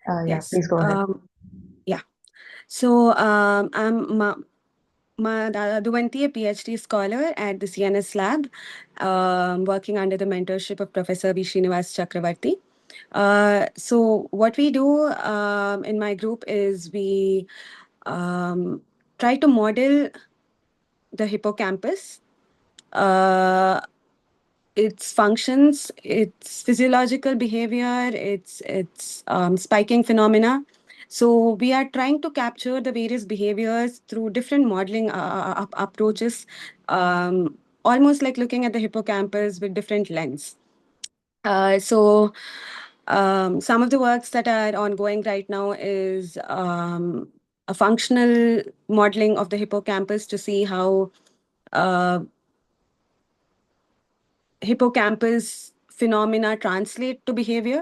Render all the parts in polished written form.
Yeah, Yes. please go ahead. Yeah. So I'm Madhavanti, a PhD scholar at the CNS lab, working under the mentorship of Professor V. Srinivas Chakravarti. So what we do in my group is we um, try to model the hippocampus, uh, its functions, its physiological behavior, its spiking phenomena. So we are trying to capture the various behaviors through different modeling approaches, almost like looking at the hippocampus with different lens. Some of the works that are ongoing right now is a functional modeling of the hippocampus to see how uh, hippocampus phenomena translate to behavior.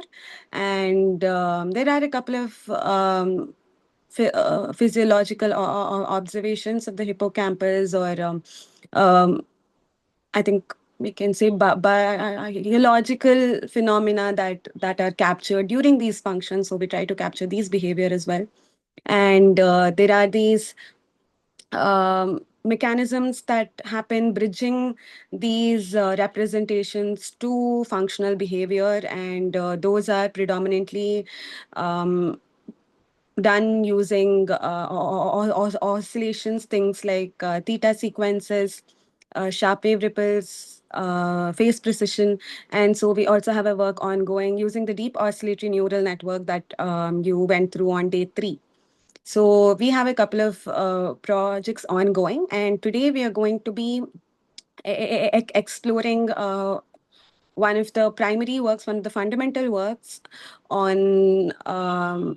And there are a couple of physiological observations of the hippocampus, or I think we can say biological phenomena that are captured during these functions. So we try to capture these behavior as well. And there are these mechanisms that happen bridging these representations to functional behavior, and those are predominantly um, done using oscillations, things like theta sequences, sharp wave ripples, phase precision. And so we also have a work ongoing using the deep oscillatory neural network that you went through on day 3. So we have a couple of projects ongoing, and today we are going to be exploring one of the primary works, one of the fundamental works on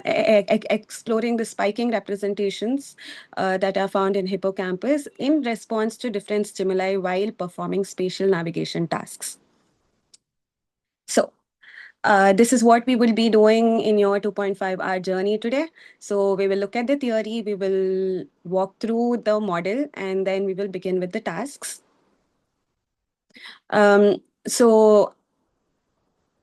exploring the spiking representations that are found in hippocampus in response to different stimuli while performing spatial navigation tasks. So this is what we will be doing in your 2.5-hour journey today. So we will look at the theory, we will walk through the model, and then we will begin with the tasks. So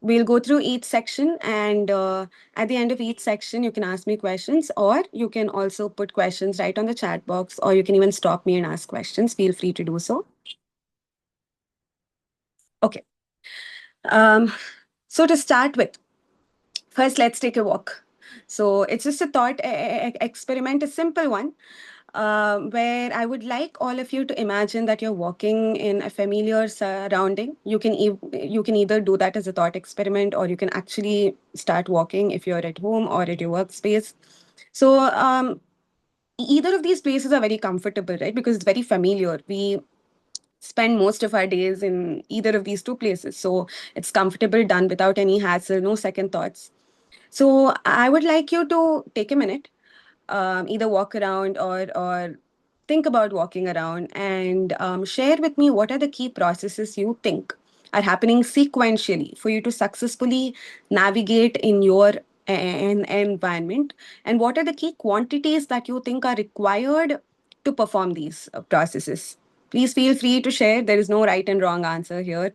we'll go through each section, and at the end of each section, you can ask me questions, or you can also put questions right on the chat box, or you can even stop me and ask questions. Feel free to do so. Okay. Um, so to start with, first, let's take a walk. So it's just a thought experiment, a simple one, where I would like all of you to imagine that you're walking in a familiar surrounding. You can either do that as a thought experiment, or you can actually start walking if you're at home or at your workspace. So either of these places are very comfortable, right? Because it's very familiar. We spend most of our days in either of these two places, so it's comfortable, done without any hassle, no second thoughts. So I would like you to take a minute, either walk around or think about walking around, and share with me what are the key processes you think are happening sequentially for you to successfully navigate in your environment, and what are the key quantities that you think are required to perform these processes. Please feel free to share. There is no right and wrong answer here.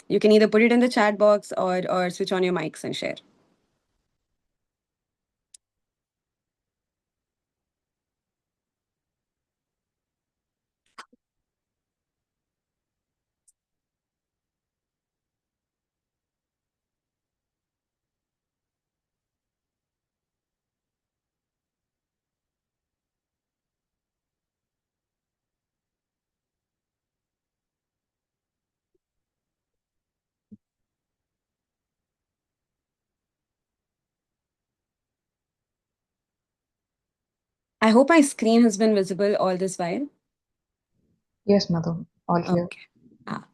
You can either put it in the chat box, or switch on your mics and share. I hope my screen has been visible all this while. Yes, Madhu, all clear. Okay.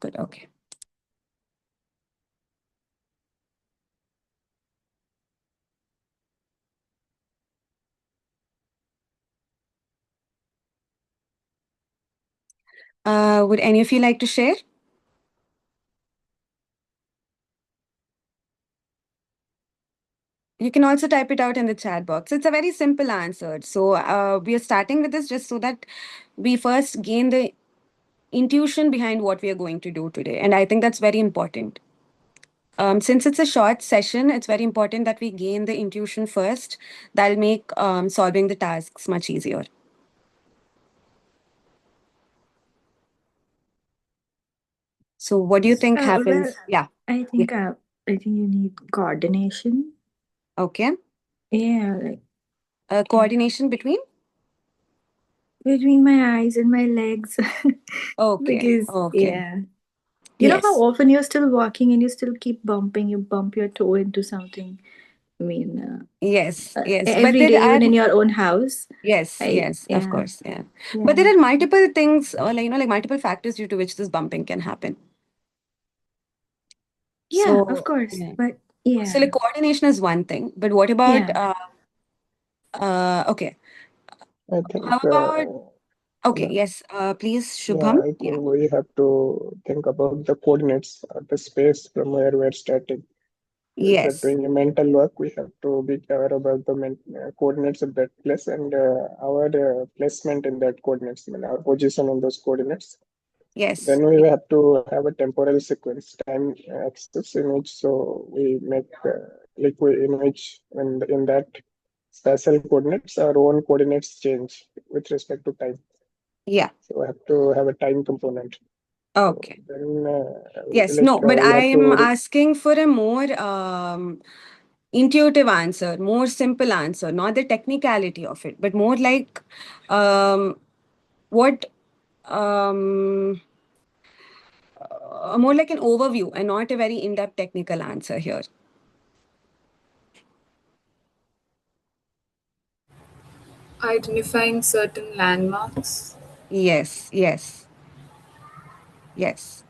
Good. Okay. Would any of you like to share? You can also type it out in the chat box. It's a very simple answer. So we are starting with this just so that we first gain the intuition behind what we are going to do today. And I think that's very important. Since it's a short session, it's very important that we gain the intuition first. That'll make solving the tasks much easier. So, what do you think Well, happens? Yeah. I Yeah. think you need coordination. Okay. Yeah, like yeah, Coordination between? between my eyes and my legs, Okay. because Okay. yeah, you know how Yes. often you're still walking and you still keep bumping. You bump your toe into something. I mean, Yes. Yes. But every there day, are, even in your own house. yes. I Yes. Of Yeah, course. Yeah. But yeah, there are multiple things, or like, like multiple factors due to which this bumping can happen. yeah. Of So, course, yeah. but So, yeah, like, coordination is one thing. But what about, yeah. okay. I How think, about, okay. yeah, Yes. Please, yeah, Shubham. I Yeah. think we have to think about the coordinates, the space from where we're starting. If we're Yes. doing a mental work, we have to be aware about the coordinates of that place and our placement in that coordinates, I mean, our position on those coordinates. Yes. Then we have to have a temporal sequence, time axis in which so we make liquid in which in that spatial coordinates, our own coordinates change with respect to time. Yeah. So I have to have a time component. So Okay. then, Yes. No, but we I have am to. asking for a more intuitive answer, more simple answer, not the technicality of it, but more like what more like an overview and not a very in-depth technical answer here. Identifying certain landmarks. Yes, yes, yes,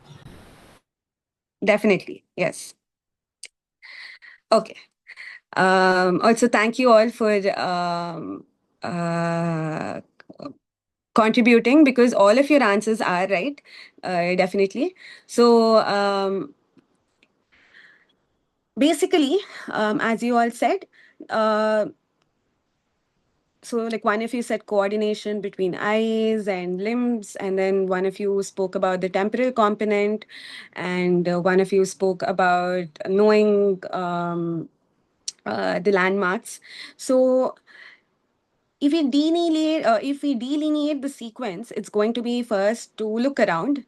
definitely, yes. Okay. Also, thank you all for uh, contributing because all of your answers are right, definitely. So, basically, as you all said, uh, so like one of you said coordination between eyes and limbs, and then one of you spoke about the temporal component, and one of you spoke about knowing the landmarks. So if we delineate the sequence, it's going to be first to look around,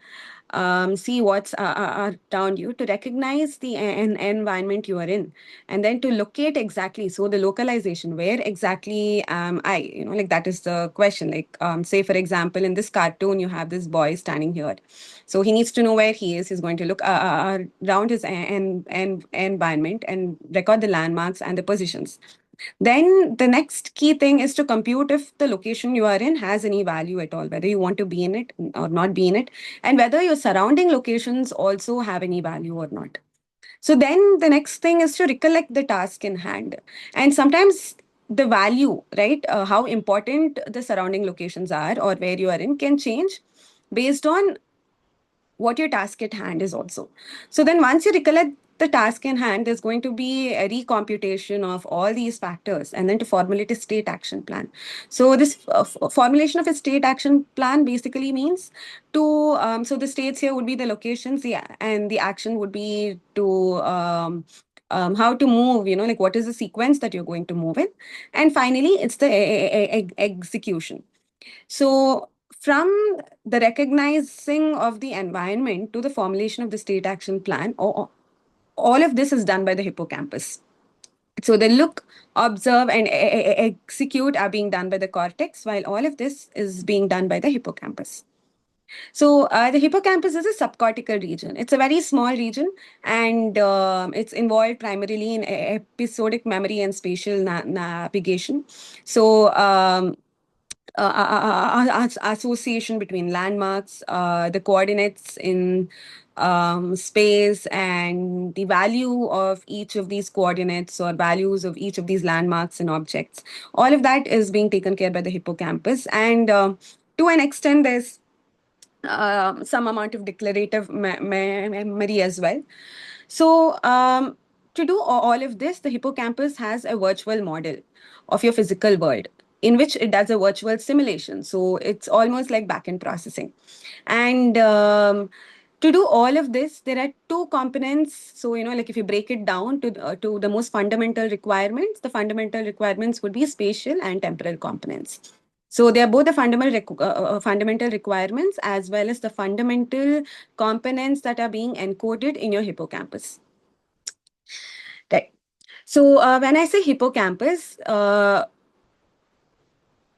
see what's around you, to recognize the environment you are in, and then to locate exactly. So the localization, where exactly am I? Like that is the question. Like, say for example, in this cartoon, you have this boy standing here, so he needs to know where he is. He's going to look around his environment and record the landmarks and the positions. Then the next key thing is to compute if the location you are in has any value at all, whether you want to be in it or not be in it, and whether your surrounding locations also have any value or not. So then the next thing is to recollect the task in hand. And sometimes the value, right, how important the surrounding locations are or where you are in can change based on what your task at hand is also. So then once you recollect the task in hand, there's going to be a recomputation of all these factors and then to formulate a state action plan. So this formulation of a state action plan basically means to, so the states here would be the locations, yeah, and the action would be to, how to move, like what is the sequence that you're going to move in. And finally, it's the execution. So, from the recognizing of the environment to the formulation of the state action plan, all of this is done by the hippocampus. So, the look, observe, and execute are being done by the cortex, while all of this is being done by the hippocampus. So, the hippocampus is a subcortical region. It's a very small region, and it's involved primarily in episodic memory and spatial navigation. So, association between landmarks, the coordinates in space, and the value of each of these coordinates or values of each of these landmarks and objects. All of that is being taken care by the hippocampus. And to an extent, there's some amount of declarative memory as well. So, to do all of this, the hippocampus has a virtual model of your physical world in which it does a virtual simulation. So, it's almost like backend processing. And To do all of this, there are two components. So, like if you break it down to the most fundamental requirements, the fundamental requirements would be spatial and temporal components. So they are both the fundamental requirements as well as the fundamental components that are being encoded in your hippocampus. Right. So when I say hippocampus,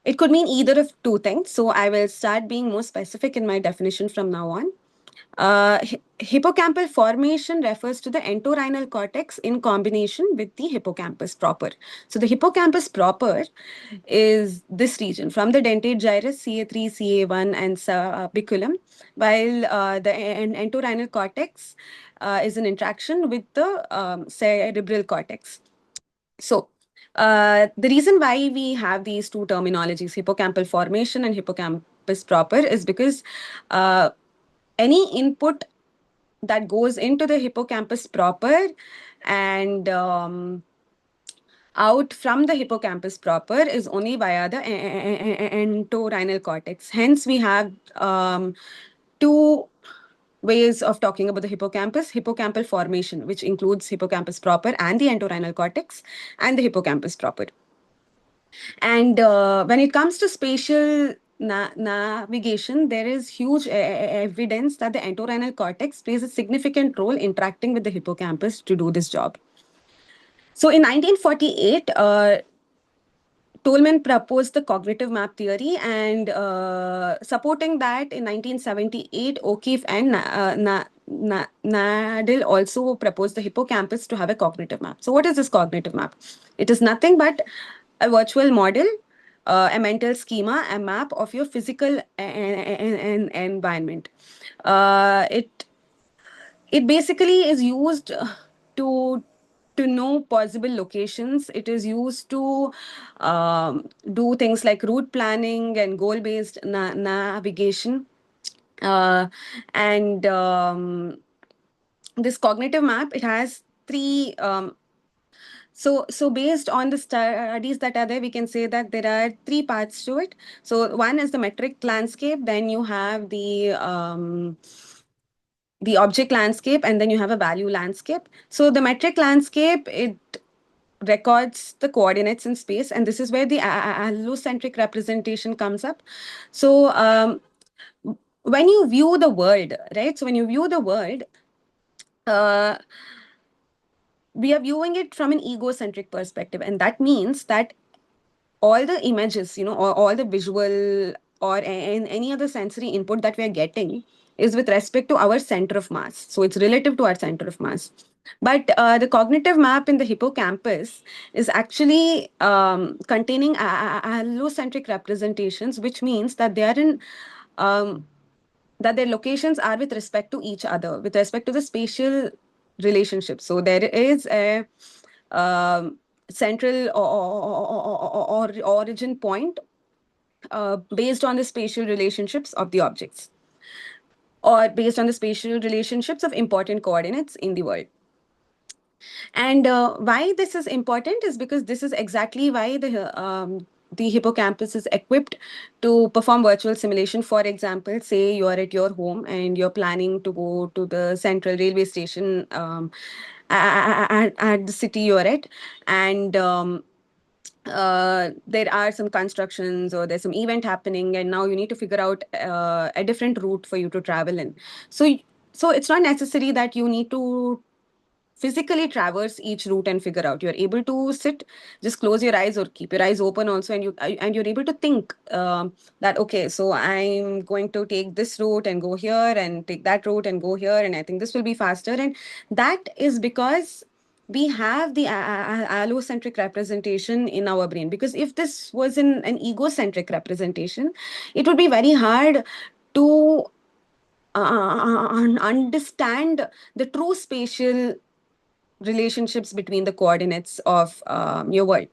it could mean either of two things. So I will start being more specific in my definition from now on. Hippocampal formation refers to the entorhinal cortex in combination with the hippocampus proper. So the hippocampus proper is this region from the dentate gyrus, CA3, CA1, and sabiculum, while the entorhinal cortex is an interaction with the cerebral cortex. So the reason why we have these two terminologies, hippocampal formation and hippocampus proper, is because any input that goes into the hippocampus proper and out from the hippocampus proper is only via the entorhinal cortex. Hence, we have two ways of talking about the hippocampus: hippocampal formation, which includes hippocampus proper and the entorhinal cortex, and the hippocampus proper. And when it comes to spatial navigation, there is huge evidence that the entorhinal cortex plays a significant role interacting with the hippocampus to do this job. So in 1948, Tolman proposed the cognitive map theory, and supporting that in 1978, O'Keefe and Nadel also proposed the hippocampus to have a cognitive map. So what is this cognitive map? It is nothing but a virtual model, a mental schema, a map of your physical environment. It basically is used to know possible locations. It is used to do things like route planning and goal-based navigation. And this cognitive map, it has three. So based on the studies that are there, we can say that there are three parts to it. So one is the metric landscape. Then you have the object landscape, and then you have a value landscape. So the metric landscape, it records the coordinates in space, and this is where the allocentric representation comes up. So when you view the world, right? So when you view the world, we are viewing it from an egocentric perspective, and that means that all the images, or all the visual or any other sensory input that we are getting is with respect to our center of mass. So it's relative to our center of mass. But the cognitive map in the hippocampus is actually containing allocentric representations, which means that they are in that their locations are with respect to each other, with respect to the spatial relationship. So there is a central or origin point based on the spatial relationships of the objects, or based on the spatial relationships of important coordinates in the world. And why this is important is because this is exactly why the hippocampus is equipped to perform virtual simulation. For example, say you are at your home and you're planning to go to the central railway station at the city you're at, and there are some constructions or there's some event happening, and now you need to figure out a different route for you to travel in. So it's not necessary that you need to physically traverse each route and figure out. You're able to sit, just close your eyes or keep your eyes open also, and you're able to think that, okay, so I'm going to take this route and go here, and take that route and go here, and I think this will be faster. And that is because we have the allocentric representation in our brain. Because if this was in an egocentric representation, it would be very hard to understand the true spatial relationships between the coordinates of your world.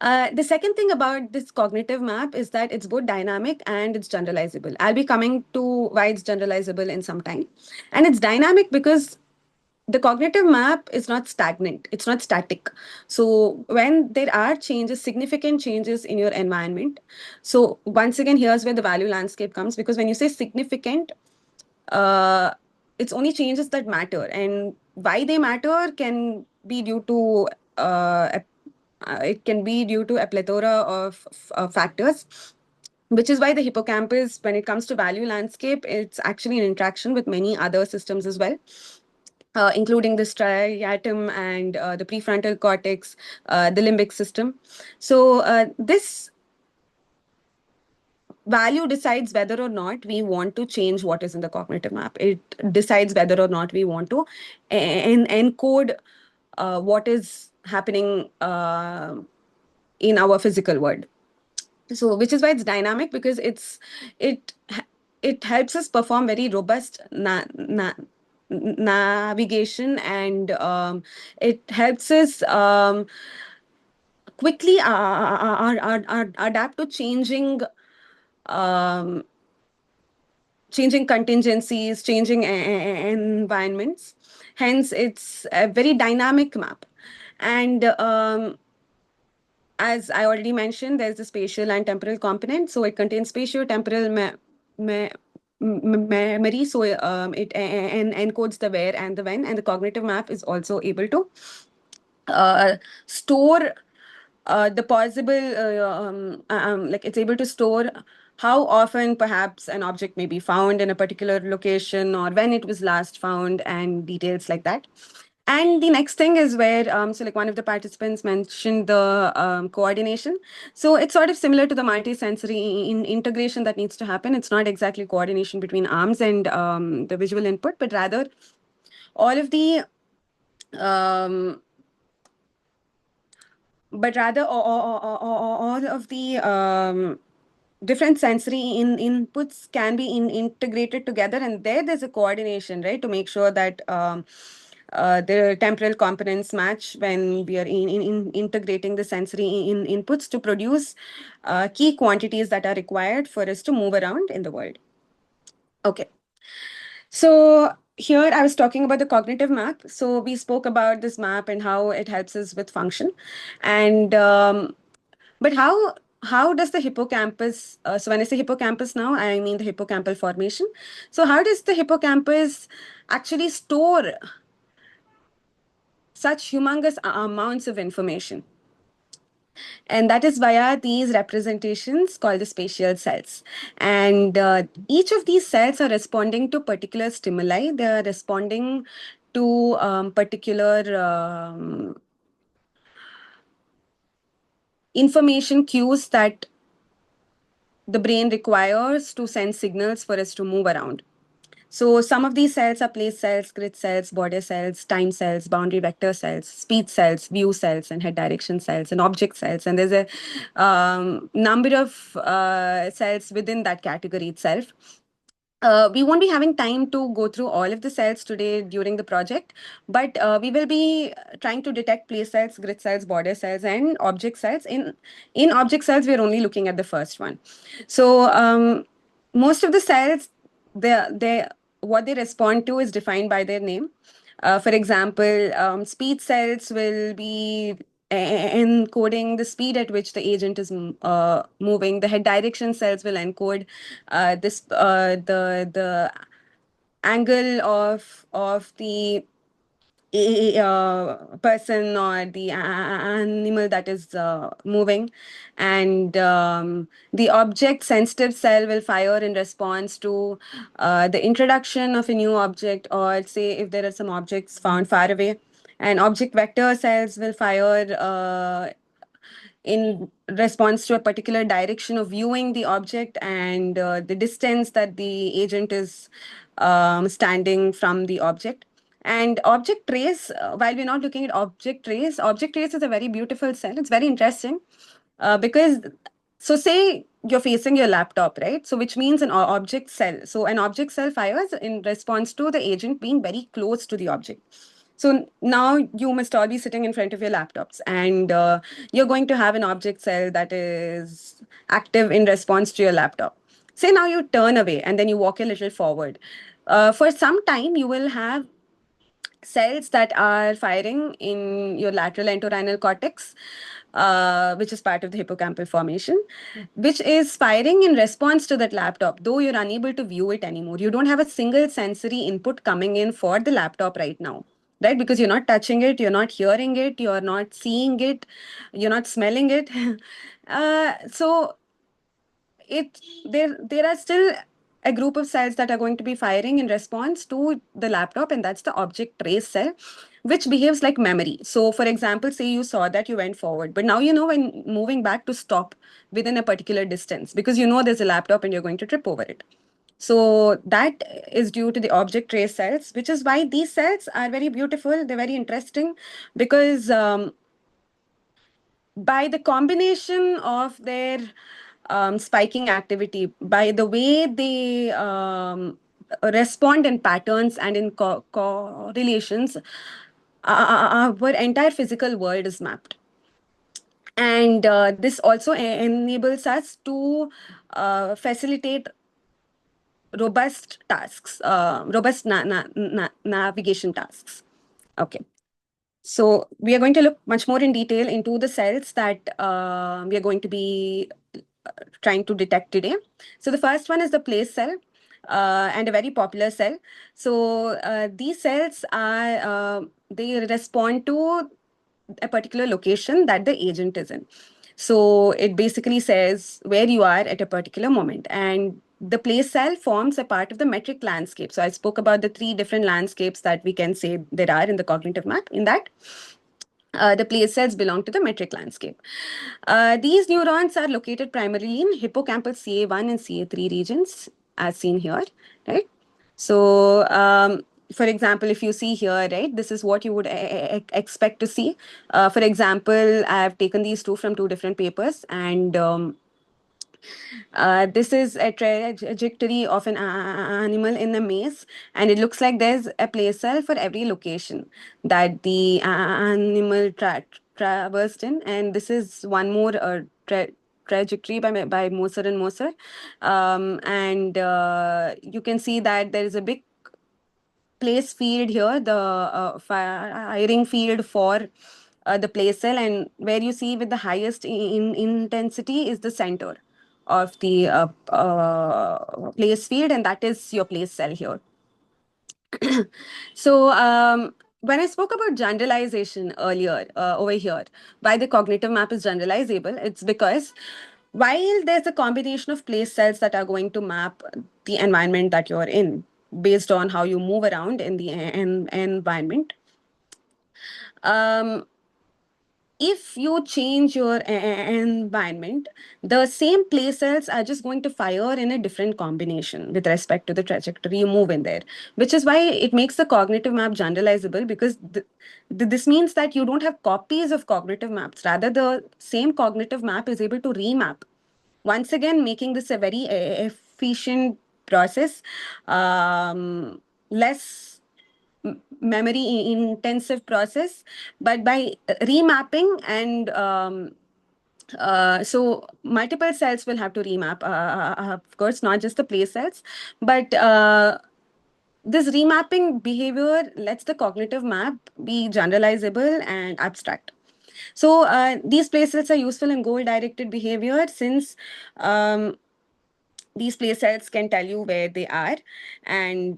The second thing about this cognitive map is that it's both dynamic and it's generalizable. I'll be coming to why it's generalizable in some time. And it's dynamic because the cognitive map is not stagnant, it's not static. So when there are changes, significant changes in your environment, so once again, here's where the value landscape comes, because when you say significant, it's only changes that matter, and why they matter can be due to it can be due to a plethora of factors, which is why the hippocampus, when it comes to value landscape, it's actually in interaction with many other systems as well, including the striatum and the prefrontal cortex, the limbic system. So this value decides whether or not we want to change what is in the cognitive map. It decides whether or not we want to encode what is happening in our physical world. So, which is why it's dynamic, because it it helps us perform very robust navigation, and it helps us quickly adapt to um, changing contingencies, changing environments. Hence, it's a very dynamic map. And as I already mentioned, there's the spatial and temporal component. So it contains spatio-temporal memory. So it encodes the where and the when. And the cognitive map is also able to store the possible, like it's able to store how often perhaps an object may be found in a particular location, or when it was last found, and details like that. And the next thing is where, so like one of the participants mentioned the coordination. So it's sort of similar to the multi-sensory integration that needs to happen. It's not exactly coordination between arms and the visual input, but rather all of the all of the different sensory inputs can be integrated together, and there's a coordination, right, to make sure that the temporal components match when we are integrating the sensory inputs to produce key quantities that are required for us to move around in the world. Okay. So here I was talking about the cognitive map. So we spoke about this map and how it helps us with function. And but how does the hippocampus, so when I say hippocampus now, I mean the hippocampal formation. So how does the hippocampus actually store such humongous amounts of information? And that is via these representations called the spatial cells. And each of these cells are responding to particular stimuli. They are responding to particular information cues that the brain requires to send signals for us to move around. So some of these cells are place cells, grid cells, border cells, time cells, boundary vector cells, speed cells, view cells, and head direction cells, and object cells. And there's a number of cells within that category itself. We won't be having time to go through all of the cells today during the project, but we will be trying to detect place cells, grid cells, border cells, and object cells. In object cells, we're only looking at the first one. So most of the cells, what they respond to is defined by their name. For example, speed cells will be encoding the speed at which the agent is moving. The head direction cells will encode the angle of the person or the animal that is moving, and the object sensitive cell will fire in response to the introduction of a new object, or say if there are some objects found far away, and object vector cells will fire in response to a particular direction of viewing the object and the distance that the agent is standing from the object. And object trace, while we're not looking at object trace is a very beautiful cell. It's very interesting because, so say you're facing your laptop, right? So which means an object cell. So an object cell fires in response to the agent being very close to the object. So now you must all be sitting in front of your laptops, and you're going to have an object cell that is active in response to your laptop. Say now you turn away and then you walk a little forward. For some time, you will have cells that are firing in your lateral entorhinal cortex, which is part of the hippocampal formation, which is firing in response to that laptop, though you're unable to view it anymore. You don't have a single sensory input coming in for the laptop right now, right? Because you're not touching it, you're not hearing it, you're not seeing it, you're not smelling it. So there are still a group of cells that are going to be firing in response to the laptop, and that's the object trace cell, which behaves like memory. So for example, say you saw that, you went forward, but now you know when moving back to stop within a particular distance, because you know there's a laptop and you're going to trip over it. So that is due to the object trace cells, which is why these cells are very beautiful. They're very interesting because by the combination of their spiking activity, by the way they respond in patterns and in correlations, our entire physical world is mapped. And this also enables us to facilitate robust tasks, robust navigation tasks. Okay. So we are going to look much more in detail into the cells that we are going to be trying to detect today. So the first one is the place cell, and a very popular cell. So these cells are, they respond to a particular location that the agent is in. So it basically says where you are at a particular moment. And the place cell forms a part of the metric landscape. So I spoke about the 3 different landscapes that we can say there are in the cognitive map. In that, the place cells belong to the metric landscape. These neurons are located primarily in hippocampal CA1 and CA3 regions, as seen here, right? So, for example, if you see here, right, this is what you would expect to see. For example, I have taken these 2 from 2 different papers, and this is a trajectory of an animal in a maze, and it looks like there's a place cell for every location that the animal traversed in. And this is one more trajectory by Moser and Moser. And you can see that there is a big place field here, the firing field for the place cell, and where you see with the highest intensity is the center of the place field, and that is your place cell here. So when I spoke about generalization earlier over here, why the cognitive map is generalizable, it's because while there's a combination of place cells that are going to map the environment that you're in based on how you move around in the environment, if you change your environment, the same place cells are just going to fire in a different combination with respect to the trajectory you move in there, which is why it makes the cognitive map generalizable, because this means that you don't have copies of cognitive maps. Rather, the same cognitive map is able to remap. Once again, making this a very efficient process, less memory intensive process, but by remapping and so multiple cells will have to remap, of course, not just the place cells, but this remapping behavior lets the cognitive map be generalizable and abstract. So these place cells are useful in goal-directed behavior, since these place cells can tell you where they are, and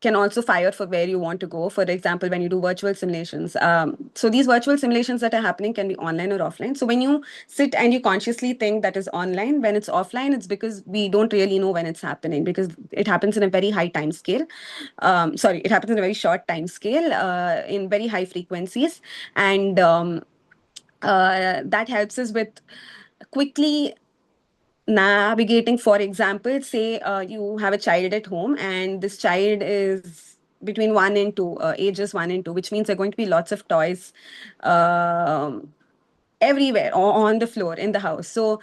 can also fire for where you want to go. For example, when you do virtual simulations. So these virtual simulations that are happening can be online or offline. So when you sit and you consciously think that is online, when it's offline, it's because we don't really know when it's happening, because it happens in a very high time scale. Sorry, it happens in a very short time scale, in very high frequencies. And that helps us with quickly navigating. For example, say you have a child at home, and this child is between 1 and 2, ages 1 and 2, which means there are going to be lots of toys everywhere on the floor in the house. So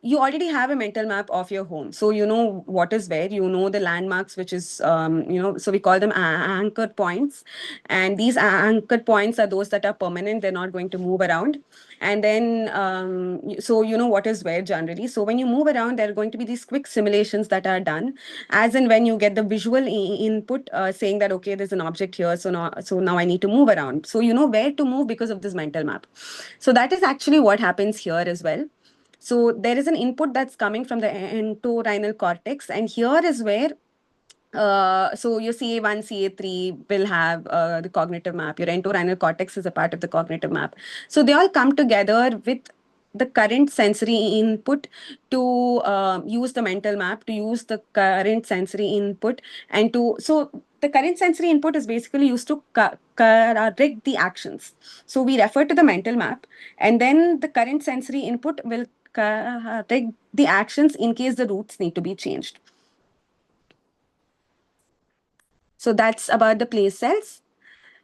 you already have a mental map of your home. So you know what is where, you know the landmarks, which is, so we call them anchor points. And these anchor points are those that are permanent, they're not going to move around. And then, so you know what is where generally. So when you move around, there are going to be these quick simulations that are done, as in when you get the visual input saying that, okay, there's an object here. So now I need to move around. So you know where to move because of this mental map. So that is actually what happens here as well. So there is an input that's coming from the entorhinal cortex, and here is where so your CA1, CA3 will have the cognitive map. Your entorhinal cortex is a part of the cognitive map. So they all come together with the current sensory input to use the mental map, to use the current sensory input, and to, so the current sensory input is basically used to correct the actions. So we refer to the mental map, and then the current sensory input will correct the actions in case the routes need to be changed. So that's about the place cells.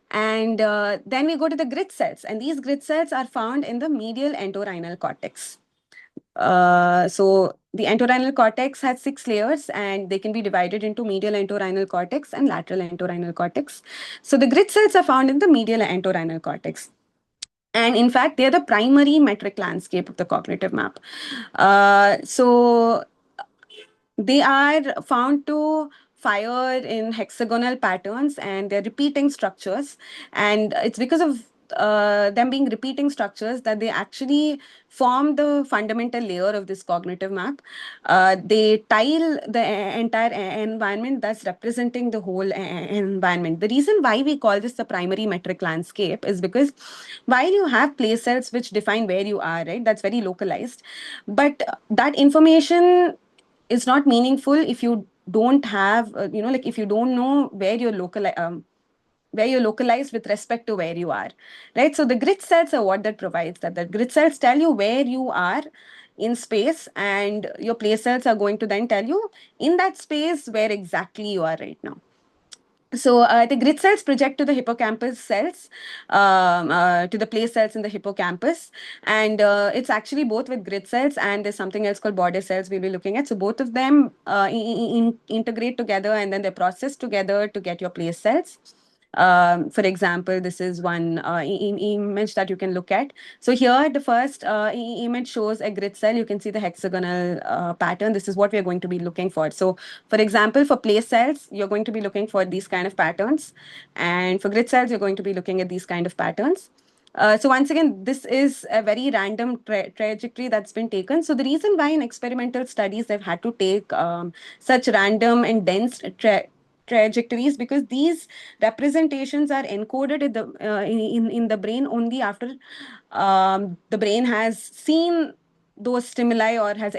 And then we go to the grid cells. And these grid cells are found in the medial entorhinal cortex. So the entorhinal cortex has 6 layers, and they can be divided into medial entorhinal cortex and lateral entorhinal cortex. So the grid cells are found in the medial entorhinal cortex. And in fact, they're the primary metric landscape of the cognitive map. So they are found to fire in hexagonal patterns, and they're repeating structures. And it's because of them being repeating structures that they actually form the fundamental layer of this cognitive map. They tile the entire environment, thus representing the whole environment. The reason why we call this the primary metric landscape is because while you have place cells which define where you are, right, that's very localized, but that information is not meaningful if you don't have, like if you don't know where you're localized with respect to where you are, right? So the grid cells are what that provides that. The grid cells tell you where you are in space, and your place cells are going to then tell you in that space where exactly you are right now. So the grid cells project to the hippocampus cells, to the place cells in the hippocampus. And it's actually both with grid cells, and there's something else called border cells we'll be looking at. So both of them integrate together, and then they're processed together to get your place cells. For example, this is one image that you can look at. So here, the first image shows a grid cell. You can see the hexagonal pattern. This is what we're going to be looking for. So for example, for place cells, you're going to be looking for these kind of patterns. And for grid cells, you're going to be looking at these kind of patterns. So once again, this is a very random trajectory that's been taken. So the reason why in experimental studies they've had to take such random and dense trajectories, because these representations are encoded in the brain only after the brain has seen those stimuli or has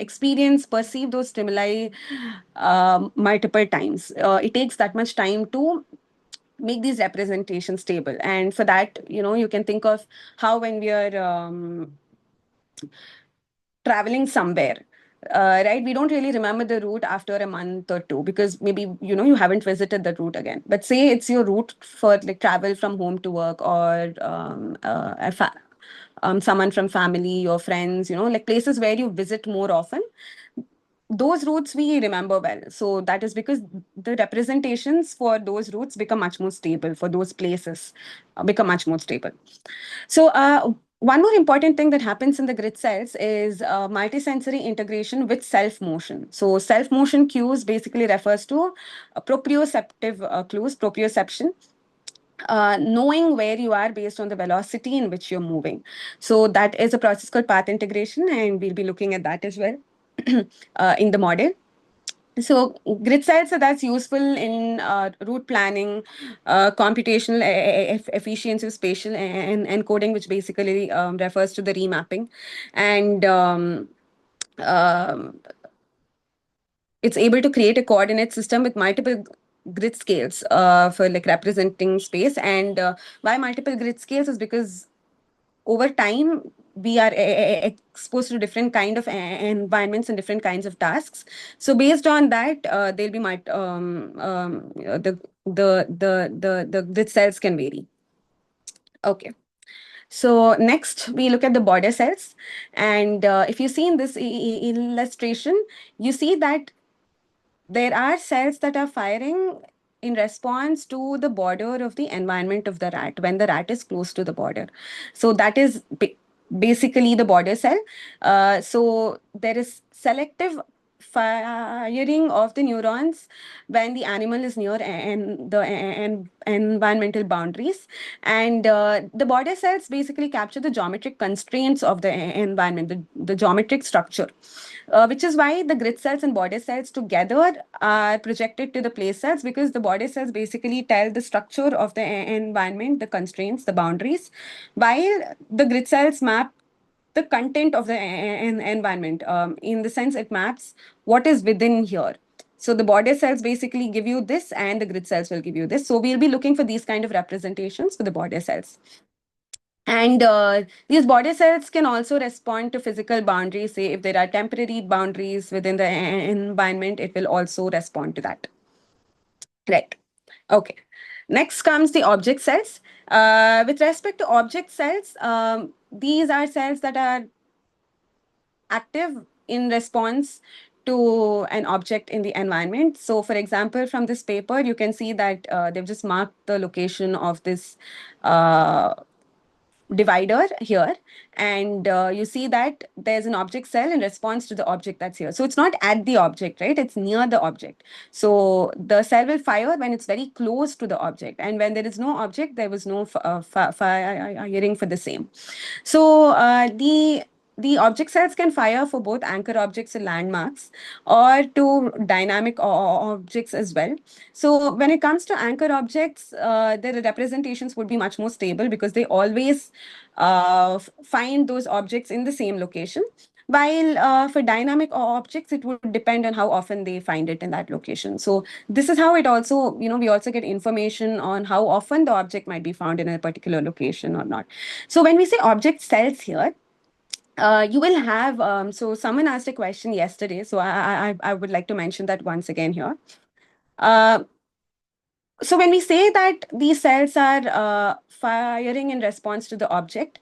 perceived those stimuli multiple times. It takes that much time to make these representations stable. And for that, you can think of how when we are traveling somewhere, right, we don't really remember the route after a month or two, because maybe you haven't visited the route again. But say it's your route for like travel from home to work, or someone from family, your friends, like places where you visit more often, those routes we remember well. So that is because the representations for those routes become much more stable, for those places become much more stable. So one more important thing that happens in the grid cells is multisensory integration with self-motion. So self-motion cues basically refers to proprioceptive clues, proprioception. Knowing where you are based on the velocity in which you're moving. So that is a process called path integration, and we'll be looking at that as well in the model. So grid cells, so that's useful in route planning, computational efficiency of spatial and encoding, which basically refers to the remapping. And it's able to create a coordinate system with multiple grid scales for like representing space. And why multiple grid scales is because over time we are exposed to different kind of environments and different kinds of tasks. So based on that, there'll be the grid cells can vary. Okay. So next, we look at the border cells. And if you see in this illustration, you see that there are cells that are firing in response to the border of the environment of the rat when the rat is close to the border. So that is basically the border cell. So there is selective firing of the neurons when the animal is near and environmental boundaries, and the border cells basically capture the geometric constraints of the environment, the geometric structure, which is why the grid cells and border cells together are projected to the place cells, because the border cells basically tell the structure of the environment, the constraints, the boundaries, while the grid cells map the content of the environment. In the sense, it maps what is within here. So the border cells basically give you this, and the grid cells will give you this. So we'll be looking for these kind of representations for the border cells. And these border cells can also respond to physical boundaries. Say if there are temporary boundaries within the environment, it will also respond to that. Right. Okay. Next comes the object cells. With respect to object cells, these are cells that are active in response to an object in the environment. So for example, from this paper, you can see that they've just marked the location of this divider here, and you see that there's an object cell in response to the object that's here. So it's not at the object, right? It's near the object. So the cell will fire when it's very close to the object, and when there is no object, there was no firing for the same. So the object cells can fire for both anchor objects and landmarks, or to dynamic objects as well. So when it comes to anchor objects, the representations would be much more stable because they always find those objects in the same location. While for dynamic objects, it would depend on how often they find it in that location. So this is how it also, we also get information on how often the object might be found in a particular location or not. So when we say object cells here, you will have, so someone asked a question yesterday, so I would like to mention that once again here. So when we say that these cells are firing in response to the object,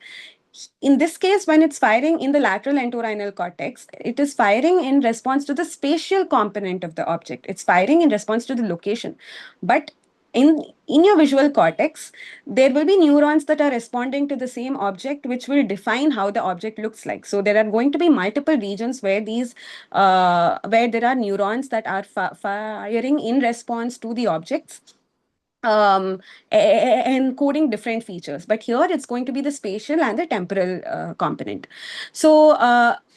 in this case, when it's firing in the lateral entorhinal cortex, it is firing in response to the spatial component of the object. It's firing in response to the location. But in your visual cortex, there will be neurons that are responding to the same object, which will define how the object looks like. So there are going to be multiple regions where where there are neurons that are firing in response to the objects, encoding different features. But here it's going to be the spatial and the temporal component. So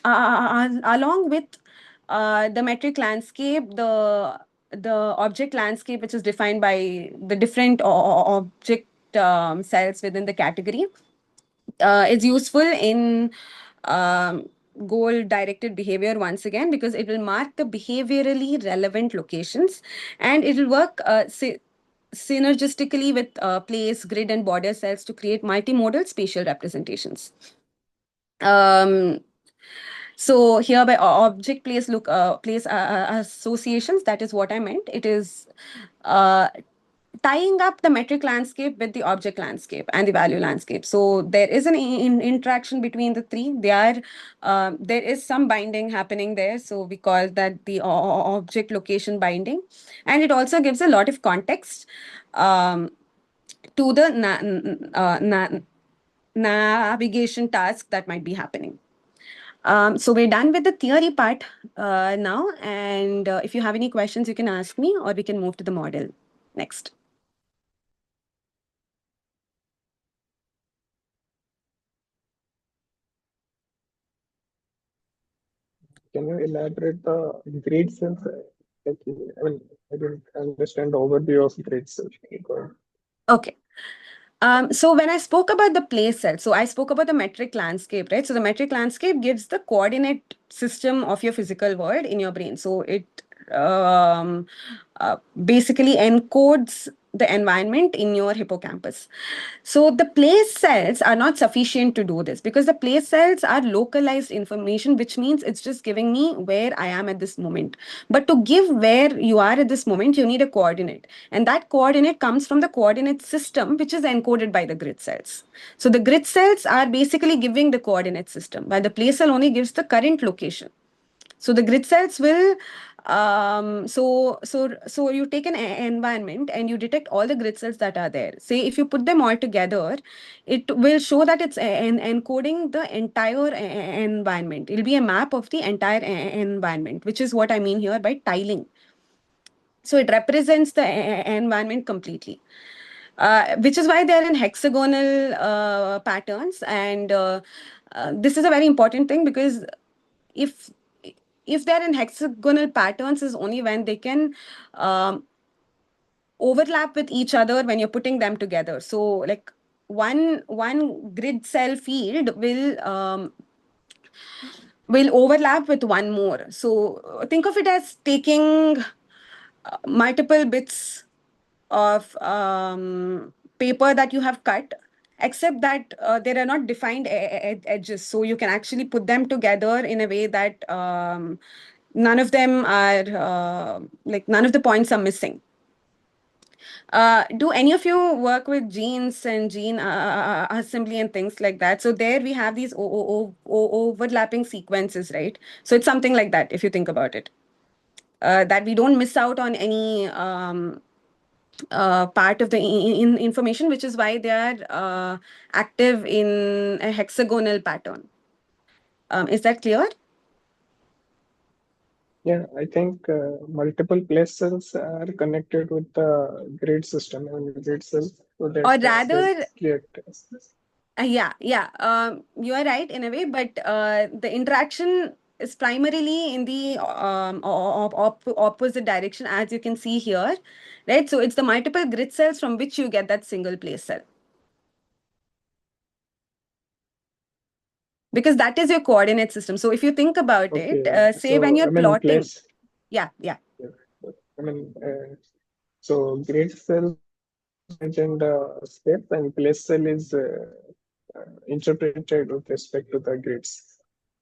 along with the metric landscape, the object landscape, which is defined by the different object cells within the category, is useful in goal directed behavior once again, because it will mark the behaviorally relevant locations, and it will work synergistically with place, grid, and border cells to create multimodal spatial representations. So here by object place place associations, that is what I meant. It is tying up the metric landscape with the object landscape and the value landscape. So there is an interaction between the three. There is some binding happening there. So we call that the object location binding. And it also gives a lot of context to the navigation task that might be happening. So we're done with the theory part now. And if you have any questions, you can ask me, or we can move to the model next. Can you elaborate the grid cells? I mean, I didn't understand the overview of grid cells. Okay. So when I spoke about the place cell, so I spoke about the metric landscape, right? So the metric landscape gives the coordinate system of your physical world in your brain. So it um, basically encodes the environment in your hippocampus. So the place cells are not sufficient to do this because the place cells are localized information, which means it's just giving me where I am at this moment. But to give where you are at this moment, you need a coordinate. And that coordinate comes from the coordinate system, which is encoded by the grid cells. So the grid cells are basically giving the coordinate system, while the place cell only gives the current location. So the grid cells will so you take an environment and you detect all the grid cells that are there. Say if you put them all together, it will show that it's encoding the entire environment. It'll be a map of the entire environment, which is what I mean here by tiling. So it represents the environment completely. Which is why they're in hexagonal patterns, and this is a very important thing, because if they're in hexagonal patterns is only when they can overlap with each other when you're putting them together. So like one grid cell field will overlap with one more. So think of it as taking multiple bits of paper that you have cut, except that there are not defined edges. So you can actually put them together in a way that none of them are none of the points are missing. Do any of you work with genes and gene assembly and things like that? So there we have these overlapping sequences, right? So it's something like that if you think about it. That we don't miss out on any part of the information, which is why they are active in a hexagonal pattern. Is that clear? Yeah, I think multiple place cells are connected with the grid system and grid cells. So that Or rather, create. yeah, you are right in a way, but the interaction is primarily in the opposite direction, as you can see here, right? So it's the multiple grid cells from which you get that single place cell. Because that is your coordinate system. So if you think about it, say when you're plotting. Yeah. I mean, so grid cell and step and place cell is interpreted with respect to the grids.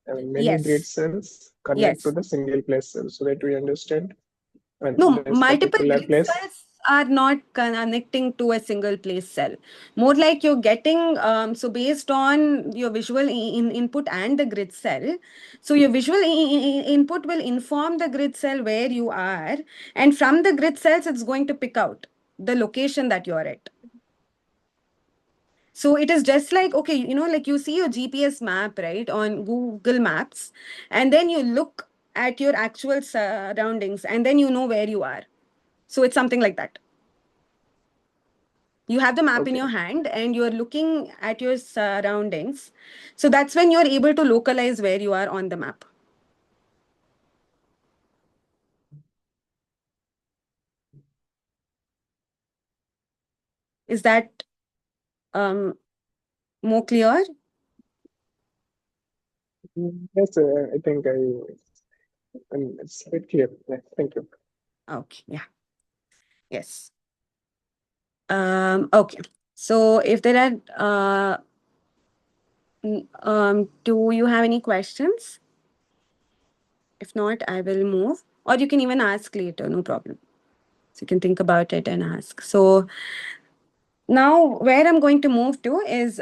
I mean, many grid cells connect to the single place cell, so that we understand. No, multiple particular grid cells are not connecting to a single place cell. More like you're getting, so based on your visual input and the grid cell, so your visual input will inform the grid cell where you are, and from the grid cells, it's going to pick out the location that you're at. So it is just like, okay, like you see your GPS map, right, on Google Maps, and then you look at your actual surroundings, and then you know where you are. So it's something like that. You have the map in your hand and you're looking at your surroundings. So that's when you're able to localize where you are on the map. Is that more clear? Yes, I think it's quite clear. Yeah, thank you. Okay, yeah. Yes. Okay. So if there are, do you have any questions? If not, I will move. Or you can even ask later, no problem. So you can think about it and ask. So now where I'm going to move to is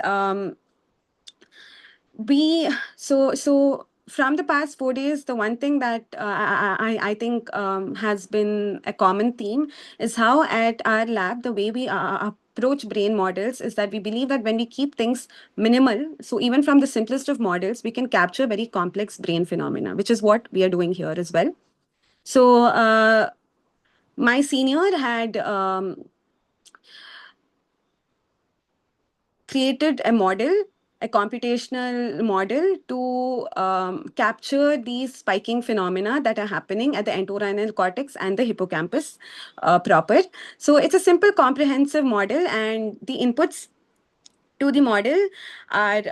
so from the past 4 days, the one thing that I think has been a common theme is how at our lab, the way we approach brain models is that we believe that when we keep things minimal, so even from the simplest of models, we can capture very complex brain phenomena, which is what we are doing here as well. So my senior had created a model, a computational model to capture these spiking phenomena that are happening at the entorhinal cortex and the hippocampus proper. So it's a simple comprehensive model, and the inputs to the model are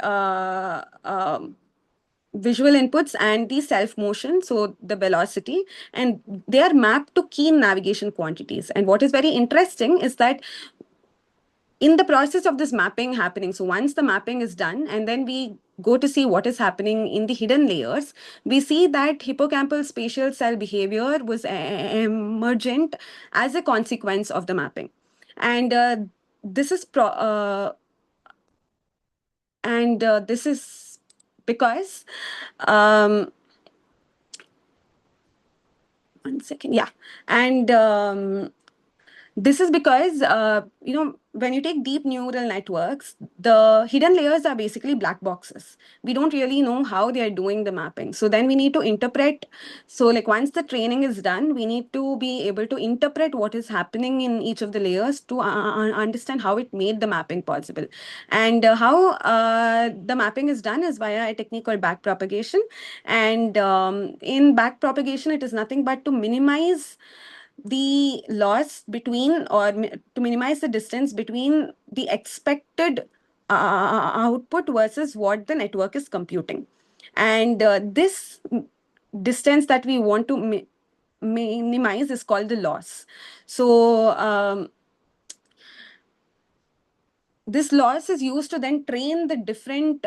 visual inputs and the self motion, so the velocity, and they are mapped to key navigation quantities. And what is very interesting is that in the process of this mapping happening, so once the mapping is done and then we go to see what is happening in the hidden layers, we see that hippocampal spatial cell behavior was emergent as a consequence of the mapping. And this is this is because one second, yeah. And this is because, when you take deep neural networks, the hidden layers are basically black boxes. We don't really know how they are doing the mapping. So then we need to interpret. So like once the training is done, we need to be able to interpret what is happening in each of the layers to understand how it made the mapping possible. And how the mapping is done is via a technique called backpropagation. And in backpropagation, it is nothing but to minimize the loss between, or to minimize the distance between the expected output versus what the network is computing. And this distance that we want to minimize is called the loss. So this loss is used to then train the different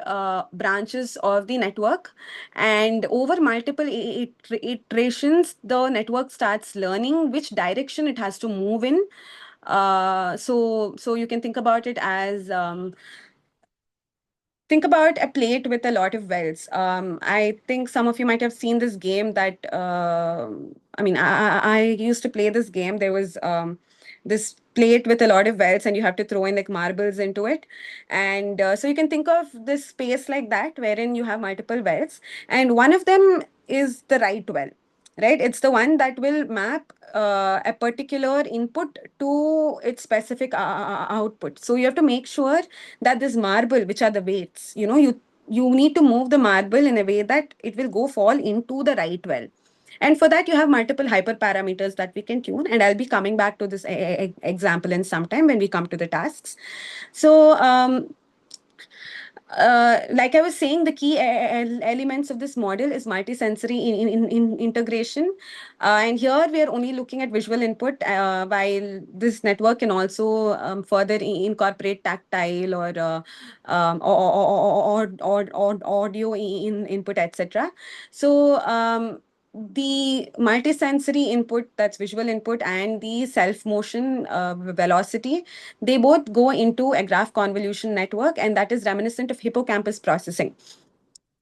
branches of the network, and over multiple iterations, the network starts learning which direction it has to move in. So you can think about it as think about a plate with a lot of wells. I think some of you might have seen this game that, I used to play this game. There was this plate with a lot of wells, and you have to throw in like marbles into it. And so you can think of this space like that, wherein you have multiple wells, and one of them is the right well. Right, it's the one that will map a particular input to its specific output. So you have to make sure that this marble, which are the weights, you need to move the marble in a way that it will go fall into the right well. And for that, you have multiple hyperparameters that we can tune. And I'll be coming back to this example in some time when we come to the tasks. So like I was saying, the key elements of this model is multisensory in integration. And here we are only looking at visual input, while this network can also further incorporate tactile or audio input, etc. So the multisensory input, that's visual input, and the self motion velocity, they both go into a graph convolution network, and that is reminiscent of hippocampus processing.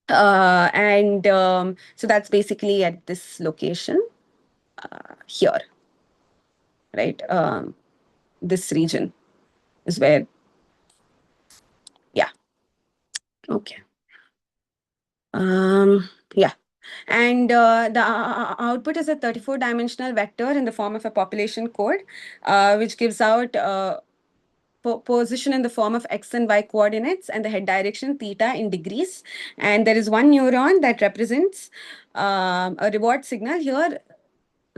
And so that's basically at this location here, right? This region is where, yeah. Okay. Yeah. And the output is a 34-dimensional vector in the form of a population code, which gives out position in the form of x and y coordinates, and the head direction theta in degrees. And there is one neuron that represents a reward signal. Here,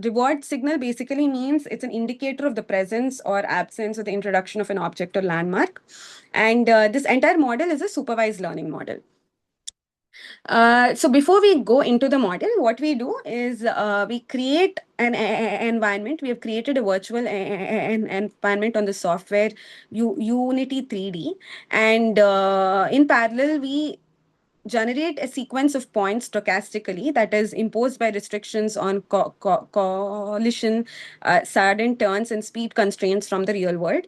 reward signal basically means it's an indicator of the presence or absence or the introduction of an object or landmark. And this entire model is a supervised learning model. So before we go into the model, what we do is we create an environment. We have created a virtual environment on the software Unity 3D. And in parallel, we generate a sequence of points stochastically that is imposed by restrictions on collision, sudden turns, and speed constraints from the real world.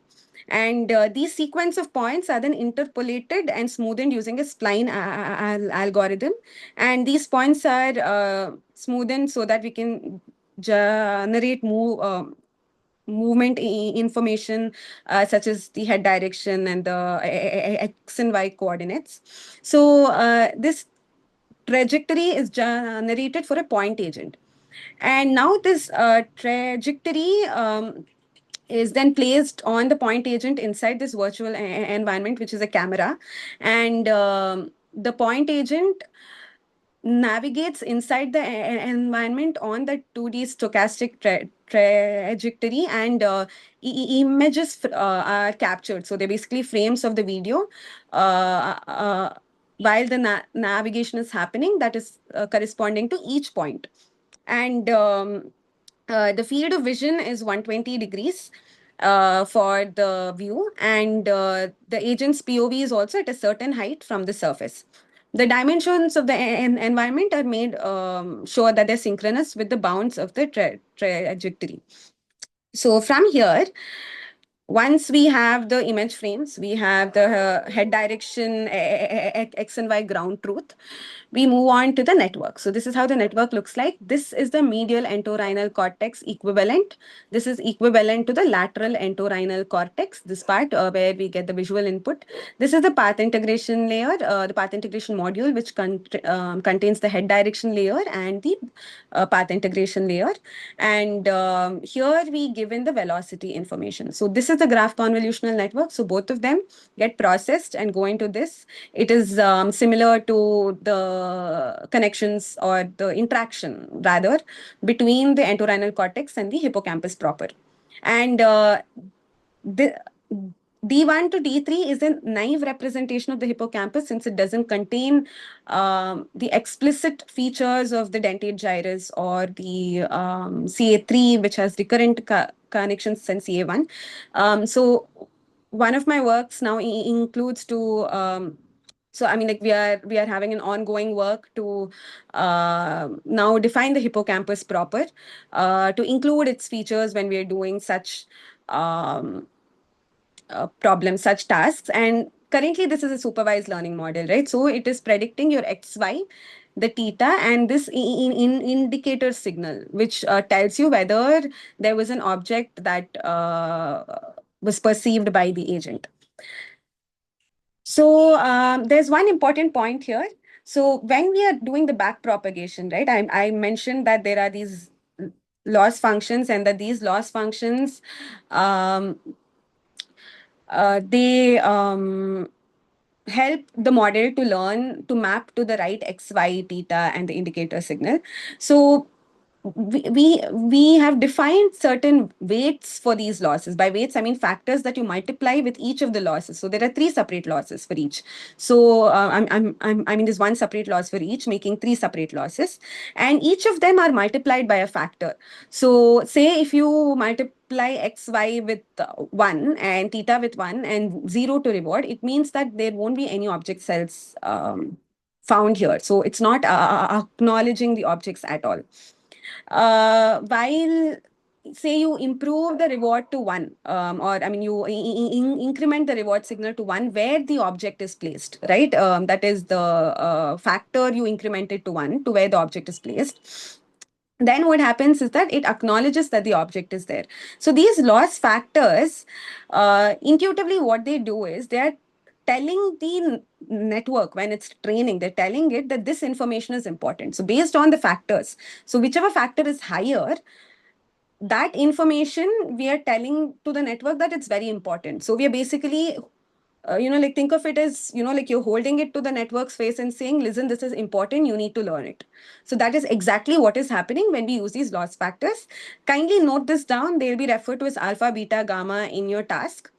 And these sequence of points are then interpolated and smoothened using a spline algorithm. And these points are smoothened so that we can generate movement information such as the head direction and the x and y coordinates. So this trajectory is generated for a point agent. And now this trajectory is then placed on the point agent inside this virtual environment, which is a camera. And the point agent navigates inside the environment on the 2D stochastic trajectory, and images are captured. So they're basically frames of the video while the navigation is happening, that is corresponding to each point. And the field of vision is 120 degrees for the view, and the agent's POV is also at a certain height from the surface. The dimensions of the environment are made sure that they're synchronous with the bounds of the trajectory. So from here, once we have the image frames, we have the head direction, X and Y ground truth, we move on to the network. So this is how the network looks like. This is the medial entorhinal cortex equivalent. This is equivalent to the lateral entorhinal cortex, this part where we get the visual input. This is the path integration layer, the path integration module, which contains the head direction layer and the path integration layer. And here we give in the velocity information. So this is the graph convolutional network. So both of them get processed and go into this. It is similar to the connections or the interaction rather between the entorhinal cortex and the hippocampus proper. And the D1 to D3 is a naive representation of the hippocampus since it doesn't contain the explicit features of the dentate gyrus or the CA3, which has recurrent connections, and CA1. So one of my works now includes to so I mean, like we are having an ongoing work to now define the hippocampus proper, to include its features when we are doing such problems, such tasks. And currently, this is a supervised learning model, right? So it is predicting your XY, the theta, and this indicator signal, which tells you whether there was an object that was perceived by the agent. So there's one important point here. So when we are doing the back propagation, right, I mentioned that there are these loss functions and that these loss functions, they help the model to learn to map to the right X, Y, theta, and the indicator signal. So we have defined certain weights for these losses. By weights, I mean factors that you multiply with each of the losses. So there are 3 separate losses for each. So I mean, there's 1 separate loss for each, making 3 separate losses, and each of them are multiplied by a factor. So say if you multiply XY with 1 and theta with 1 and 0 to reward, it means that there won't be any object cells found here. So it's not acknowledging the objects at all. While say you improve the reward to 1, or I mean you increment the reward signal to 1 where the object is placed, right? That is the factor you incremented to 1 to where the object is placed. Then what happens is that it acknowledges that the object is there. So these loss factors, intuitively what they do is they are telling the network when it's training, they're telling it that this information is important. So based on the factors, so whichever factor is higher, that information we are telling to the network that it's very important. So we are basically like think of it as, like you're holding it to the network's face and saying, listen, this is important, you need to learn it. So that is exactly what is happening when we use these loss factors. Kindly note this down. They'll be referred to as alpha, beta, gamma in your task.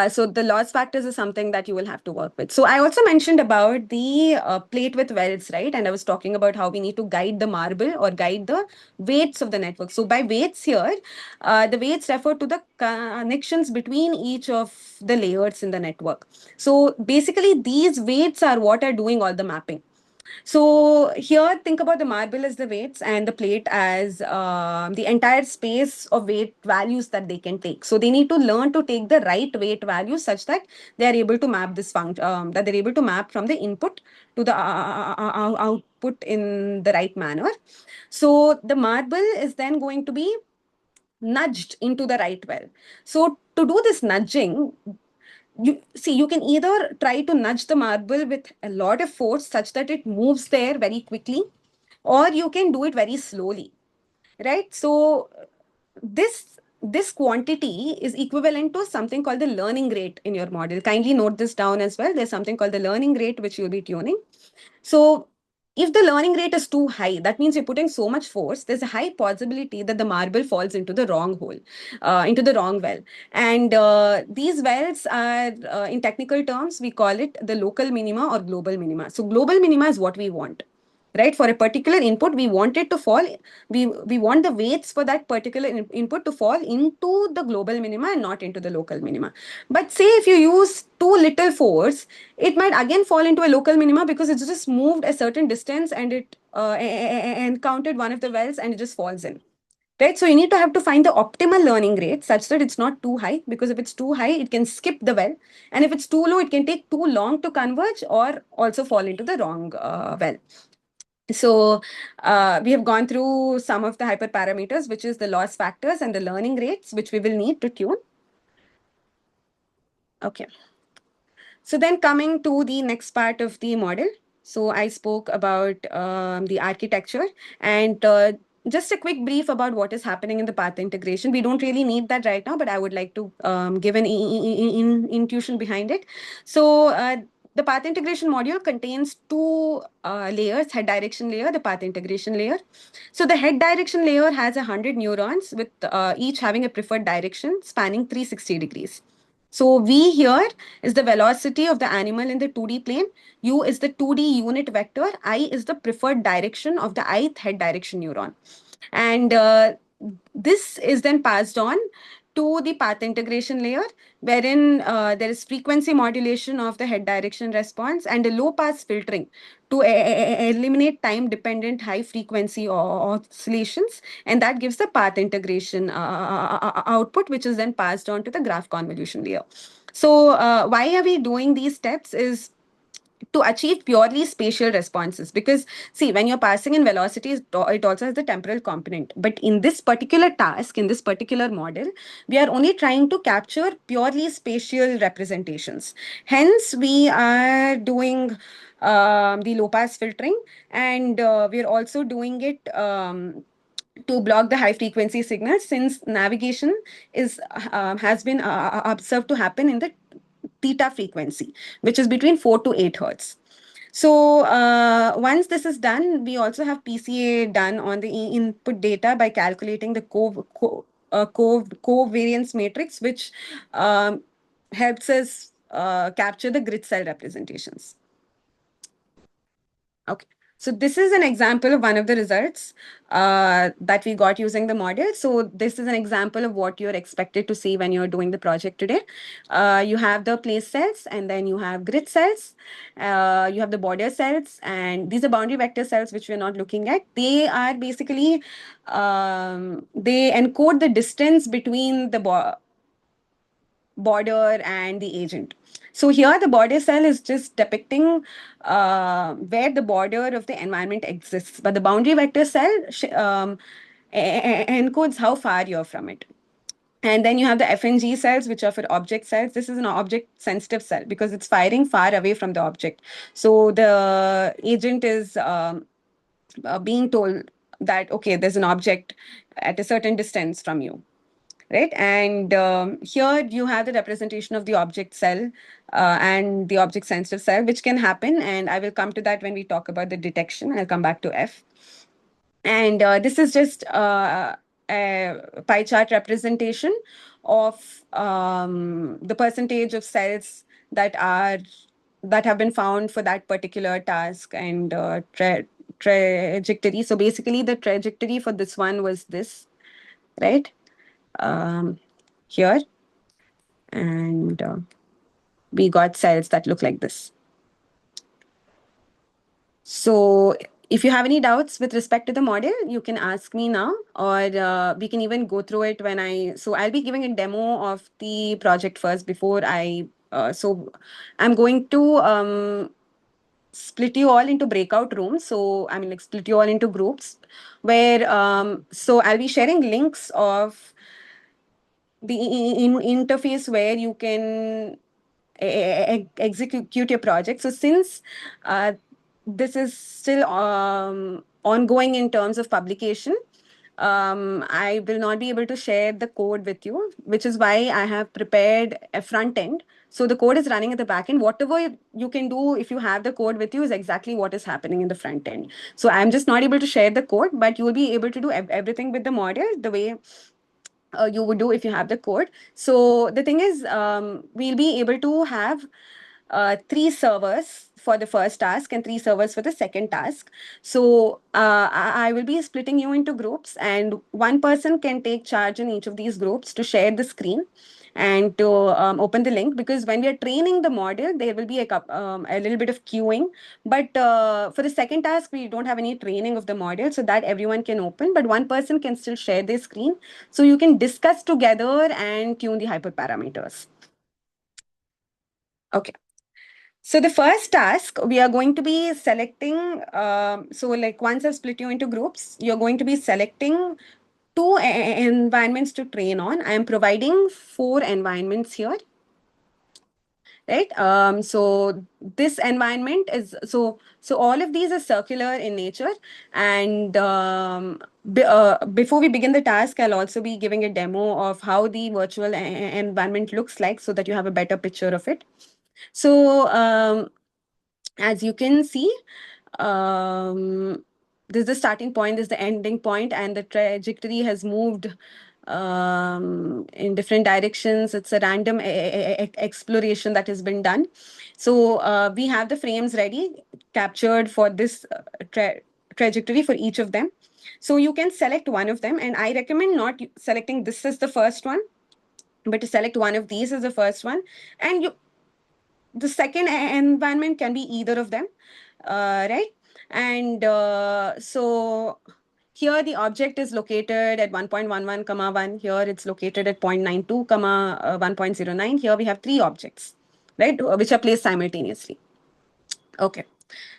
So the loss factors is something that you will have to work with. So I also mentioned about the plate with welds, right? And I was talking about how we need to guide the marble or guide the weights of the network. So by weights here, the weights refer to the connections between each of the layers in the network. So basically these weights are what are doing all the mapping. So here, think about the marble as the weights and the plate as the entire space of weight values that they can take. So they need to learn to take the right weight values such that they are able to map this function, that they're able to map from the input to the output in the right manner. So the marble is then going to be nudged into the right well. So to do this nudging, you can either try to nudge the marble with a lot of force such that it moves there very quickly, or you can do it very slowly, right? So this quantity is equivalent to something called the learning rate in your model. Kindly note this down as well. There's something called the learning rate which you'll be tuning. So if the learning rate is too high, that means you're putting so much force, there's a high possibility that the marble falls into the wrong hole, into the wrong well. And these wells are, in technical terms, we call it the local minima or global minima. So global minima is what we want. Right, for a particular input, we want it to fall. We want the weights for that particular input to fall into the global minima and not into the local minima. But say if you use too little force, it might again fall into a local minima because it's just moved a certain distance and it encountered one of the wells and it just falls in. Right, so you need to have to find the optimal learning rate such that it's not too high, because if it's too high, it can skip the well, and if it's too low, it can take too long to converge or also fall into the wrong well. So we have gone through some of the hyperparameters, which is the loss factors and the learning rates, which we will need to tune. Okay. So then coming to the next part of the model. So I spoke about the architecture, and just a quick brief about what is happening in the path integration. We don't really need that right now, but I would like to give an intuition behind it. So the path integration module contains two layers: head direction layer, the path integration layer. So the head direction layer has 100 neurons with each having a preferred direction spanning 360 degrees. So V here is the velocity of the animal in the 2D plane. U is the 2D unit vector. I is the preferred direction of the ith head direction neuron. And this is then passed on to the path integration layer, wherein there is frequency modulation of the head direction response and a low pass filtering to eliminate time dependent high frequency oscillations, and that gives the path integration output, which is then passed on to the graph convolution layer. So why are we doing these steps is to achieve purely spatial responses, because see, when you're passing in velocities, it also has the temporal component, but in this particular task, in this particular model, we are only trying to capture purely spatial representations. Hence we are doing the low pass filtering, and we're also doing it to block the high frequency signals, since navigation is has been observed to happen in the theta frequency, which is between 4 to 8 hertz. So once this is done, we also have PCA done on the input data by calculating the covariance matrix, which helps us capture the grid cell representations. Okay. So this is an example of one of the results that we got using the model. So this is an example of what you're expected to see when you're doing the project today. You have the place cells, and then you have grid cells. You have the border cells, and these are boundary vector cells, which we're not looking at. They are basically, they encode the distance between the border and the agent. So here the border cell is just depicting where the border of the environment exists, but the boundary vector cell encodes how far you're from it. And then you have the FNG cells, which are for object cells. This is an object sensitive cell because it's firing far away from the object. So the agent is being told that, okay, there's an object at a certain distance from you. Right, and here you have the representation of the object cell and the object sensitive cell, which can happen, and I will come to that when we talk about the detection. I'll come back to F. And this is just a pie chart representation of the percentage of cells that have been found for that particular task and trajectory. So basically the trajectory for this one was this, right? Here, and we got cells that look like this. So if you have any doubts with respect to the model, you can ask me now, or we can even go through it when so I'll be giving a demo of the project first before so I'm going to split you all into breakout rooms. So I mean, like, split you all into groups where, so I'll be sharing links of the interface where you can execute your project. So since this is still ongoing in terms of publication, I will not be able to share the code with you, which is why I have prepared a front end. So the code is running at the back end. Whatever you can do if you have the code with you is exactly what is happening in the front end. So I'm just not able to share the code, but you will be able to do everything with the model the way you would do if you have the code. So the thing is, we'll be able to have 3 servers for the first task and 3 servers for the second task. So I will be splitting you into groups, and one person can take charge in each of these groups to share the screen and to open the link, because when we are training the model, there will be a little bit of queuing. But for the second task, we don't have any training of the model, so that everyone can open, but one person can still share their screen. So you can discuss together and tune the hyperparameters. Okay. So the first task, we are going to be selecting, so like once I've split you into groups, you're going to be selecting 2 environments to train on. I am providing 4 environments here, right? So this environment is, so all of these are circular in nature. And before we begin the task, I'll also be giving a demo of how the virtual environment looks like so that you have a better picture of it. So as you can see, this is the starting point, this is the ending point, and the trajectory has moved in different directions. It's a random exploration that has been done. So we have the frames ready, captured for this trajectory for each of them. So you can select one of them, and I recommend not selecting this as the first one, but to select one of these as the first one. And the second environment can be either of them, right? And so here the object is located at 1.11 comma 1. Here it's located at 0.92 comma 1.09. Here we have 3 objects, right, which are placed simultaneously. Okay.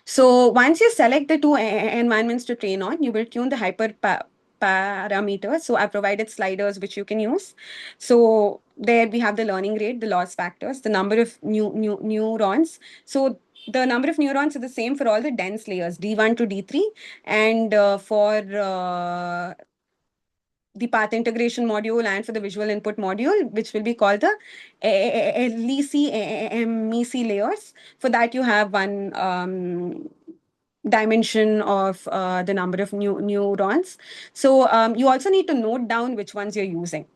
So once you select the 2 environments to train on, you will tune the parameters. So I provided sliders which you can use. So there we have the learning rate, the loss factors, the number of neurons. So the number of neurons are the same for all the dense layers, D1 to D3. And for the path integration module and for the visual input module, which will be called the LEC, MEC layers. For that, you have one dimension of the number of neurons. So you also need to note down which ones you're using,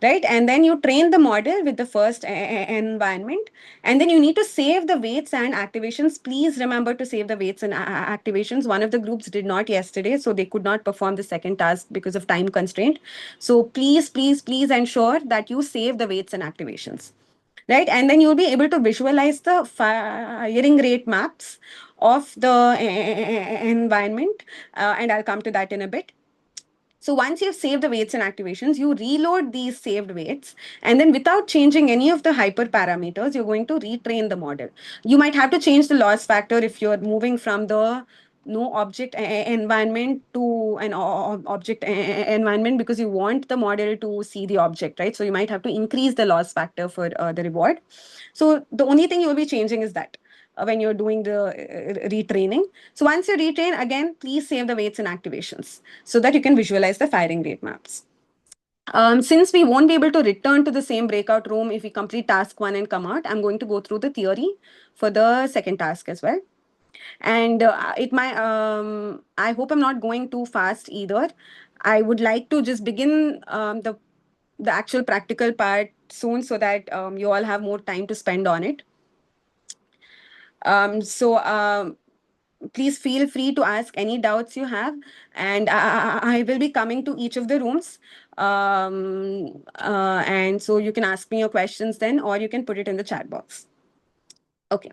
right? And then you train the model with the first environment, and then you need to save the weights and activations. Please remember to save the weights and activations. One of the groups did not yesterday, so they could not perform the second task because of time constraint. So please ensure that you save the weights and activations, right? And then you'll be able to visualize the firing rate maps of the environment, and I'll come to that in a bit. So once you've saved the weights and activations, you reload these saved weights, and then without changing any of the hyperparameters, you're going to retrain the model. You might have to change the loss factor if you're moving from the no object environment to an object environment, because you want the model to see the object, right? So you might have to increase the loss factor for the reward. So the only thing you will be changing is that when you're doing the retraining. So once you retrain, again, please save the weights and activations so that you can visualize the firing rate maps. Since we won't be able to return to the same breakout room if we complete task 1 and come out, I'm going to go through the theory for the second task as well. And I hope I'm not going too fast either. I would like to just begin the actual practical part soon so that you all have more time to spend on it. So please feel free to ask any doubts you have, and I will be coming to each of the rooms. And so you can ask me your questions then, or you can put it in the chat box. Okay.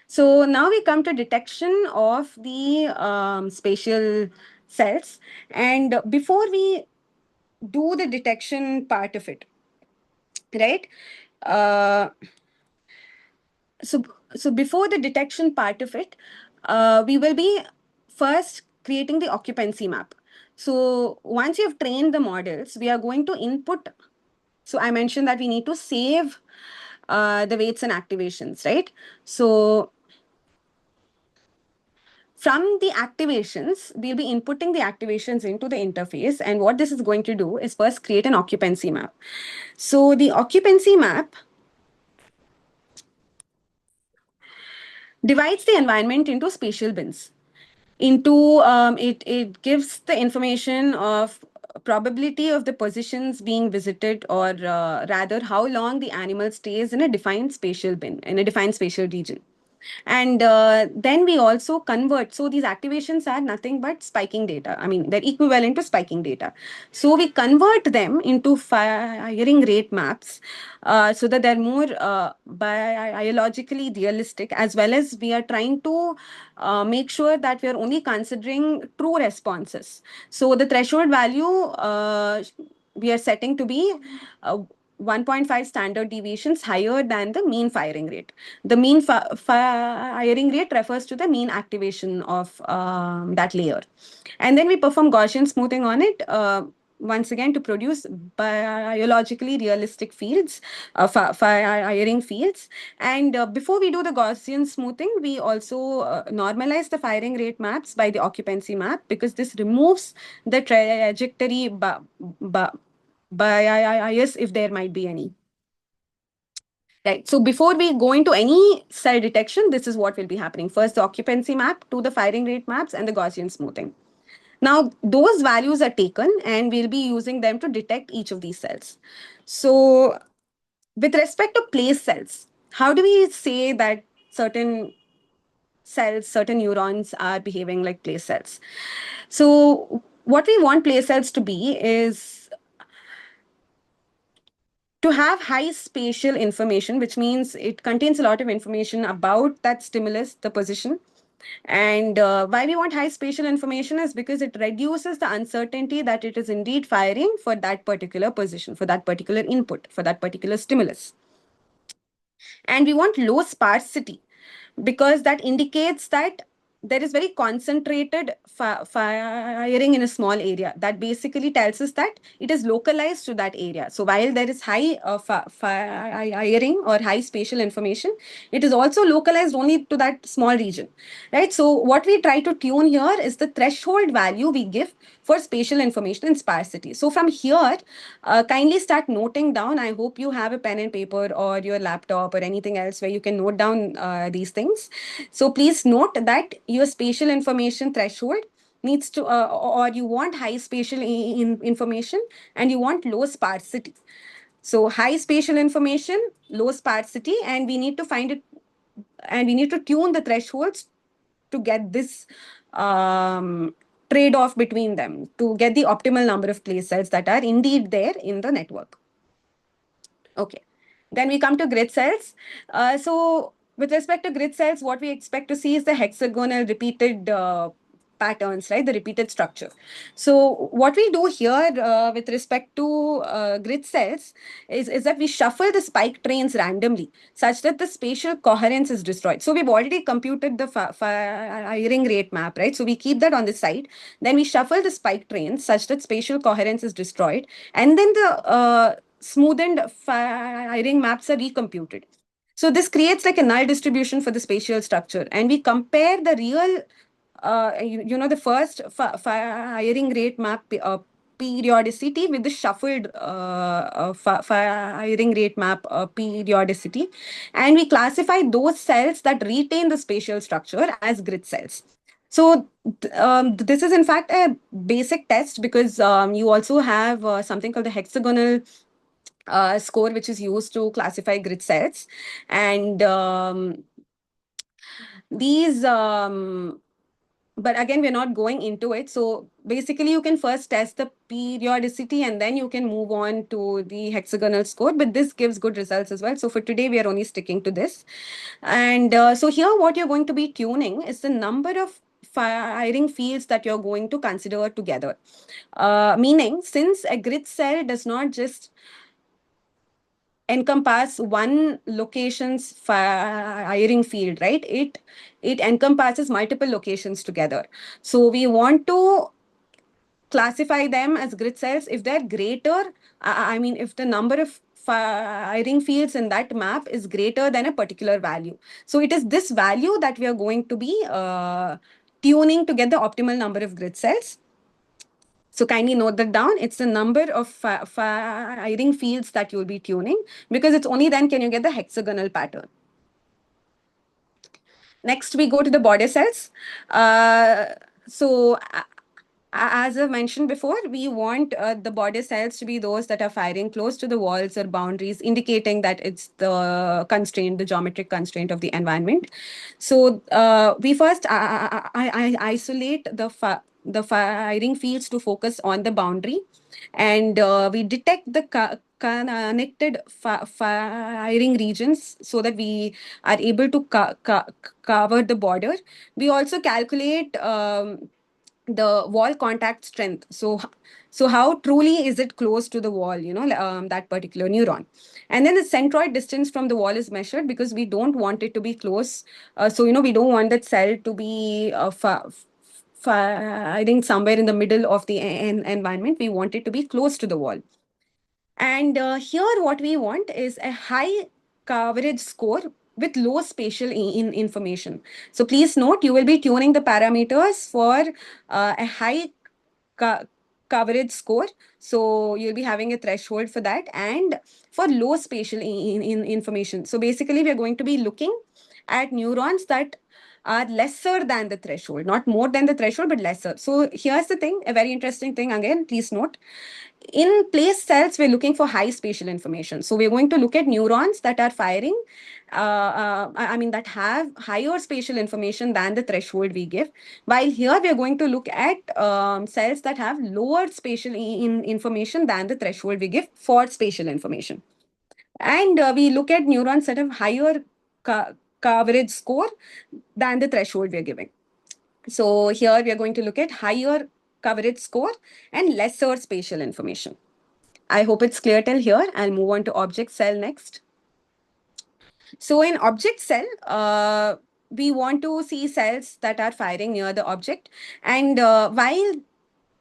So now we come to detection of the spatial cells. And before we do the detection part of it, right? So before the detection part of it, we will be first creating the occupancy map. So once you've trained the models, we are going to input. So I mentioned that we need to save the weights and activations, right? So from the activations, we'll be inputting the activations into the interface. And what this is going to do is first create an occupancy map. So the occupancy map divides the environment into spatial bins. It gives the information of probability of the positions being visited, or rather how long the animal stays in a defined spatial bin, in a defined spatial region. And then we also convert. So these activations are nothing but spiking data. I mean, they're equivalent to spiking data. So we convert them into firing rate maps so that they're more biologically realistic, as well as we are trying to make sure that we are only considering true responses. So the threshold value we are setting to be 1.5 standard deviations higher than the mean firing rate. The mean firing rate refers to the mean activation of that layer. And then we perform Gaussian smoothing on it, once again to produce biologically realistic fields, firing fields. And before we do the Gaussian smoothing, we also normalize the firing rate maps by the occupancy map, because this removes the trajectory bias if there might be any. Right. So before we go into any cell detection, this is what will be happening. First, the occupancy map to the firing rate maps and the Gaussian smoothing. Now, those values are taken and we'll be using them to detect each of these cells. So with respect to place cells, how do we say that certain cells, certain neurons are behaving like place cells? So what we want place cells to be is to have high spatial information, which means it contains a lot of information about that stimulus, the position. And why we want high spatial information is because it reduces the uncertainty that it is indeed firing for that particular position, for that particular input, for that particular stimulus. And we want low sparsity, because that indicates that there is very concentrated firing in a small area. That basically tells us that it is localized to that area. So while there is high firing or high spatial information, it is also localized only to that small region, right? So what we try to tune here is the threshold value we give for spatial information and sparsity. So from here, kindly start noting down. I hope you have a pen and paper or your laptop or anything else where you can note down these things. So please note that your spatial information threshold needs to, or you want high spatial information and you want low sparsity. So high spatial information, low sparsity, and we need to find it, and we need to tune the thresholds to get this trade-off between them, to get the optimal number of place cells that are indeed there in the network. Okay. Then we come to grid cells. So with respect to grid cells, what we expect to see is the hexagonal repeated patterns, right? The repeated structure. So what we do here with respect to grid cells is that we shuffle the spike trains randomly such that the spatial coherence is destroyed. So we've already computed the firing rate map, right? So we keep that on the side. Then we shuffle the spike trains such that spatial coherence is destroyed. And then the smoothened firing maps are recomputed. So this creates like a null distribution for the spatial structure. And we compare the real the first firing rate map periodicity with the shuffled firing rate map periodicity. And we classify those cells that retain the spatial structure as grid cells. So this is in fact a basic test, because you also have something called the hexagonal score, which is used to classify grid cells. And these but again, we're not going into it. So basically, you can first test the periodicity and then you can move on to the hexagonal score. But this gives good results as well. So for today, we are only sticking to this. And so here, what you're going to be tuning is the number of firing fields that you're going to consider together. Meaning, since a grid cell does not just encompass one location's firing field, right? It encompasses multiple locations together. So we want to classify them as grid cells if they're greater. I mean, if the number of firing fields in that map is greater than a particular value. So it is this value that we are going to be tuning to get the optimal number of grid cells. So kindly note that down. It's the number of firing fields that you'll be tuning, because it's only then can you get the hexagonal pattern. Next, we go to the border cells. So as I mentioned before, we want the border cells to be those that are firing close to the walls or boundaries, indicating that it's the constraint, the geometric constraint of the environment. So we first I isolate the firing fields to focus on the boundary, and we detect the connected firing regions so that we are able to cover the border. We also calculate the wall contact strength. So how truly is it close to the wall, that particular neuron. And then the centroid distance from the wall is measured, because we don't want it to be close. So we don't want that cell to be I think somewhere in the middle of the environment. We want it to be close to the wall. And here what we want is a high coverage score with low spatial information. So please note, you will be tuning the parameters for a high coverage score. So you'll be having a threshold for that, and for low spatial information. So basically, we are going to be looking at neurons that are lesser than the threshold, not more than the threshold, but lesser. So here's the thing, a very interesting thing again, please note. In place cells, we're looking for high spatial information. So we're going to look at neurons that are firing, that have higher spatial information than the threshold we give. While here, we're going to look at cells that have lower spatial information than the threshold we give for spatial information. And we look at neurons that have higher coverage score than the threshold we're giving. So here we are going to look at higher coverage score and lesser spatial information. I hope it's clear till here. I'll move on to object cell next. So in object cell, we want to see cells that are firing near the object. And while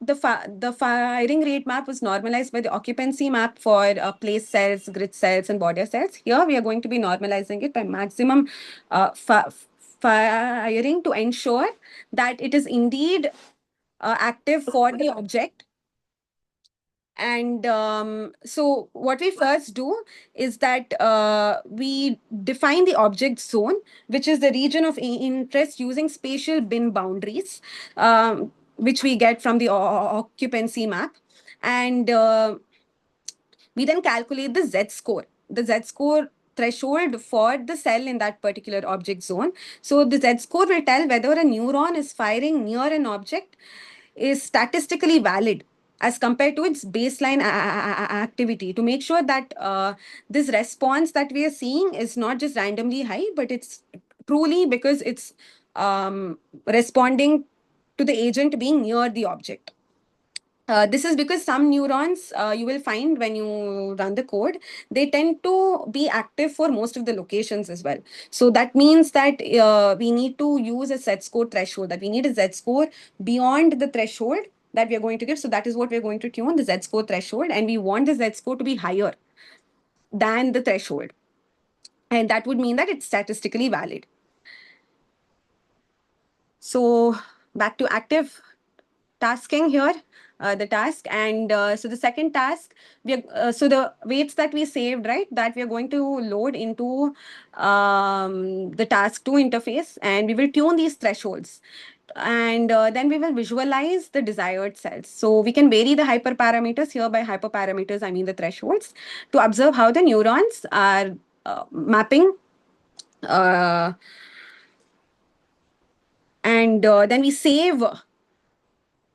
the firing rate map was normalized by the occupancy map for place cells, grid cells, and border cells, here we are going to be normalizing it by maximum firing to ensure that it is indeed active for the object. And so what we first do is that we define the object zone, which is the region of interest using spatial bin boundaries, which we get from the occupancy map. And we then calculate the Z score threshold for the cell in that particular object zone. So the Z score will tell whether a neuron is firing near an object is statistically valid as compared to its baseline activity, to make sure that this response that we are seeing is not just randomly high, but it's truly because it's responding to the agent being near the object. This is because some neurons, you will find when you run the code, they tend to be active for most of the locations as well. So that means that we need to use a Z score threshold, that we need a Z score beyond the threshold that we are going to give. So that is what we're going to tune, the Z score threshold. And we want the Z score to be higher than the threshold. And that would mean that it's statistically valid. So back to active tasking here. The task, and so the second task, we are so the weights that we saved, right, that we are going to load into the task 2 interface, and we will tune these thresholds, and then we will visualize the desired cells. So we can vary the hyperparameters. Here by hyperparameters I mean the thresholds, to observe how the neurons are mapping, and then we save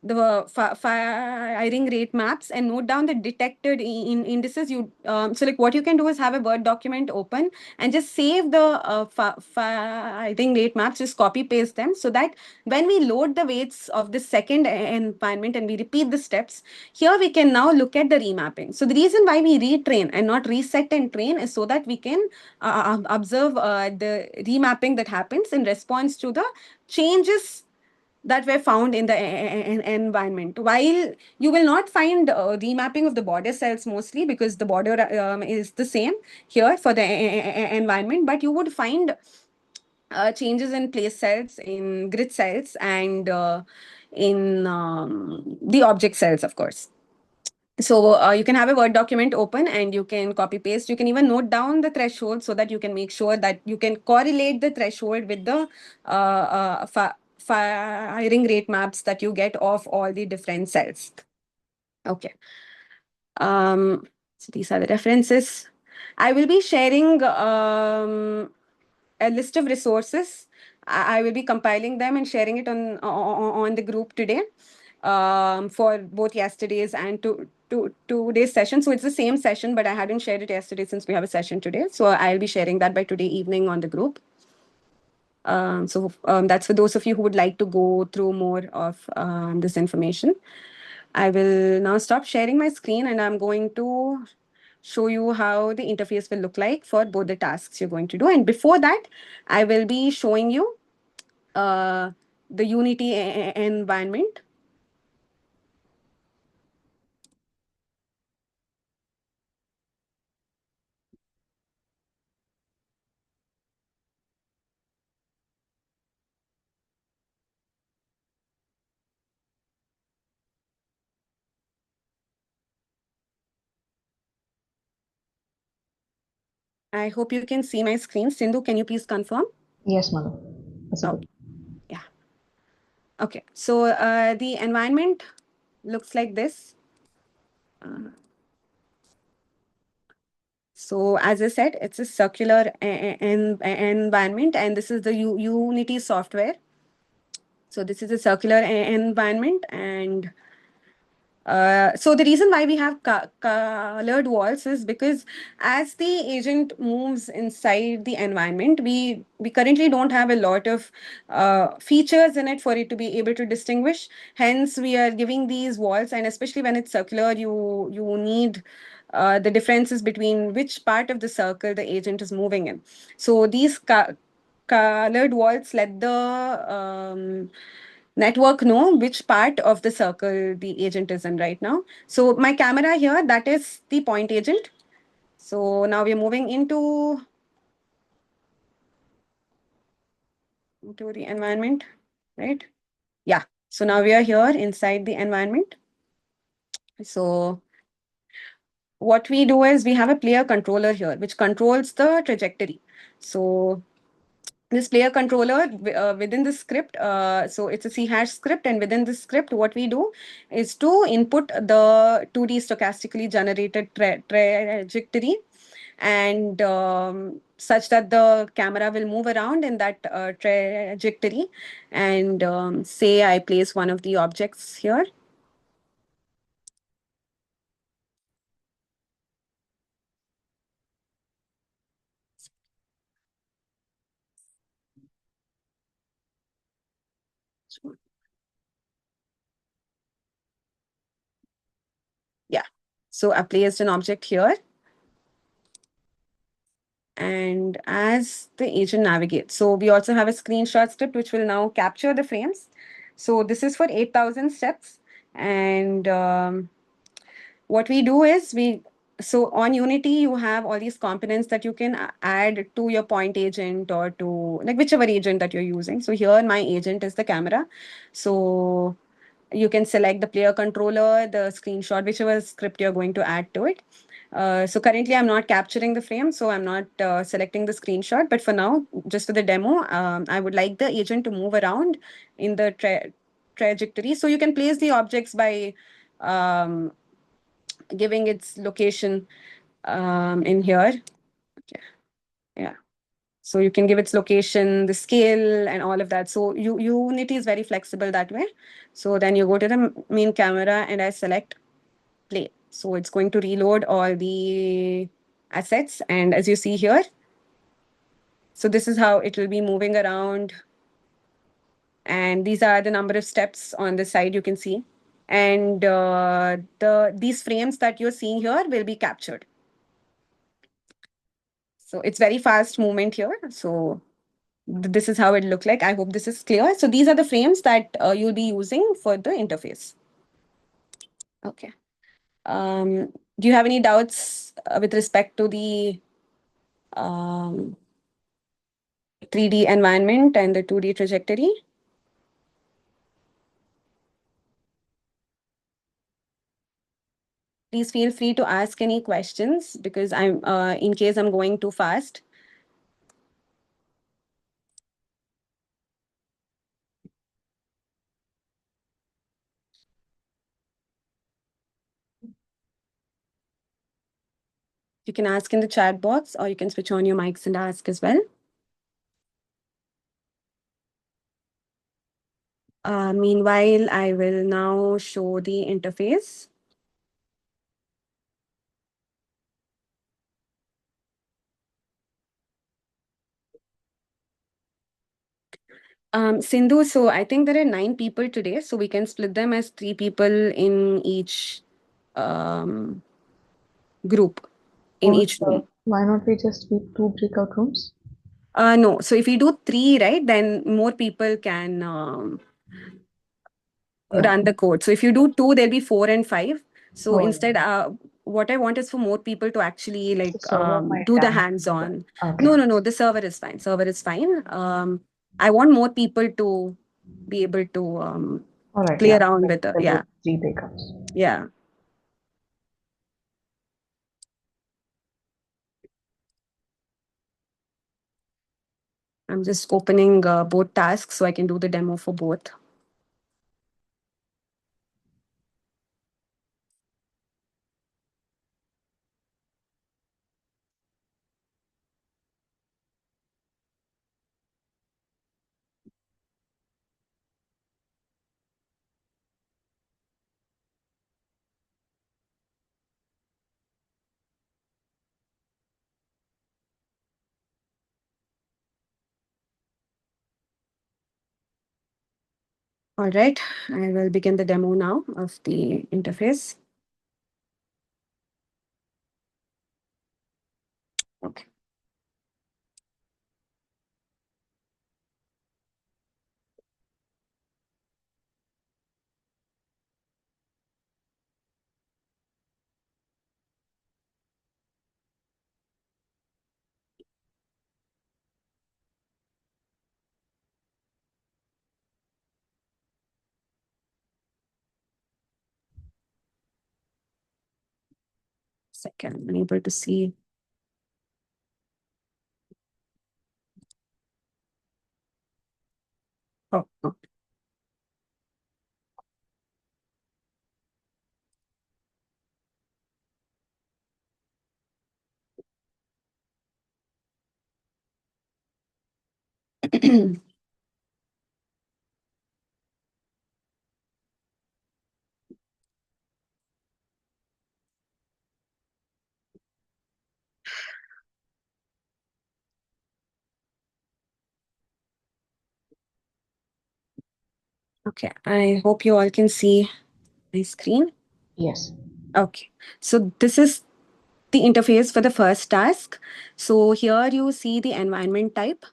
the firing rate maps and note down the detected indices. So like what you can do is have a Word document open and just save the firing rate maps, just copy paste them, so that when we load the weights of the second environment and we repeat the steps, here we can now look at the remapping. So the reason why we retrain and not reset and train is so that we can observe the remapping that happens in response to the changes that were found in the environment. While you will not find remapping of the border cells mostly, because the border is the same here for the environment, but you would find changes in place cells, in grid cells, and in the object cells, of course. So you can have a Word document open and you can copy paste. You can even note down the threshold so that you can make sure that you can correlate the threshold with the firing rate maps that you get of all the different cells. Okay. So these are the references. I will be sharing a list of resources. I will be compiling them and sharing it on the group today for both yesterday's and today's session. So it's the same session, but I hadn't shared it yesterday since we have a session today. So I'll be sharing that by today evening on the group. So that's for those of you who would like to go through more of this information. I will now stop sharing my screen and I'm going to show you how the interface will look like for both the tasks you're going to do. And before that, I will be showing you the Unity environment. I hope you can see my screen. Sindhu, can you please confirm? Yes, Madhu. Visible. Yeah. Okay. So the environment looks like this. So as I said, it's a circular environment, and this is the Unity software. So this is a circular environment, and so the reason why we have colored walls is because as the agent moves inside the environment, we currently don't have a lot of features in it for it to be able to distinguish. Hence, we are giving these walls, and especially when it's circular, you need the differences between which part of the circle the agent is moving in. So these colored walls let the network know which part of the circle the agent is in right now. So my camera here, that is the point agent. So now we're moving into the environment, right? Yeah. So now we are here inside the environment. So what we do is we have a player controller here, which controls the trajectory. So this player controller within the script, so it's a C hash script, and within this script, what we do is to input the 2D stochastically generated trajectory, and such that the camera will move around in that trajectory. And say I place one of the objects here. Yeah. So I placed an object here. And as the agent navigates, so we also have a screenshot script which will now capture the frames. So this is for 8,000 steps. And what we do is so on Unity, you have all these components that you can add to your point agent or to like whichever agent that you're using. So here my agent is the camera. So you can select the player controller, the screenshot, whichever script you're going to add to it. So currently I'm not capturing the frame, so I'm not selecting the screenshot. But for now, just for the demo, I would like the agent to move around in the trajectory. So you can place the objects by um, giving its location in here. Okay. Yeah. So you can give its location, the scale, and all of that. So Unity is very flexible that way. So then you go to the main camera and I select play. So it's going to reload all the assets. And as you see here, so this is how it will be moving around. And these are the number of steps on the side you can see. And these frames that you're seeing here will be captured. So it's very fast movement here. So this is how it look like. I hope this is clear. So these are the frames that you'll be using for the interface. Okay. Do you have any doubts with respect to the 3D environment and the 2D trajectory. Please feel free to ask any questions because I'm in case I'm going too fast. You can ask in the chat box or you can switch on your mics and ask as well. Meanwhile, I will now show the interface. Sindhu, so I think there are 9 people today, so we can split them as 3 people in each group, in each room. Why not we just keep 2 breakout rooms? No, so if we do 3, right, then more people can run the code. So if you do 2, there'll be 4 and 5. So Oh, instead, what I want is for more people to actually like The server might do the damage. hands-on. Okay. No, the server is fine. Server is fine. I want more people to be able to All right. play Yeah. around with the, We'll yeah, do 3 breakouts. yeah. I'm just opening both tasks so I can do the demo for both. All right, I will begin the demo now of the interface. Okay. Second, I'm unable to see. Oh, oh. Okay, I hope you all can see my screen. Yes. Okay, so this is the interface for the first task. So here you see the environment type.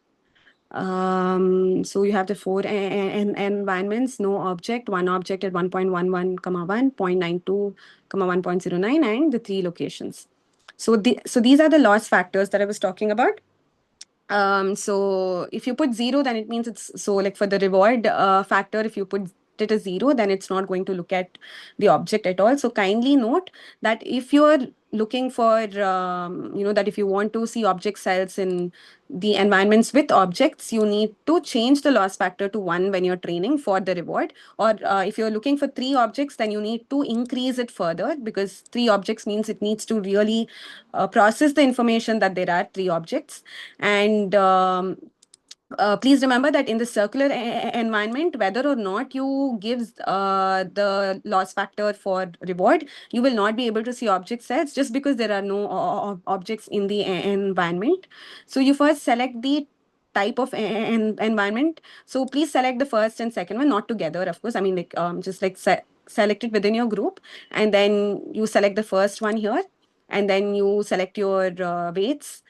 So you have the 4 environments, no object, 1 object at 1.11, 1, 0.92, 1.09, and the 3 locations. So these are the loss factors that I was talking about. So if you put 0, then it means it's so like for the reward factor, if you put it as 0, then it's not going to look at the object at all. So kindly note that if you're looking for, that if you want to see object cells in the environments with objects, you need to change the loss factor to 1 when you're training for the reward. Or if you're looking for 3 objects, then you need to increase it further because 3 objects means it needs to really process the information that there are 3 objects. And please remember that in the circular environment, whether or not you give the loss factor for reward, you will not be able to see object sets just because there are no objects in the environment. So you first select the type of environment. So please select the first and second one, not together, of course. I mean, like just like select it within your group, and then you select the first one here, and then you select your weights.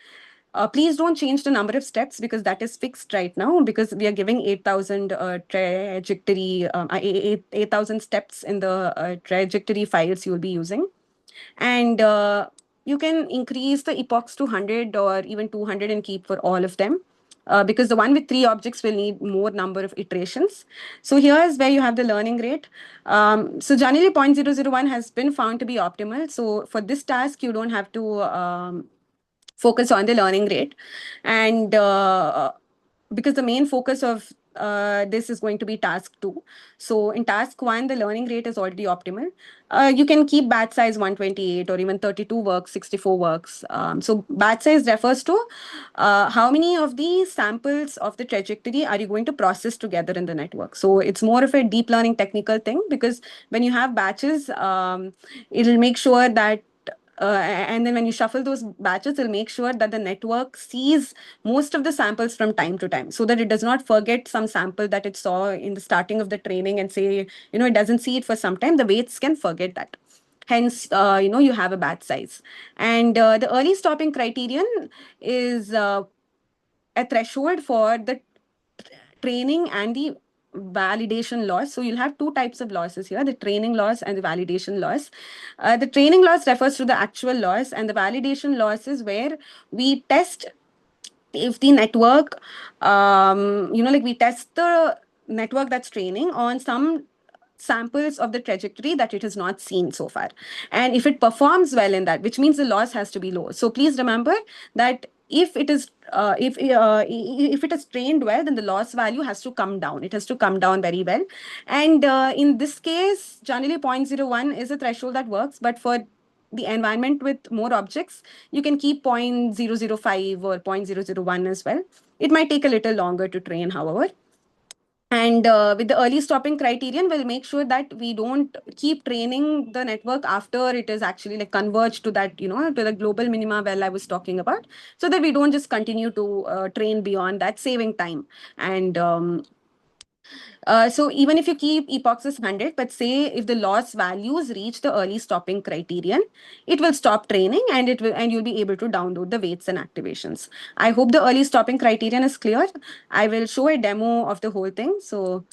Please don't change the number of steps because that is fixed right now because we are giving 8,000 trajectory, 8,000 steps in the trajectory files you'll be using. And you can increase the epochs to 100 or even 200 and keep for all of them. because the one with 3 objects will need more number of iterations. So here's where you have the learning rate. So generally 0.001 has been found to be optimal. So for this task, you don't have to focus on the learning rate. And because the main focus of this is going to be task 2. So in task 1, the learning rate is already optimal. You can keep batch size 128 or even 32 works, 64 works. So batch size refers to how many of these samples of the trajectory are you going to process together in the network. So it's more of a deep learning technical thing, because when you have batches, it'll make sure that and then when you shuffle those batches, it'll make sure that the network sees most of the samples from time to time, so that it does not forget some sample that it saw in the starting of the training and say, it doesn't see it for some time. The weights can forget that. Hence, you have a batch size. And the early stopping criterion is a threshold for the training and the validation loss. So you'll have 2 types of losses here, the training loss and the validation loss. The training loss refers to the actual loss, and the validation loss is where we test if the network, like we test the network that's training on some samples of the trajectory that it has not seen so far. And if it performs well in that, which means the loss has to be low. So please remember that if it is if it is trained well, then the loss value has to come down. It has to come down very well. And in this case, generally 0.01 is a threshold that works, but for the environment with more objects, you can keep 0.005 or 0.001 as well. It might take a little longer to train, however. And with the early stopping criterion, we'll make sure that we don't keep training the network after it is actually like converged to that, to the global minima well I was talking about, so that we don't just continue to train beyond that, saving time. And so even if you keep epochs as 100, but say if the loss values reach the early stopping criterion, it will stop training, and you'll be able to download the weights and activations. I hope the early stopping criterion is clear. I will show a demo of the whole thing. So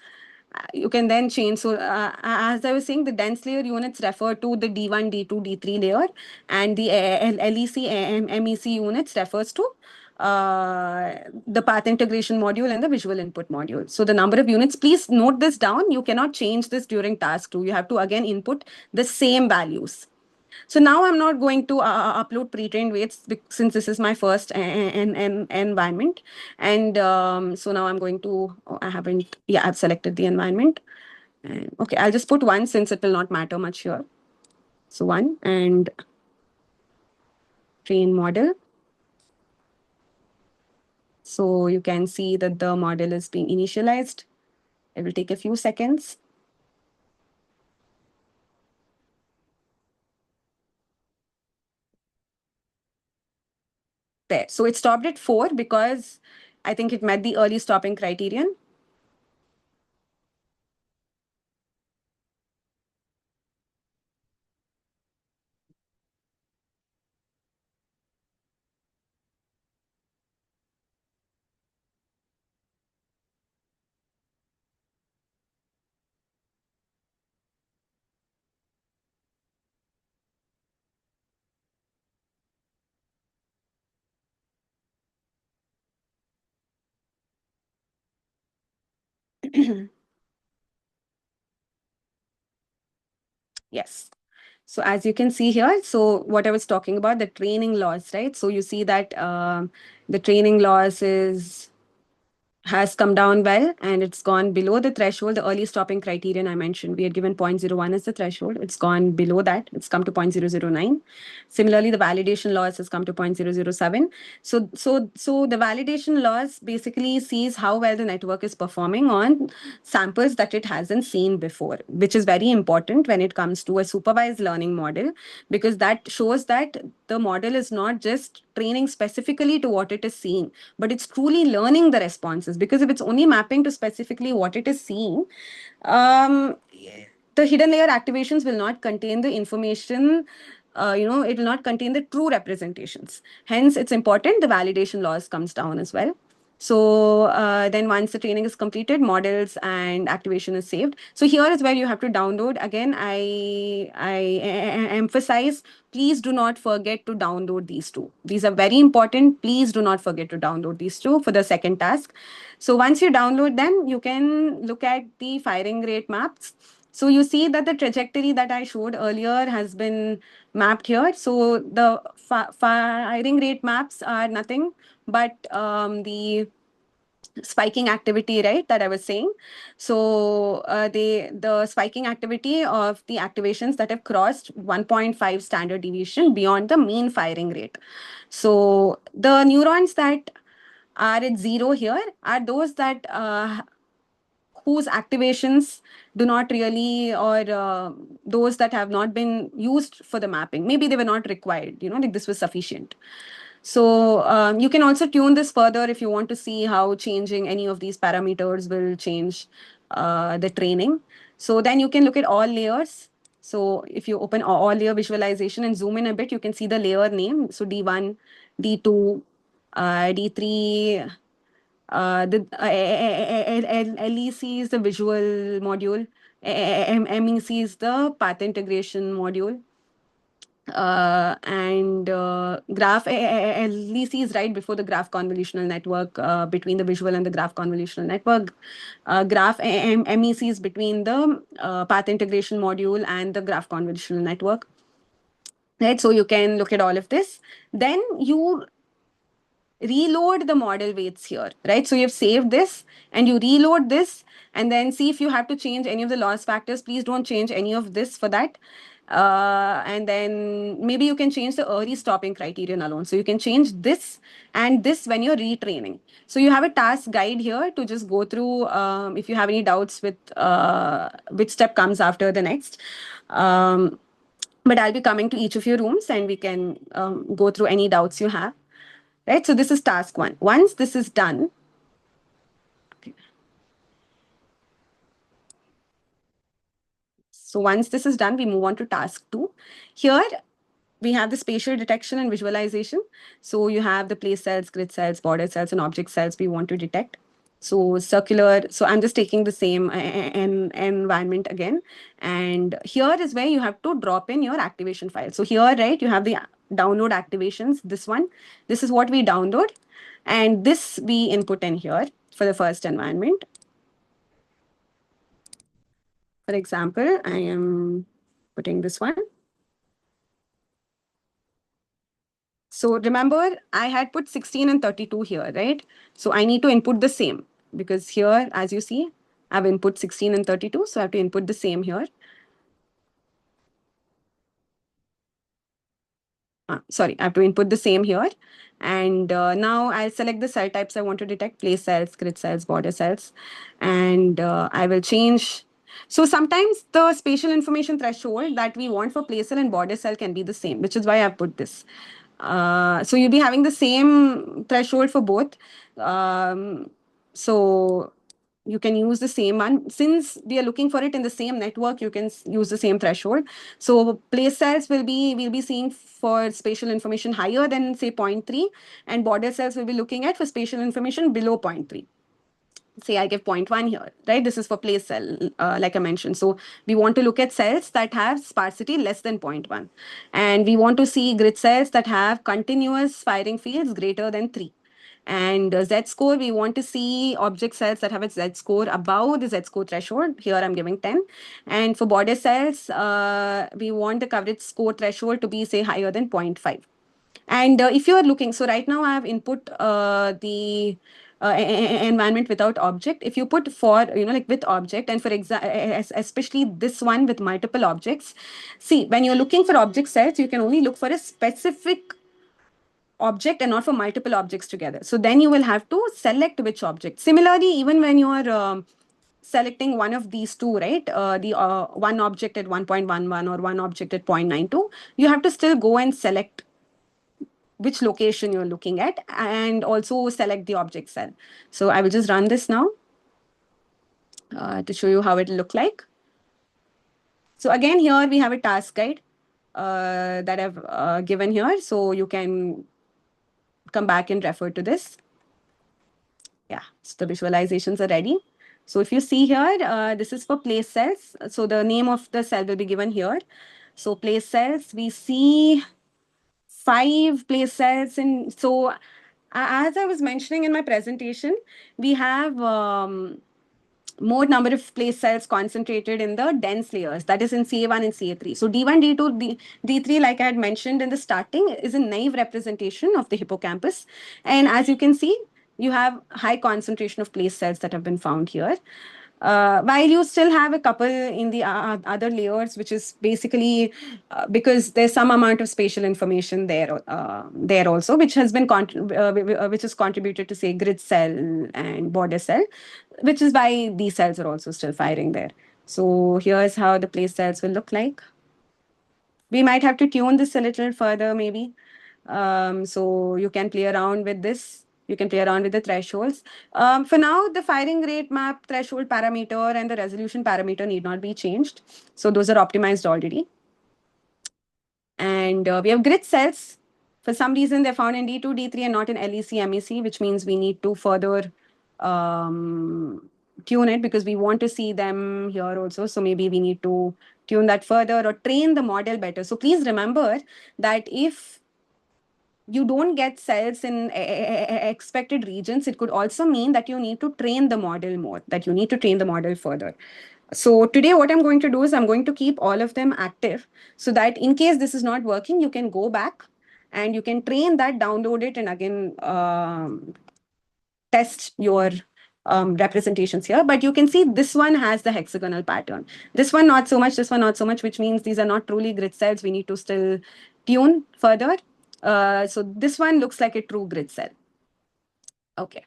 you can then change. So as I was saying, the dense layer units refer to the D1, D2, D3 layer, and the LEC, MEC units refers to the path integration module and the visual input module. So the number of units, please note this down. You cannot change this during task 2. You have to again input the same values. So now I'm not going to upload pre-trained weights since this is my first environment. And so now I'm going to, I've selected the environment. And okay, I'll just put 1 since it will not matter much here. So 1 and train model. So you can see that the model is being initialized. It will take a few seconds. There. So it stopped at 4 because I think it met the early stopping criterion. Yes. So as you can see here, so what I was talking about, the training loss, right? So you see that the training loss has come down well, and it's gone below the threshold. The early stopping criterion I mentioned, we had given 0.01 as the threshold. It's gone below that. It's come to 0.009. Similarly, the validation loss has come to 0.007. So the validation loss basically sees how well the network is performing on samples that it hasn't seen before, which is very important when it comes to a supervised learning model, because that shows that the model is not just training specifically to what it is seeing, but it's truly learning the responses. Because if it's only mapping to specifically what it is seeing, the hidden layer activations will not contain the information. It will not contain the true representations. Hence, it's important the validation loss comes down as well. So then once the training is completed, models and activation is saved. So here is where you have to download. Again, I emphasize, please do not forget to download these two. These are very important. Please do not forget to download these two for the second task. So once you download them, you can look at the firing rate maps. So you see that the trajectory that I showed earlier has been mapped here. So the firing rate maps are nothing but the spiking activity, right, that I was saying. So the spiking activity of the activations that have crossed 1.5 standard deviation beyond the mean firing rate. So the neurons that are at 0 here are those that whose activations do not really, or those that have not been used for the mapping. Maybe they were not required, like this was sufficient. So you can also tune this further if you want to see how changing any of these parameters will change the training. So then you can look at all layers. So if you open all layer visualization and zoom in a bit, you can see the layer name. So D1, D2, D3, the LEC is the visual module, MEC is the path integration module, and graph LEC is right before the graph convolutional network, between the visual and the graph convolutional network. Graph MEC is between the path integration module and the graph convolutional network. Right, so you can look at all of this. Then you reload the model weights here, right? So you've saved this and you reload this and then see if you have to change any of the loss factors. Please don't change any of this for that. And then maybe you can change the early stopping criterion alone. So you can change this and this when you're retraining. So you have a task guide here to just go through if you have any doubts with which step comes after the next. But I'll be coming to each of your rooms and we can go through any doubts you have. Right, so this is task 1. Once this is done, we move on to task 2. Here we have the spatial detection and visualization. So you have the place cells, grid cells, border cells, and object cells we want to detect. So circular, so I'm just taking the same environment again. And here is where you have to drop in your activation file. So here, right, you have the download activations, this one. This is what we download. And this we input in here for the first environment. For example, I am putting this one. So remember, I had put 16 and 32 here, right? So I need to input the same because here, as you see, I've input 16 and 32. So I have to input the same here. Sorry, I have to input the same here. And now I'll select the cell types I want to detect: place cells, grid cells, border cells. And I will change. So sometimes the spatial information threshold that we want for place cell and border cell can be the same, which is why I've put this. So you'll be having the same threshold for both. So you can use the same one. Since we are looking for it in the same network, you can use the same threshold. So place cells we'll be seeing for spatial information higher than say 0.3, and border cells we'll be looking at for spatial information below 0.3. Say I give 0.1 here, right? This is for place cell, like I mentioned. So we want to look at cells that have sparsity less than 0.1. And we want to see grid cells that have continuous firing fields greater than 3. And Z-score, we want to see object cells that have a Z-score above the Z-score threshold. Here I'm giving 10. And for border cells, we want the coverage score threshold to be, say, higher than 0.5. And if you are looking, so right now I have input the environment without object. If you put for, like with object, and for especially this one with multiple objects, see, when you're looking for object cells, you can only look for a specific object and not for multiple objects together. So then you will have to select which object. Similarly, even when you are selecting one of these two, right, the one object at 1.11 or one object at 0.92, you have to still go and select which location you're looking at and also select the object cell. So I will just run this now to show you how it will look like. So again, here we have a task guide that I've given here. So you can come back and refer to this. So the visualizations are ready. So if you see here, this is for place cells. So the name of the cell will be given here. So place cells, we see 5 place cells. And so as I was mentioning in my presentation, we have more number of place cells concentrated in the dense layers, that is in CA1 and CA3. So D1, D2, D3, like I had mentioned in the starting, is a naive representation of the hippocampus. And as you can see, you have high concentration of place cells that have been found here. While you still have a couple in the other layers, which is basically because there's some amount of spatial information there also, which has been which is contributed to say grid cell and border cell, which is why these cells are also still firing there. So here's how the place cells will look like. We might have to tune this a little further, maybe. So you can play around with this. You can play around with the thresholds. For now, the firing rate map threshold parameter and the resolution parameter need not be changed. So those are optimized already. And we have grid cells. For some reason, they're found in D2, D3, and not in LEC, MEC, which means we need to further tune it because we want to see them here also. So maybe we need to tune that further or train the model better. So please remember that if you don't get cells in expected regions, it could also mean that you need to train the model more, that you need to train the model further. So today what I'm going to do is I'm going to keep all of them active so that in case this is not working, you can go back and you can train that, download it, and again test your representations here. But you can see this one has the hexagonal pattern. This one not so much, this one not so much, which means these are not truly grid cells. We need to still tune further. So this one looks like a true grid cell. Okay.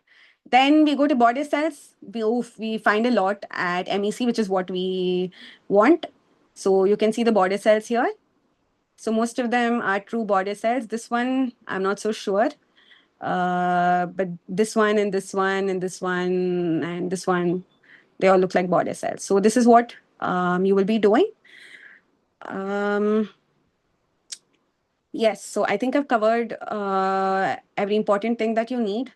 Then we go to border cells. We find a lot at MEC, which is what we want. So you can see the border cells here. So most of them are true border cells. This one, I'm not so sure. But this one and this one and this one and this one, they all look like border cells. So this is what you will be doing. Yes, so I think I've covered every important thing that you need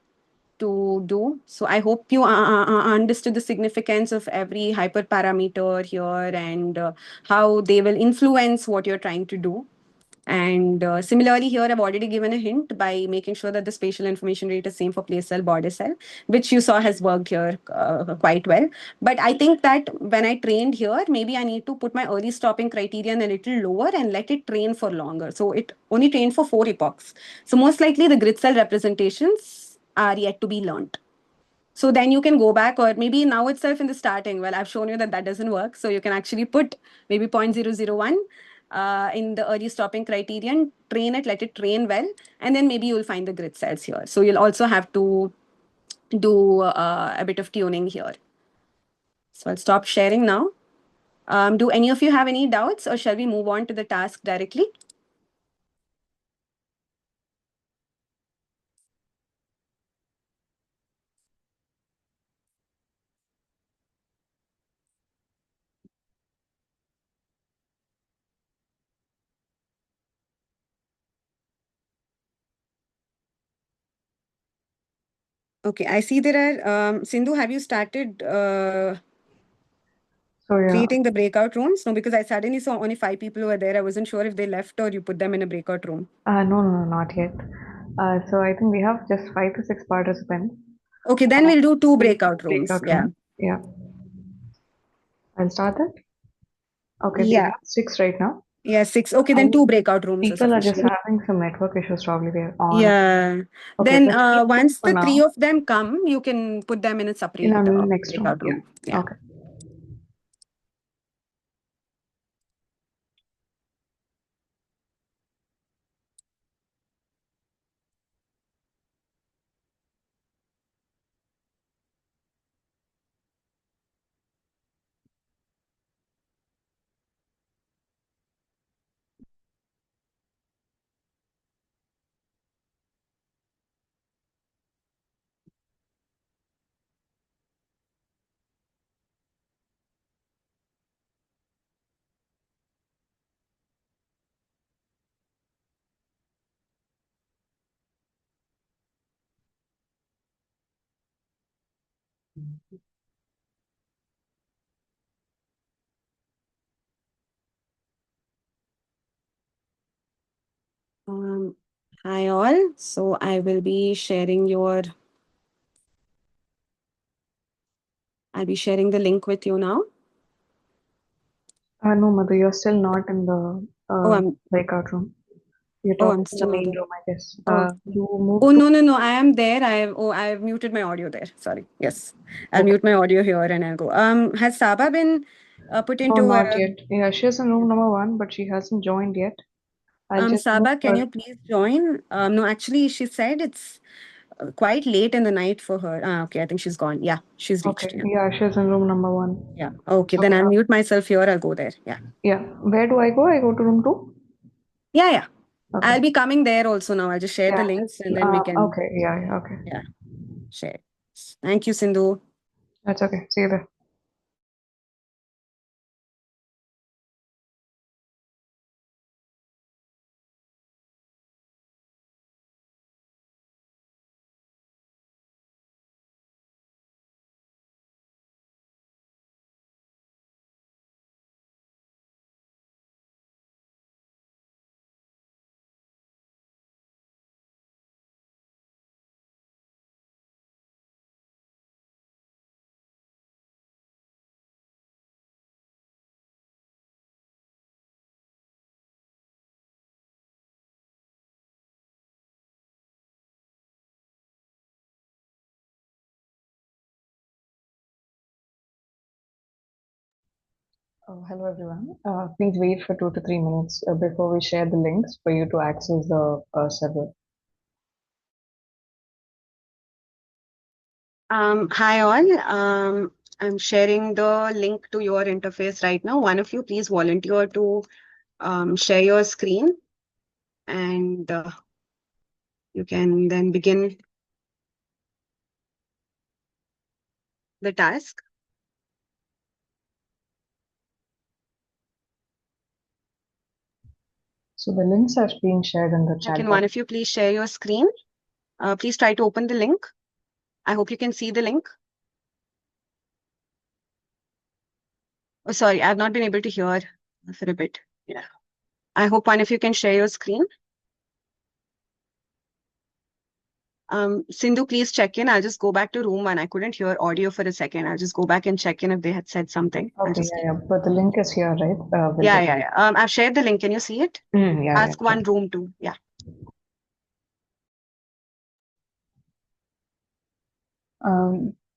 to do. So I hope you understood the significance of every hyperparameter here and how they will influence what you're trying to do. And similarly here, I've already given a hint by making sure that the spatial information rate is same for place cell, border cell, which you saw has worked here quite well. But I think that when I trained here, maybe I need to put my early stopping criterion a little lower and let it train for longer. So it only trained for 4 epochs. So most likely the grid cell representations are yet to be learned. So then you can go back, or maybe now itself in the starting, well, I've shown you that that doesn't work. So you can actually put maybe 0.001 in the early stopping criterion, train it, let it train well, and then maybe you'll find the grid cells here. So you'll also have to do a bit of tuning here. So I'll stop sharing now. Do any of you have any doubts, or shall we move on to the task directly? Okay, I see there are, Sindhu, have you started So yeah, creating the breakout rooms? No, because I suddenly saw only 5 people who were there. I wasn't sure if they left or you put them in a breakout room. no, not yet. So I think we have just 5 to 6 participants. Okay, then we'll do 2 So breakout rooms. breakout Yeah. room. Yeah. I'll start that. Okay, we Yeah. have 6 right now. Yeah, 6. Okay, then And 2 breakout rooms are people are just sufficient. having some network issues probably they're on. Yeah. Okay, Then let's keep them once for the 3 now of them come, you can put them in a in separate our next room. breakout Yeah. room. Yeah. Okay. Hi all. So I will be sharing I'll be sharing the link with you now. No, Mother, you're still not in the Oh, I'm breakout room. You're oh, talking I'm in the still not main there. room, I guess. Oh. You Oh moved to. no, I am there. I've muted my audio there. Sorry. Yes. I'll Okay. mute my audio here and I'll go. Has Saba been put No, into not yet. Yeah, she's in room number 1, but she hasn't joined yet. I'll just move Saba, can her. you please join? No, actually she said it's quite late in the night for her. Okay, I think she's gone. Yeah, she's reached. Okay. Yeah, she's in room number 1. Yeah. Okay, then Okay. I'll mute myself here. I'll go there. Yeah. Yeah. Where do I go? I go to room 2? Yeah. Okay. I'll be coming there also now. I'll just share the Yeah, links just, and then we can okay. Yeah, okay. share. Thank you, Sindhu. That's okay. See you there. Hello everyone. Please wait for 2 to 3 minutes before we share the links for you to access the server. Hi all. I'm sharing the link to your interface right now. One of you please volunteer to share your screen and you can then begin the task. So the links are being shared in the chat Can box. one of you please share your screen? Please try to open the link. I hope you can see the link. Oh, sorry, I've not been able to hear for a bit. Yeah. I hope one of you can share your screen. Sindhu, please check in. I'll just go back to room 1. I couldn't hear audio for a second. I'll just go back and check in if they had said something. Okay, yeah. But the link is here, right? Yeah. I've shared the link. Can you see it? Yeah. Ask 1, room 2. Yeah.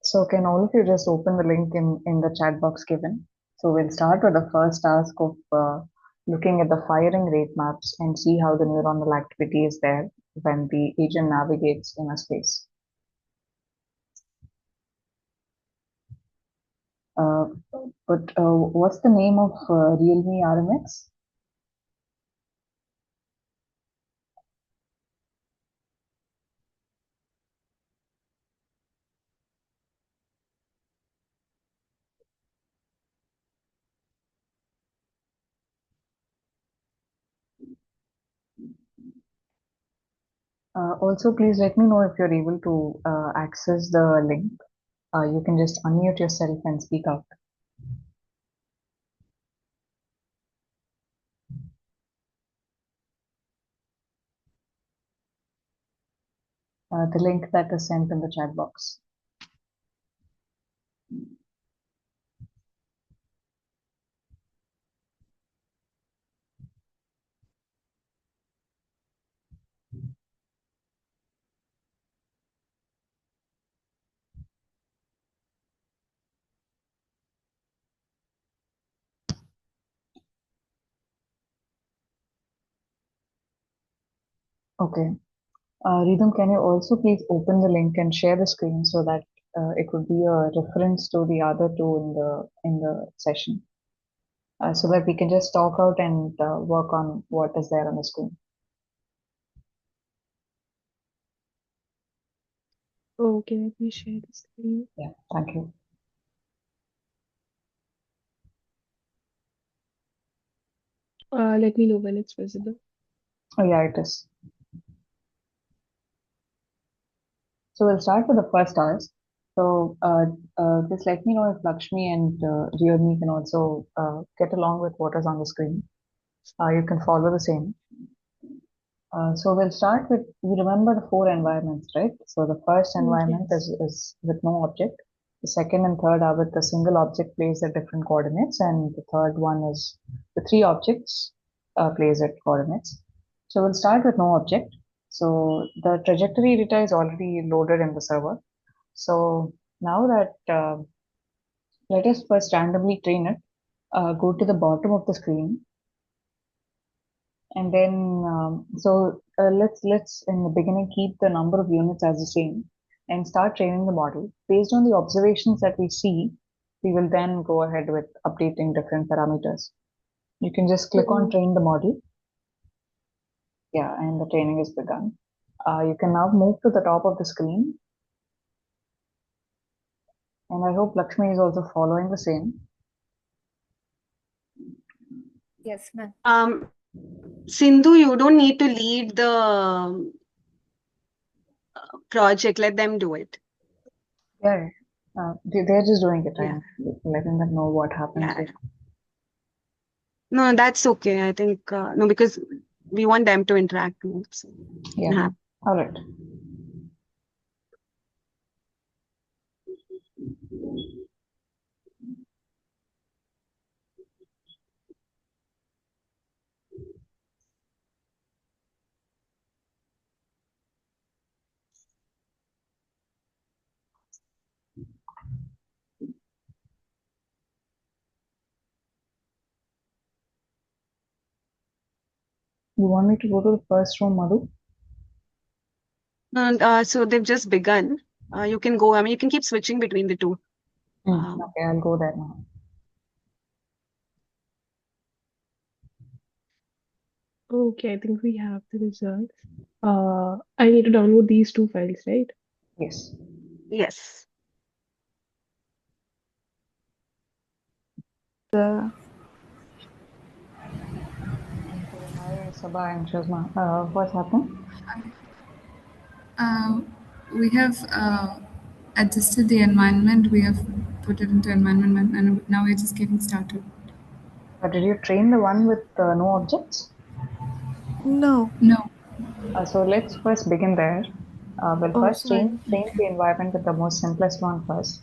So can all of you just open the link in the chat box given? So we'll start with the first task of looking at the firing rate maps and see how the neuronal activity is there when the agent navigates in a space. But what's the name of Realme RMX? Also, please let me know if you're able to access the link. You can just unmute yourself and speak out. The link that is sent in the chat box. Okay. Rhythm, can you also please open the link and share the screen so that it would be a reference to the other two in the session, so that we can just talk out and work on what is there on the screen. Okay, let me share the screen. Yeah, thank you. Let me know when it's visible. Oh yeah, it is. So we'll start with the first task. So just let me know if Lakshmi and Realme can also get along with what is on the screen. You can follow the same. So we'll start with, you remember the four environments, right? So the first environment is with no object. The second and third are with a single object placed at different coordinates, and the third one is the three objects placed at coordinates. So we'll start with no object. So the trajectory data is already loaded in the server. So now that let us first randomly train it. Go to the bottom of the screen, and then let's in the beginning keep the number of units as the same, and start training the model based on the observations that we see. We will then go ahead with updating different parameters. You can just click on train the model. Yeah, and the training is begun. You can now move to the top of the screen, and I hope Lakshmi is also following the same. Yes, ma'am. Sindhu, you don't need to lead the project. Let them do it. Yeah, they're just doing it. Yeah. I'm letting them know what happens. Yeah. No, that's okay. I think no, because we want them to interact more. So Yeah. All right. You want me to go to the first room, Madhu? And so they've just begun. You can go. I mean, you can keep switching between the two. Okay, I'll go there now. Okay, I think we have the results. I need to download these two files, right? Yes. Yes. The Hi, Sabah and Shazma. What's happened? We have adjusted the environment. We have put it into environment, and now we're just getting started. Did you train the one with no objects? no. No. So let's first begin there. We'll Oh, first sorry. train the environment with the most simplest one first.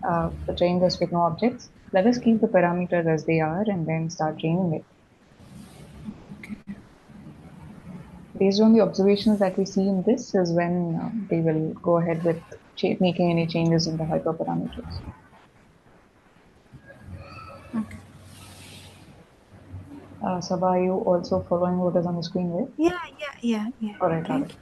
To train this with no objects. Let us keep the parameters as they are and then start training it. Based on the observations that we see in this is when we will go ahead with making any changes in the hyperparameters. Okay. Sabah, are you also following what is on the screen there? Yeah. All right, all Okay. right.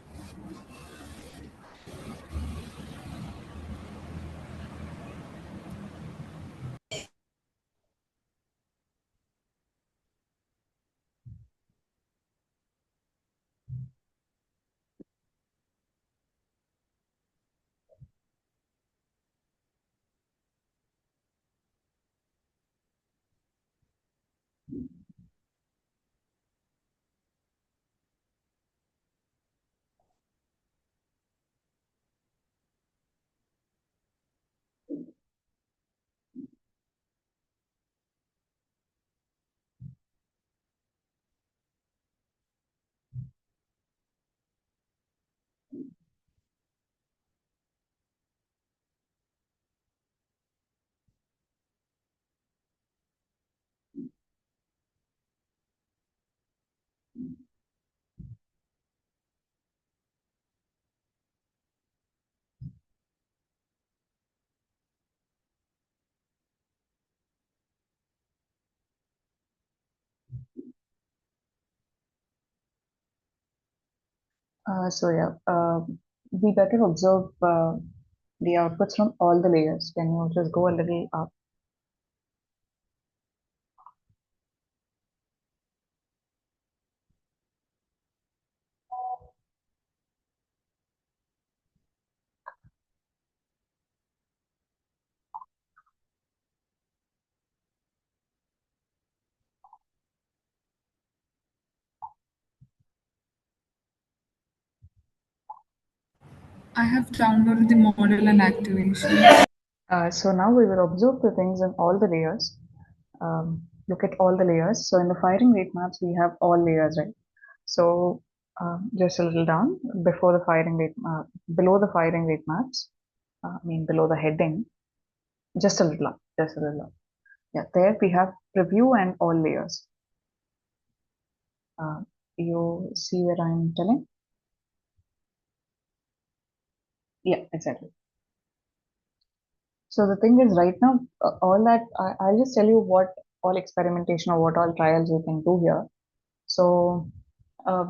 We better observe the outputs from all the layers. Can you just go a little up? I have downloaded the model and activation. So now we will observe the things in all the layers. Look at all the layers. So in the firing rate maps, we have all layers, right? So just a little down before the firing rate map, below the firing rate maps, below the heading, just a little up, just a little up. Yeah, there we have preview and all layers. You see where I'm telling? Yeah, exactly. So the thing is, right now, all that I'll just tell you what all experimentation or what all trials you can do here. So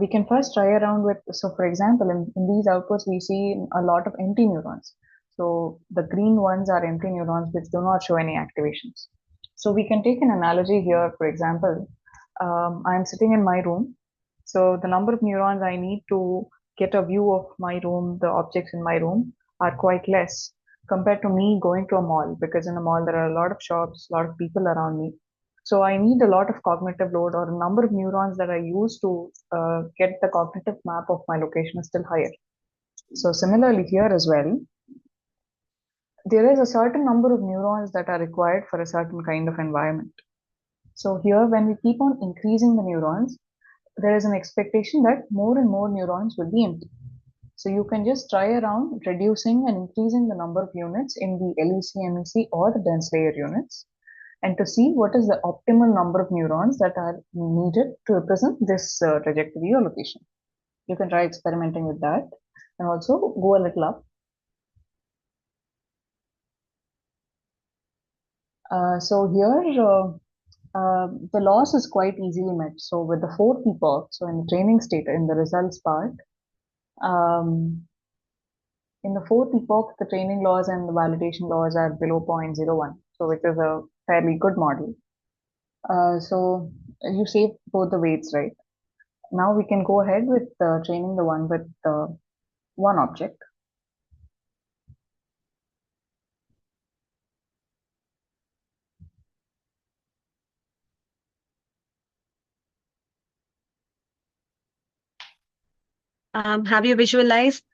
we can first try around with, so for example, in these outputs, we see a lot of empty neurons. So the green ones are empty neurons which do not show any activations. So we can take an analogy here. For example, I'm sitting in my room. So the number of neurons I need to get a view of my room, the objects in my room, are quite less compared to me going to a mall, because in a mall there are a lot of shops, a lot of people around me. So I need a lot of cognitive load, or a number of neurons that I use to get the cognitive map of my location is still higher. So similarly here as well, there is a certain number of neurons that are required for a certain kind of environment. So here, when we keep on increasing the neurons, there is an expectation that more and more neurons will be empty. So you can just try around reducing and increasing the number of units in the LEC, MEC or the dense layer units, and to see what is the optimal number of neurons that are needed to represent this trajectory or location. You can try experimenting with that and also go a little up. So here, the loss is quite easily met. So with the fourth epoch, so in the training state, in the results part, in the fourth epoch, the training laws and the validation laws are below 0.01, so which is a fairly good model. So you save both the weights, right? Now we can go ahead with training the one with one object. Have you visualized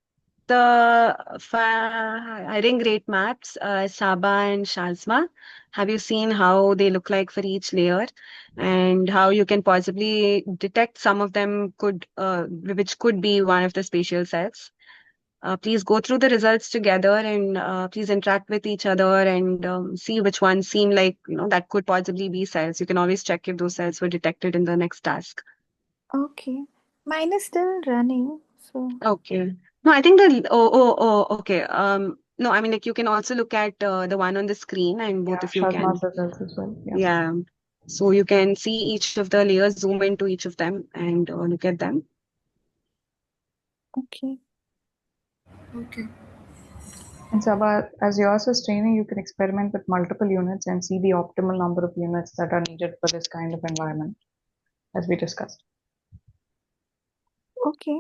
the firing rate maps, Saba and Shazma? Have you seen how they look like for each layer, and how you can possibly detect some of them which could be one of the spatial cells? Please go through the results together, and please interact with each other and see which ones seem like that could possibly be cells. You can always check if those cells were detected in the next task. Okay. Mine is still running, so Okay. No, I think okay. No, I mean, like, you can also look at the one on the screen, and both Yeah, of you can. Shazma's results as well. Yeah. Yeah. So you can see each of the layers, zoom into each of them, and look at them. okay. Okay. And Sabha, as yours is training, you can experiment with multiple units and see the optimal number of units that are needed for this kind of environment, as we discussed. Okay.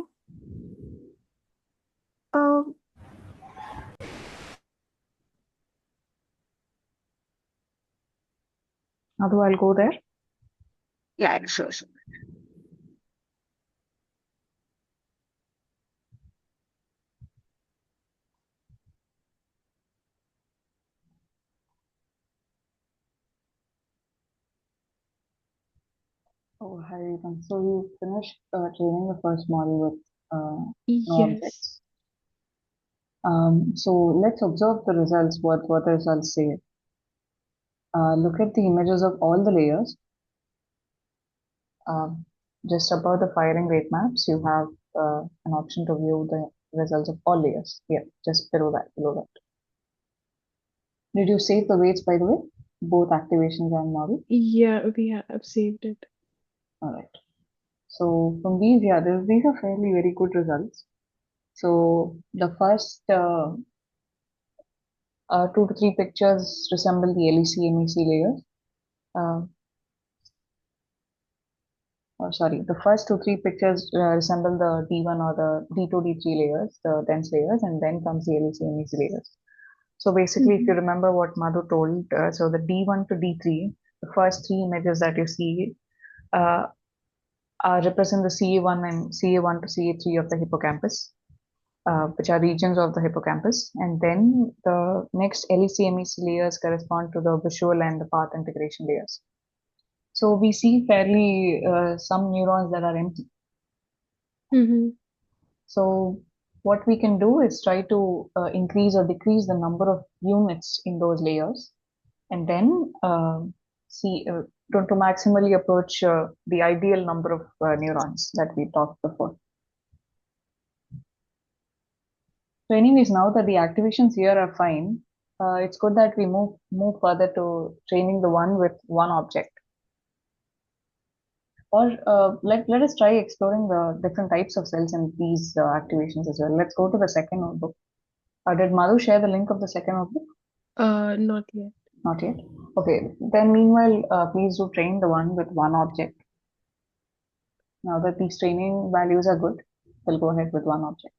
Uh, Madhu, I'll go there. Yeah, sure, sure. Oh, hi, Ethan. So you finished training the first model with no Yes. objects. So let's observe the results, what the results say. Look at the images of all the layers. Just above the firing rate maps, you have an option to view the results of all layers. Yeah, just below that, below that. Did you save the weights, by the way? Both activations and model? Yeah, we have saved it. All right. So from these, yeah, these are fairly very good results. So the first 2 to 3 pictures resemble the LEC MEC layers. Sorry, the first 2 3 pictures resemble the D1 or the D2 D3 layers, the dense layers, and then comes the LEC MEC layers. So basically, if you remember what Madhu told, so the D1 to D3, the first 3 images that you see represent the CA1 and CA1 to CA3 of the hippocampus. which are regions of the hippocampus. And then the next LEC-MEC layers correspond to the visual and the path integration layers. So we see fairly some neurons that are empty. Mm-hmm. So what we can do is try to increase or decrease the number of units in those layers, and then see to maximally approach the ideal number of neurons that we talked before. So anyways, now that the activations here are fine, it's good that we move further to training the one with one object. Or let us try exploring the different types of cells in these activations as well. Let's go to the second notebook. Did Madhu share the link of the second notebook? Not yet. Not yet. Okay. Then meanwhile, please do train the one with one object. Now that these training values are good, we'll go ahead with one object.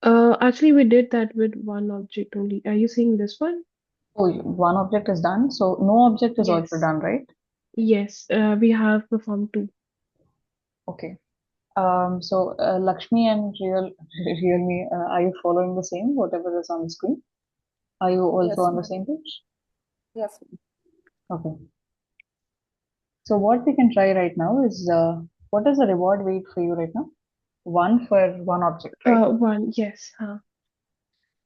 Actually, we did that with one object only. Are you seeing this one? Oh, one object is done. So no object is also Yes. done, right? Yes, we have performed 2. Okay. So Lakshmi and Realme, are you following the same, whatever is on the screen? Are you also Yes, on the ma'am. same page? Yes. Okay. So what we can try right now is, what is the reward weight for you right now? 1 for one object, right? 1, yes.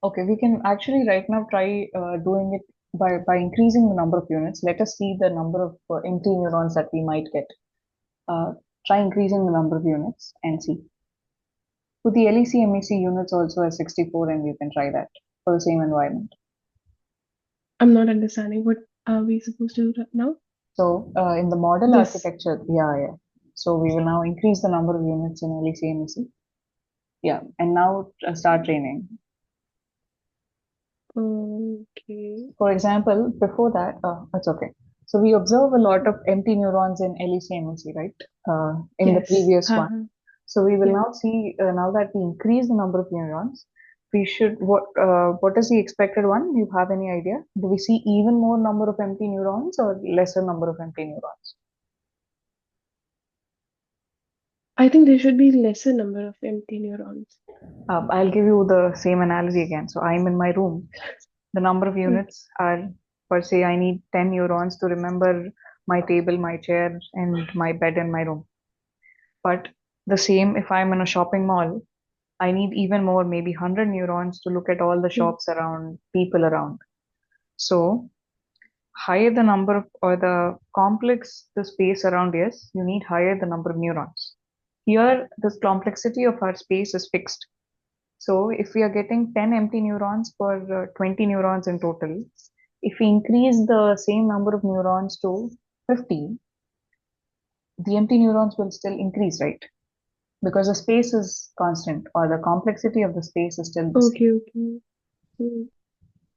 Okay, we can actually right now try doing it by increasing the number of units. Let us see the number of empty neurons that we might get. Try increasing the number of units and see. With the LEC-MEC units also as 64, and we can try that for the same environment. I'm not understanding. What are we supposed to do now? So in the model This. architecture, yeah. So we will now increase the number of units in LEC-MEC. Yeah, and now start training. Okay. For example, before that, it's okay. So we observe a lot of empty neurons in LEC-MEC, right? In the Yes. previous one. So we will Yeah. now see, now that we increase the number of neurons, we should, what is the expected one? Do you have any idea? Do we see even more number of empty neurons or lesser number of empty neurons? I think there should be lesser number of empty neurons. I'll give you the same analogy again. So I'm in my room. The number of units are, per se, I need 10 neurons to remember my table, my chair, and my bed in my room. But the same if I'm in a shopping mall, I need even more, maybe 100 neurons to look at all the shops around, people around. So higher the number of, or the complex the space around is, you need higher the number of neurons. Here, this complexity of our space is fixed. So if we are getting 10 empty neurons for 20 neurons in total, if we increase the same number of neurons to 50, the empty neurons will still increase, right? Because the space is constant, or the complexity of the space is still the same. Okay.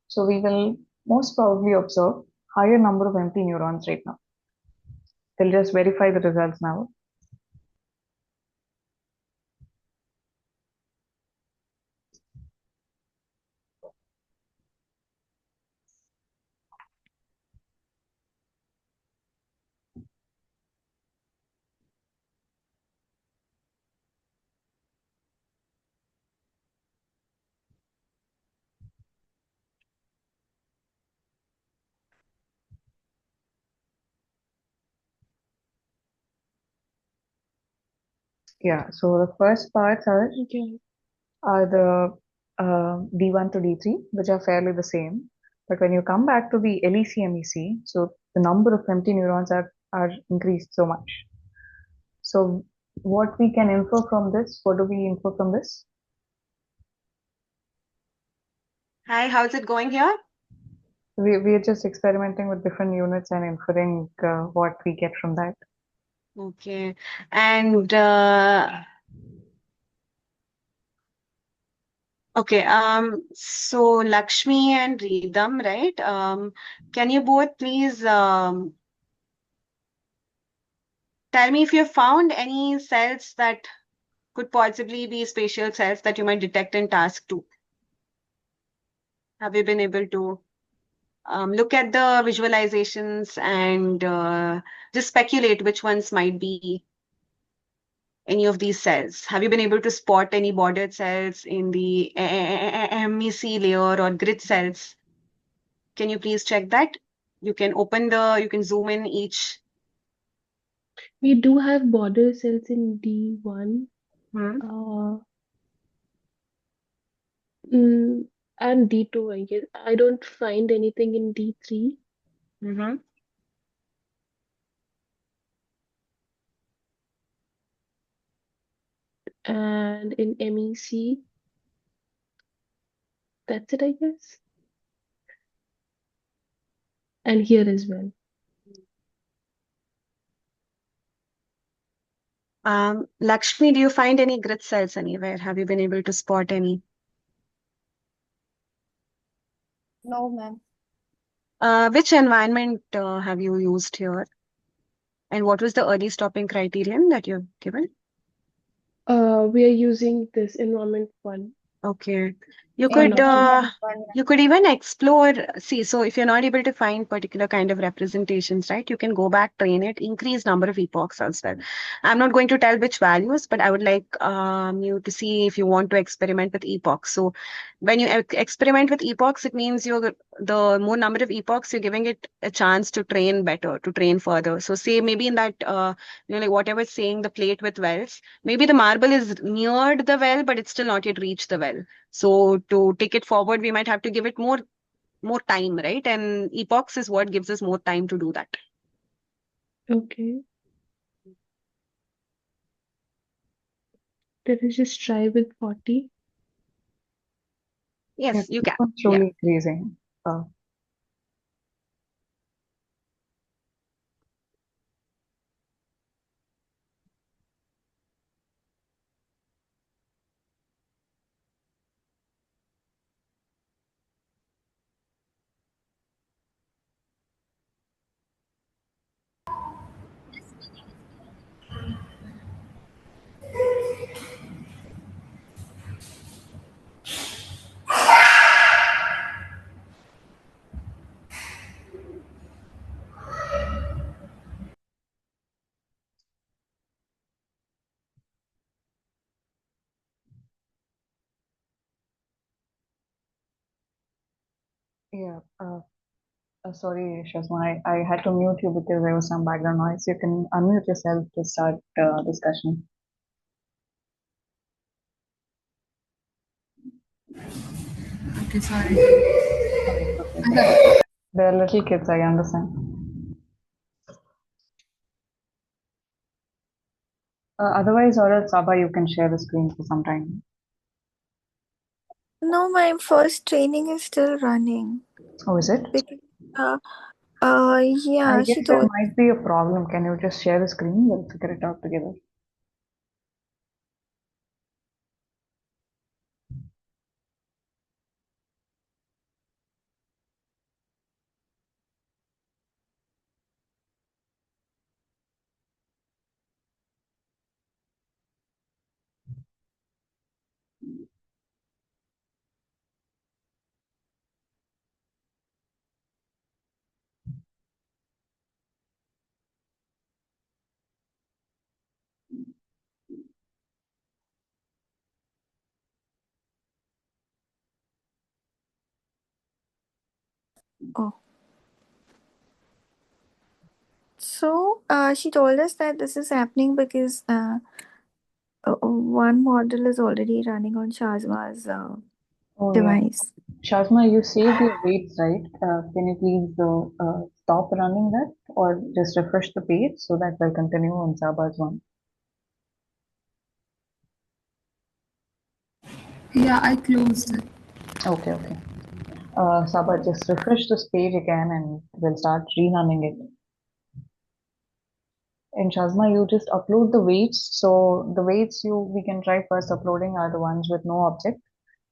So we will most probably observe higher number of empty neurons right now. We'll just verify the results now. Yeah, so the first parts are Okay. the D1 to D3, which are fairly the same. But when you come back to the LEC-MEC, so the number of empty neurons are increased so much. So what we can infer from this, what do we infer from this? Hi, how's it going here? We are just experimenting with different units and inferring what we get from that. Okay. And okay, so Lakshmi and Ridham, right? Can you both please tell me if you found any cells that could possibly be spatial cells that you might detect in task 2? Have you been able to look at the visualizations and just speculate which ones might be any of these cells? Have you been able to spot any bordered cells in the MEC layer or grid cells? Can you please check that? You can you can zoom in each. We do have border cells in D1. Hmm. Uh, mm, and D2, I guess. I don't find anything in D3. Mm-hmm. And in MEC, that's it, I guess. And here as well. Lakshmi, do you find any grid cells anywhere? Have you been able to spot any? No, ma'am. Which environment have you used here? And what was the early stopping criterion that you've given? We are using this environment 1. Okay. You For could now. you could even explore, see, so if you're not able to find particular kind of representations, right, you can go back, train it, increase number of epochs as well. I'm not going to tell which values, but I would like you to see if you want to experiment with epochs. So when you experiment with epochs, it means the more number of epochs, you're giving it a chance to train better, to train further. So say maybe in that like whatever it's saying, the plate with wells, maybe the marble is neared the well, but it's still not yet reached the well. So to take it forward, we might have to give it more time, right? And epochs is what gives us more time to do that. Okay. Let us just try with 40. Yes, you can. It's Yeah. slowly increasing. Yeah. Sorry, Shazma, I had to mute you because there was some background noise. You can unmute yourself to start discussion. Okay, sorry. Okay. They're little kids, I understand. Otherwise, or else, Sabha, you can share the screen for some time. No, my first training is still running. Oh, is it? Because, I yeah, guess she there told. might be a problem. Can you just share the screen? We'll figure it out together. Oh. So, she told us that this is happening because one model is already running on Shazma's Oh, yeah. device. Shazma, you saved your weights, right? Can you please stop running that or just refresh the page so that we'll continue on Saba's one? Yeah, I closed it. Okay. Sabha, just refresh this page again and we'll start rerunning it. In Shazma, you just upload the weights. So the weights we can try first uploading are the ones with no object,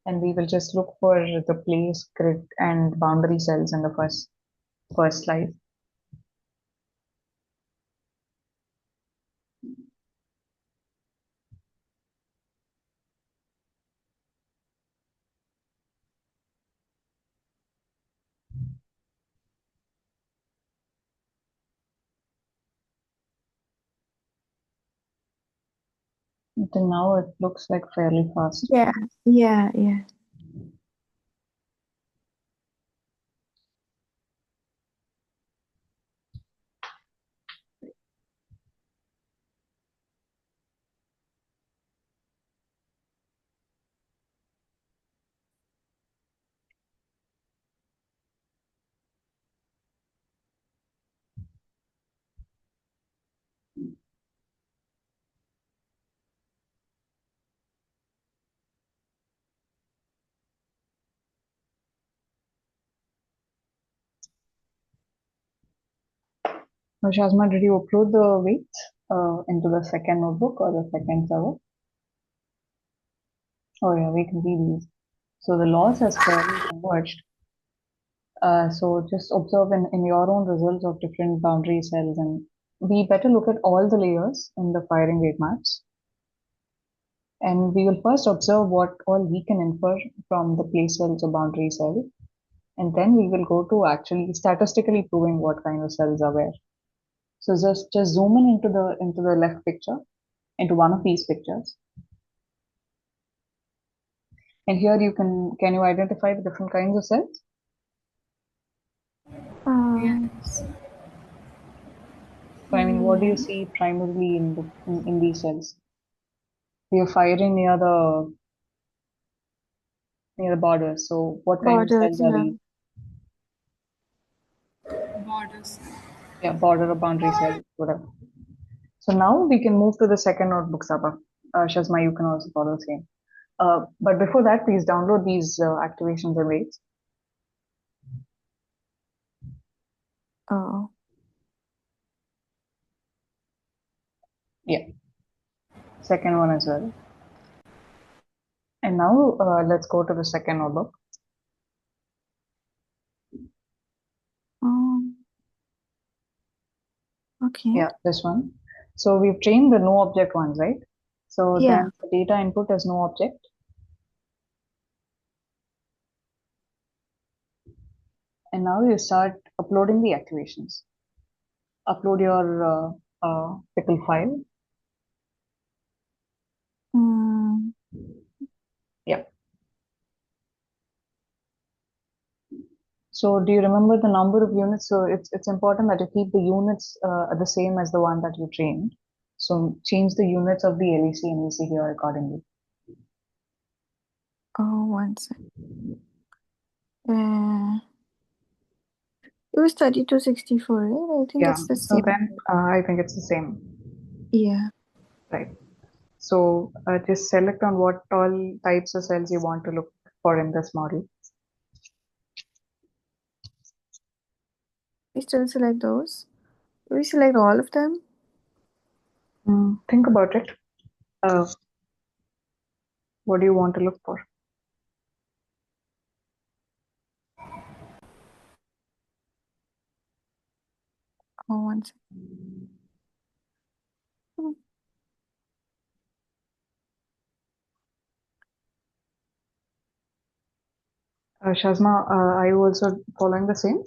and we will just look for the place, grid, and boundary cells in the first slide. Until now, it looks like fairly fast. Yeah, yeah, yeah. Shazma, did you upload the weights into the second notebook or the second server? Oh yeah, we can see these. So the loss has fairly converged. So just observe in your own results of different boundary cells, and we better look at all the layers in the firing weight maps. And we will first observe what all we can infer from the place cells or boundary cell. And then we will go to actually statistically proving what kind of cells are where. So just zoom in into the left picture, into one of these pictures. And here you can you identify the different kinds of cells? Yes. So, I mean, what do you see primarily in these cells? We are firing near the borders. So what kind of Borders, cells are yeah. these? Borders. Yeah, border or boundary cell, whatever. So now we can move to the second notebook, Sabha. Shazma, you can also follow the same. But before that, please download these activations and weights. Oh, Yeah, second one as well. And now let's go to the second notebook. um, okay. Yeah, this one. So we've trained the no object ones, right? So Yeah. then the data input as no object. And now you start uploading the activations. Upload your pickle file. Mm, Yeah. So do you remember the number of units? So it's important that you keep the units the same as the one that you trained. So change the units of the LEC and EC here accordingly. oh, one sec. It was 3264, right? I think Yeah. it's the So same. then I think it's the same, Yeah. right? So just select on what all types of cells you want to look for in this model. We still select those. Do we select all of them? Think about it. What do you want to look for? Oh, one sec. Shazma, are you also following the same?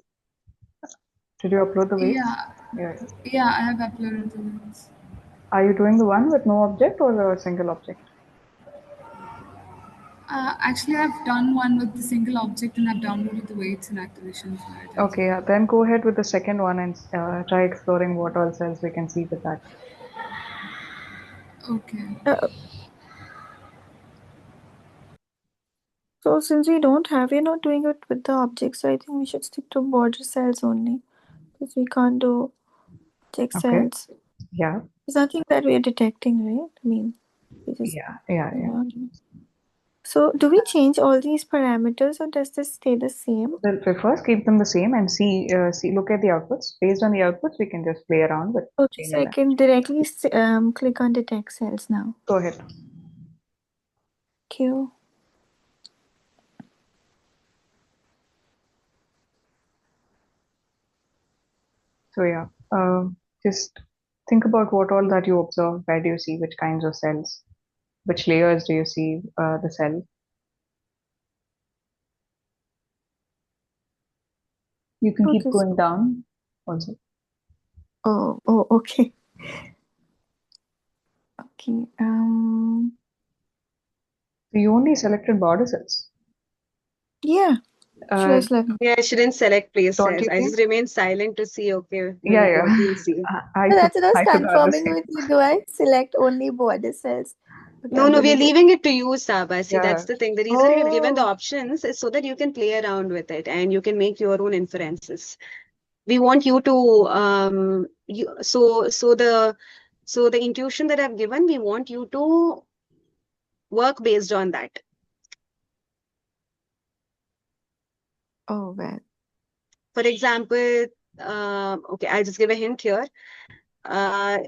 Did you upload the weights? Yeah. Yeah. Yeah, I have uploaded the links. Are you doing the one with no object or a single object? Actually, I've done one with the single object and I've downloaded the weights and activations for it as Okay, well. yeah. Then go ahead with the second one and try exploring what all cells we can see with that. Okay. So since we don't have, we're not doing it with the objects, so I think we should stick to border cells only. Because we can't do object Okay. cells. Yeah. There's nothing that we are detecting, right? I mean, we just. Yeah. So do we change all these parameters or does this stay the same? Well, we first keep them the same and look at the outputs. Based on the outputs, we can just play around with Okay, so changing I them. can directly click on detect cells now. Go ahead. Q. So yeah, just think about what all that you observe. Where do you see which kinds of cells? Which layers do you see the cell? You can keep Okay. going down also. Oh, okay. Okay. Okay. You only selected border cells. Yeah. Should I Uh, select? Yeah, I shouldn't select place Don't cells. you I think? just remain silent to see, okay, Yeah, what do yeah. you see? So that's what I was I could do the confirming same. with you. Do I select only border cells? Okay, No, I'm no, we gonna are do. leaving it to you, Saba. See, Yeah. that's the thing. The reason we have given the Oh, options is so that you can play around with it and you can make your own inferences. We want you to so the intuition that I've given, we want you to work based on that. oh well. For example, okay, I'll just give a hint here. Uh,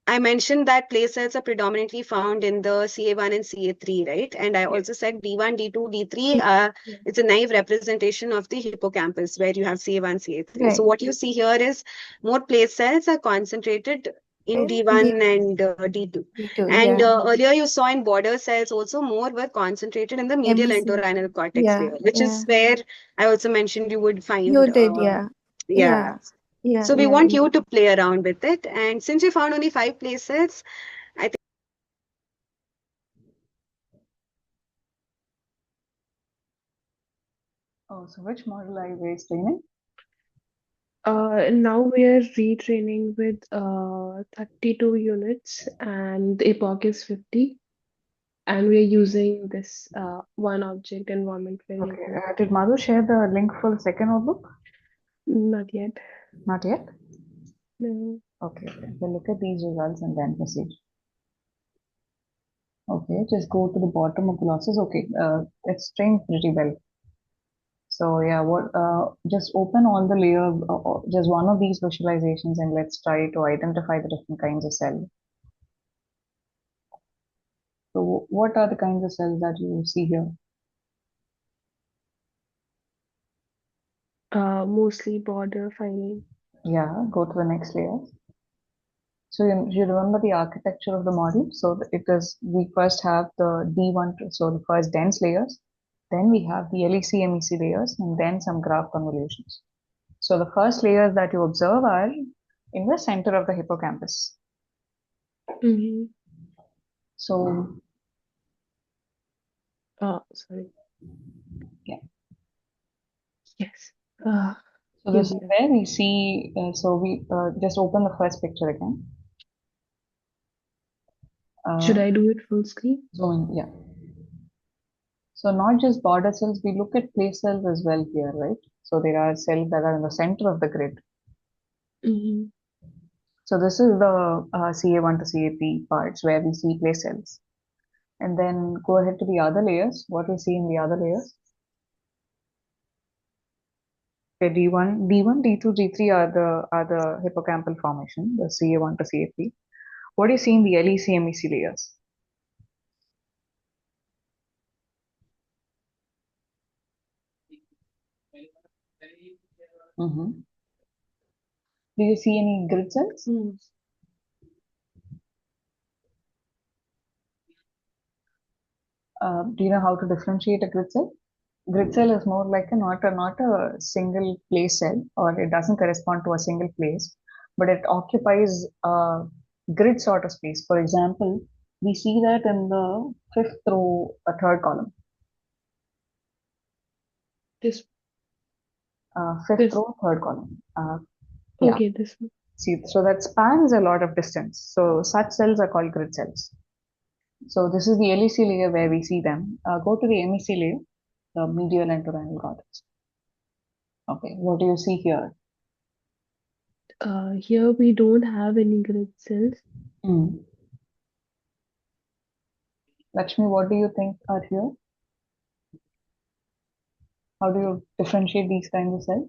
I mentioned that place cells are predominantly found in the CA1 and CA3, right? And I also said D1, D2, D3, it's a naive representation of the hippocampus where you have CA1, CA3. So Right. what you see here is more place cells are concentrated in In D1 and D2. D2, And yeah. earlier you saw in border cells also more were concentrated in the medial MEC. entorhinal cortex Yeah, layer, which yeah. is where I also mentioned you would find, You did, yeah. yeah. Yeah, So we yeah, want yeah. you to play around with it. And since you found only 5 place cells, I think Oh, so which model are you guys training? Now we are retraining with 32 units and the epoch is 50. And we are using this one object environment Okay. variable. Did Madhu share the link for the second notebook? Not yet. Not yet? No. Okay, okay. We'll look at these results and then proceed. Okay, just go to the bottom of the losses. Okay, it's trained pretty well. So yeah, just open all the layers, just one of these visualizations, and let's try to identify the different kinds of cells. So what are the kinds of cells that you see here? Mostly border filing. Yeah, go to the next layer. So you remember the architecture of the model. So we first have the D1, so the first dense layers. Then we have the LEC, MEC layers, and then some graph convolutions. So the first layers that you observe are in the center of the hippocampus. Mm-hmm. So Sorry. yeah. Yes. So this is where we see, so we just open the first picture again. Should I do it full screen? Zoom in, yeah. So not just border cells, we look at place cells as well here, right? So there are cells that are in the center of the grid. Mm-hmm. So this is the CA1 to CA3 parts where we see place cells. And then go ahead to the other layers. What we see in the other layers? Okay, D1, D2, D3 are the hippocampal formation, the CA1 to CA3. What do you see in the LEC, MEC layers? Mm-hmm. Do you see any grid cells? Mm. Do you know how to differentiate a grid cell? Grid cell is more like not a single place cell, or it doesn't correspond to a single place, but it occupies a grid sort of space. For example, we see that in the fifth row, a third column. This. Fifth This. row, third column. Yeah. Okay, this one. See, so that spans a lot of distance. So such cells are called grid cells. So this is the LEC layer where we see them. Go to the MEC layer, the medial entorhinal cortex. Okay, what do you see here? Here we don't have any grid cells. Mm. Lakshmi, what do you think are here? How do you differentiate these kinds of cells?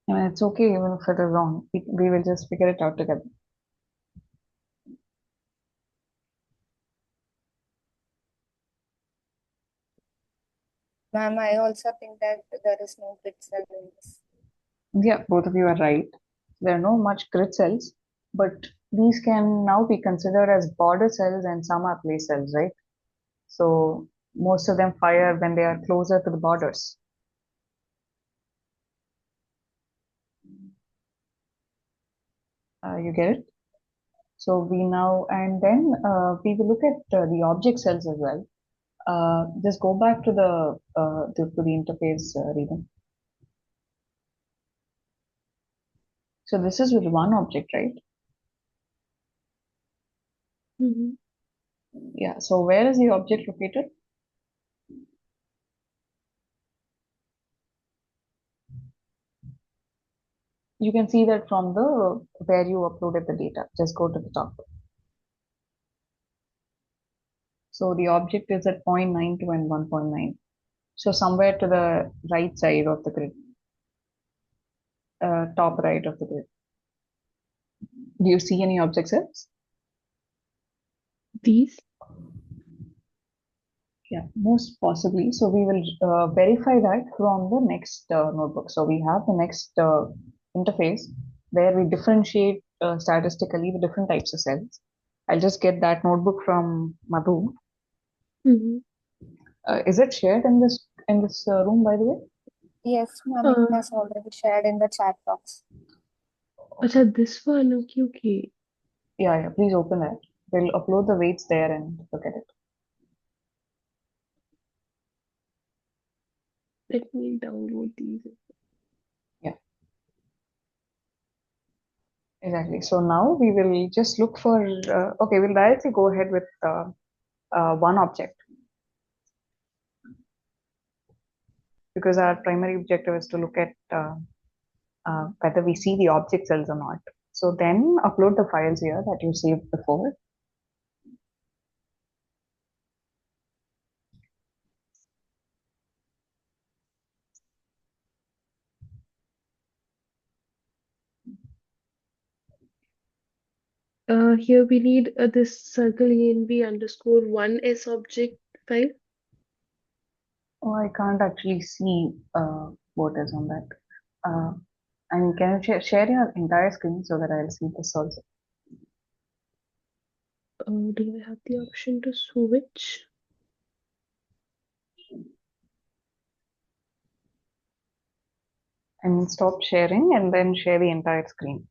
I mean, it's okay even if it is wrong. We will just figure it out together. Ma'am, I also think that there is no grid cell in this. Yeah, both of you are right. There are no much grid cells, But these can now be considered as border cells and some are place cells, right? So most of them fire when they are closer to the borders. You get it? So we now, and then we will look at the object cells as well. Just go back to the interface, reading. So this is with one object, right? Mm-hmm. Yeah. So where is the object located? You can see that from the where you uploaded the data. Just go to the top. So the object is at 0.92 and 1.9. So somewhere to the right side of the grid, top right of the grid. Do you see any object cells? These? Yeah, most possibly. So we will verify that from the next notebook. So we have the next interface where we differentiate statistically the different types of cells. I'll just get that notebook from Madhu. Mm-hmm. Is it shared in this room, by the way? Yes, ma'am, it has already shared in the chat box. Acha, this one. Okay, okay. Yeah. Please open that. We'll upload the weights there and look at it. Let me download these. Yeah. Exactly. So now we will just look for. Okay, we'll directly go ahead with one object, because our primary objective is to look at whether we see the object cells or not. So then upload the files here that you saved before. Here we need this circle env underscore 1s object file. Oh, I can't actually see what is on that. And can you share your entire screen so that I'll see this also? Do I have the option to switch? And stop sharing and then share the entire screen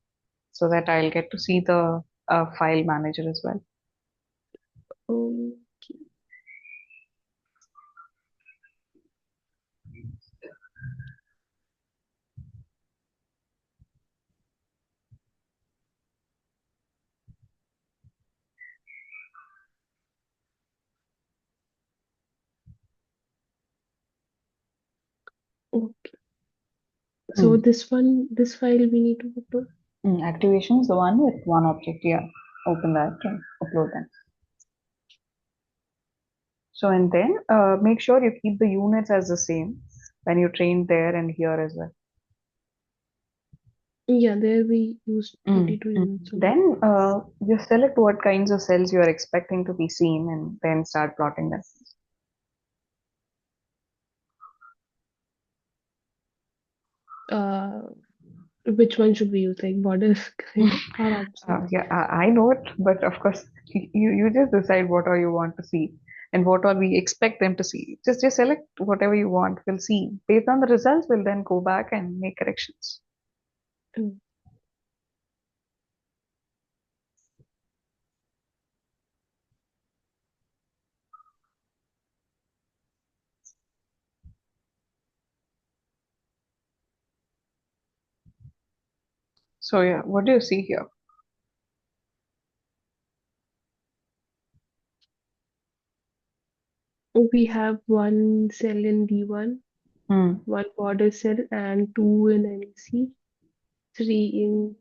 so that I'll get to see the file manager as well. Okay. Okay. So this file we need to upload. Activation is the one with one object. Yeah, open that and upload them. So and then make sure you keep the units as the same when you train there and here as well. Yeah, there we used 32 units. Then just select what kinds of cells you are expecting to be seen and then start plotting them. Which one should we use, like borders or objects? Yeah, I know it, but of course you just decide what all you want to see and what all we expect them to see. Just select whatever you want. We'll see. Based on the results, we'll then go back and make corrections. Mm. So yeah, what do you see here? We have one cell in D1, one border cell, and two in NEC, three in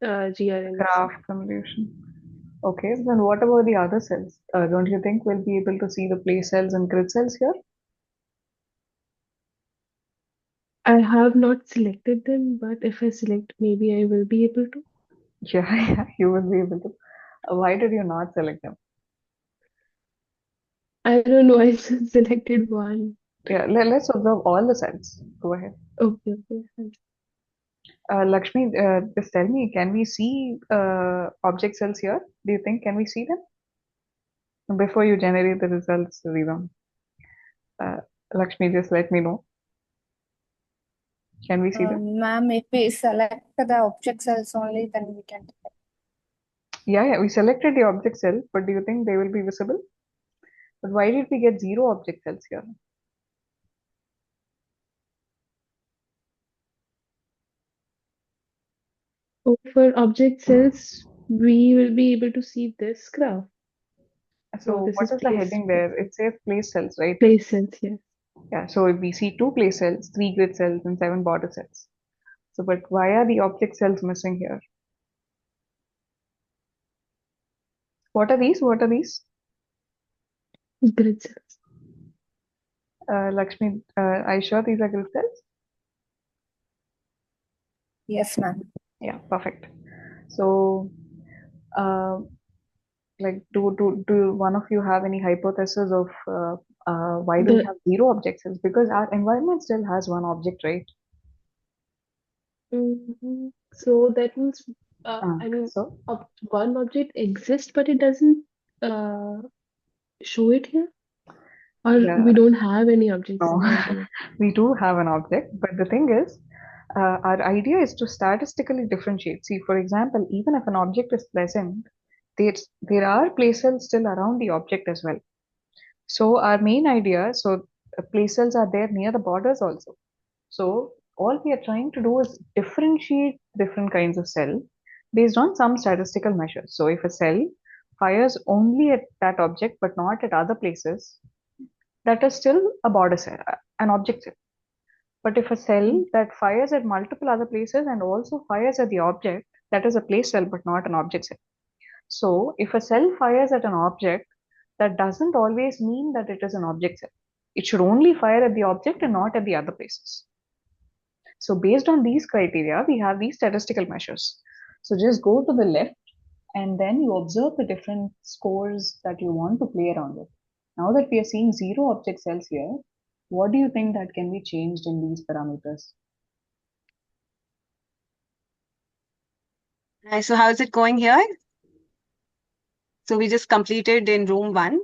GRNC. Graph convolution. Okay, then what about the other cells? Don't you think we'll be able to see the place cells and grid cells here? I have not selected them, but if I select, maybe I will be able to. Yeah, you will be able to. Why did you not select them? I don't know, I just selected one. Yeah, let's observe all the cells. Go ahead. Okay, okay. Lakshmi, just tell me, can we see object cells here? Do you think, can we see them? Before you generate the results, Rivam. Lakshmi, just let me know. Can we see them? Ma'am, if we select the object cells only, then we can. Yeah, we selected the object cell, but do you think they will be visible? But why did we get 0 object cells here? Oh, for object cells, we will be able to see this graph. So this what is is the heading there? It says place cells, right? place cells, yes. Yeah, so if we see 2 place cells, 3 grid cells, and 7 border cells. So, but why are the object cells missing here? What are these? What are these? Grid cells. Lakshmi, are you sure these are grid cells? Yes, ma'am. Yeah, perfect. So, like, do one of you have any hypothesis of why do we have 0 object cells? Because our environment still has 1 object, right? So that means, I mean, So, one object exists, but it doesn't show it here, or yeah, we don't have any objects no, in our environment. we do have an object, but the thing is, our idea is to statistically differentiate. See, for example, even if an object is present, there are place cells still around the object as well. So our main idea, so place cells are there near the borders also. So all we are trying to do is differentiate different kinds of cell based on some statistical measures. So if a cell fires only at that object but not at other places, that is still a border cell, an object cell. But if a cell that fires at multiple other places and also fires at the object, that is a place cell but not an object cell. So if a cell fires at an object, that doesn't always mean that it is an object cell. It should only fire at the object and not at the other places. So based on these criteria, we have these statistical measures. So just go to the left and then you observe the different scores that you want to play around with. Now that we are seeing 0 object cells here, what do you think that can be changed in these parameters? So how is it going here? So we just completed in room 1.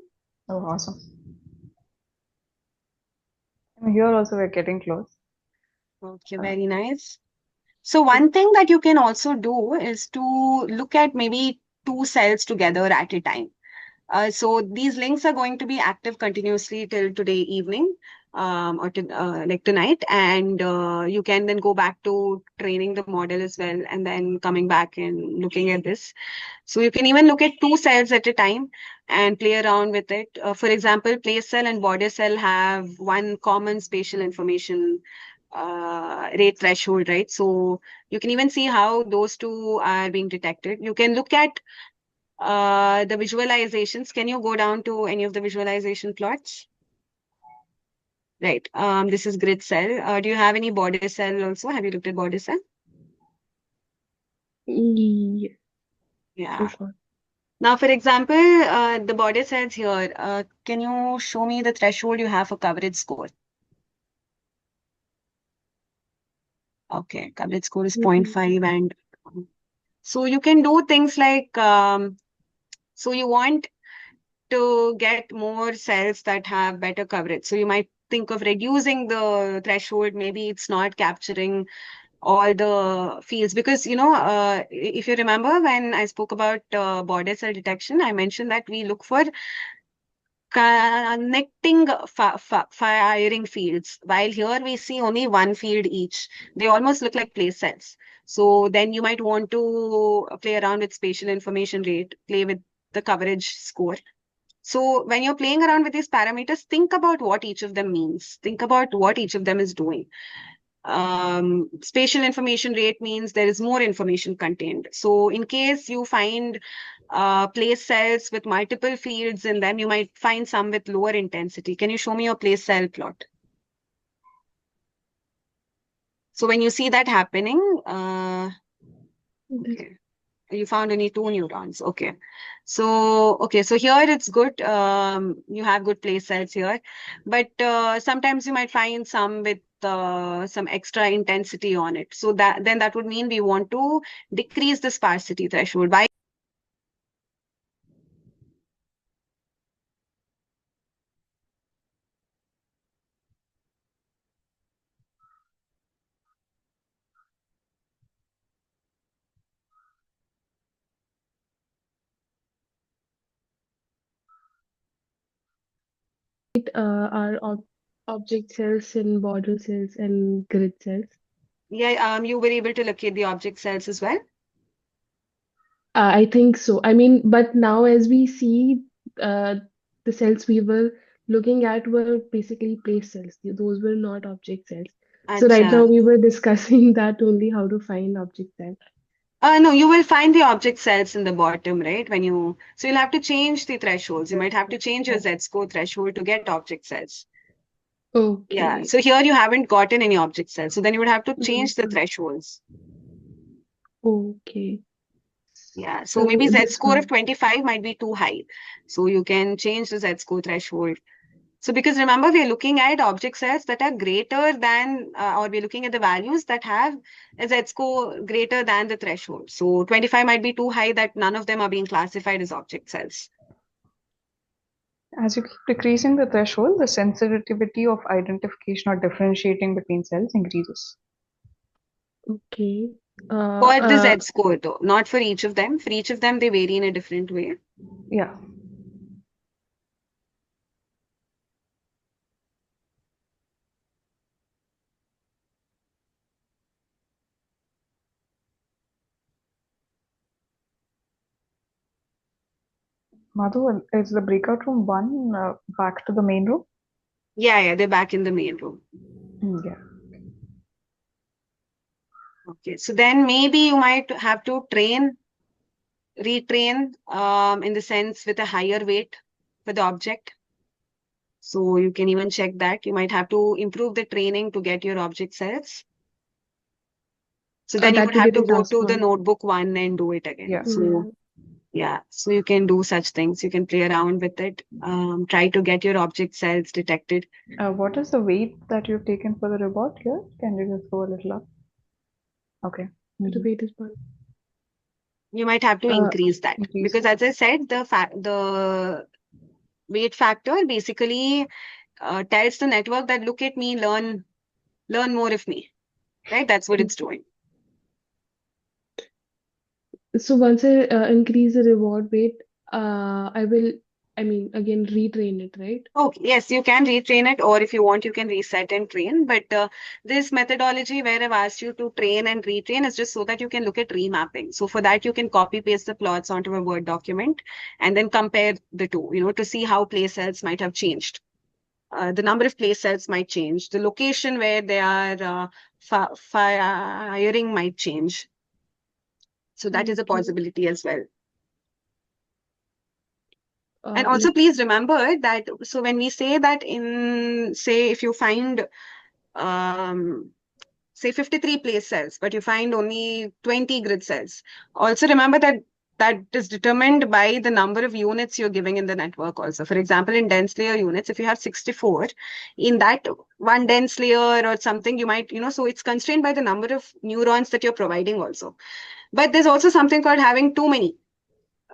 Oh, awesome. And here also we're getting close. Okay, very nice. So one thing that you can also do is to look at maybe 2 cells together at a time. So these links are going to be active continuously till today evening, or like tonight, and you can then go back to training the model as well, and then coming back and looking at this. So you can even look at 2 cells at a time and play around with it. For example, place cell and border cell have one common spatial information rate threshold, right? So you can even see how those 2 are being detected. You can look at the visualizations. Can you go down to any of the visualization plots? Right. This is grid cell. Do you have any border cell also? Have you looked at border cell? Yeah. Yeah. Now, for example, the border cells here, can you show me the threshold you have for coverage score? Okay, coverage score is 0.5, and so you can do things like, so you want to get more cells that have better coverage. So you might think of reducing the threshold. Maybe it's not capturing all the fields, because if you remember when I spoke about border cell detection, I mentioned that we look for connecting firing fields, while here we see only one field each. They almost look like place cells. So then you might want to play around with spatial information rate, play with the coverage score. So when you're playing around with these parameters, think about what each of them means. Think about what each of them is doing. Spatial information rate means there is more information contained. So in case you find place cells with multiple fields in them, you might find some with lower intensity. Can you show me your place cell plot? So when you see that happening, okay. You found only 2 neurons. Okay. So here it's good. You have good place cells here, but sometimes you might find some with some extra intensity on it. So that would mean we want to decrease the sparsity threshold. Why? Our object cells and border cells and grid cells. Yeah, you were able to locate the object cells as well. I think so. I mean, but now as we see, the cells we were looking at were basically place cells. Those were not object cells. So right now Acha. we were discussing that only how to find object cells. No, you will find the object cells in the bottom, right? So you'll have to change the thresholds. You might have to change your Z-score threshold to get object cells. Yeah. Okay. So here you haven't gotten any object cells. So then you would have to change the Mhm. thresholds. Okay. Yeah. So So maybe this Z-score of one. 25 might be too high. So you can change the Z-score threshold. So because remember, we are looking at object cells that are greater than, or we're looking at the values that have a Z-score greater than the threshold. So 25 might be too high that none of them are being classified as object cells. As you keep decreasing the threshold, the sensitivity of identification or differentiating between cells increases. Okay. For the Z-score though, not for each of them. For each of them, they vary in a different way. Yeah. Madhu, is the breakout room one back to the main room? Yeah, they're back in the main room. Yeah. Okay, so then maybe you might have to retrain, in the sense with a higher weight for the object. So you can even check that. You might have to improve the training to get your object cells. So then you that would will be have to the go task to the one. notebook one and do it again. Yeah. So yeah, so you can do such things. You can play around with it. Try to get your object cells detected. What is the weight that you've taken for the robot here? Can you just go a little up? Okay. The weight is one. You might have to increase that Increase. because, as I said, the weight factor basically tells the network that look at me, learn more of me, right? That's what it's doing. So once I increase the reward weight, I will, I mean, again, retrain it, right? Okay, yes, you can retrain it, or if you want, you can reset and train. But this methodology where I've asked you to train and retrain is just so that you can look at remapping. So for that, you can copy paste the plots onto a Word document and then compare the two, to see how place cells might have changed. The number of place cells might change. The location where they are firing might change. So that is a Okay. possibility as well. And Like, also, please remember that, so when we say that say, if you find, say 53 place cells, but you find only 20 grid cells, also remember that that is determined by the number of units you're giving in the network also. For example, in dense layer units, if you have 64, in that one dense layer or something, you might, so it's constrained by the number of neurons that you're providing also. But there's also something called having too many.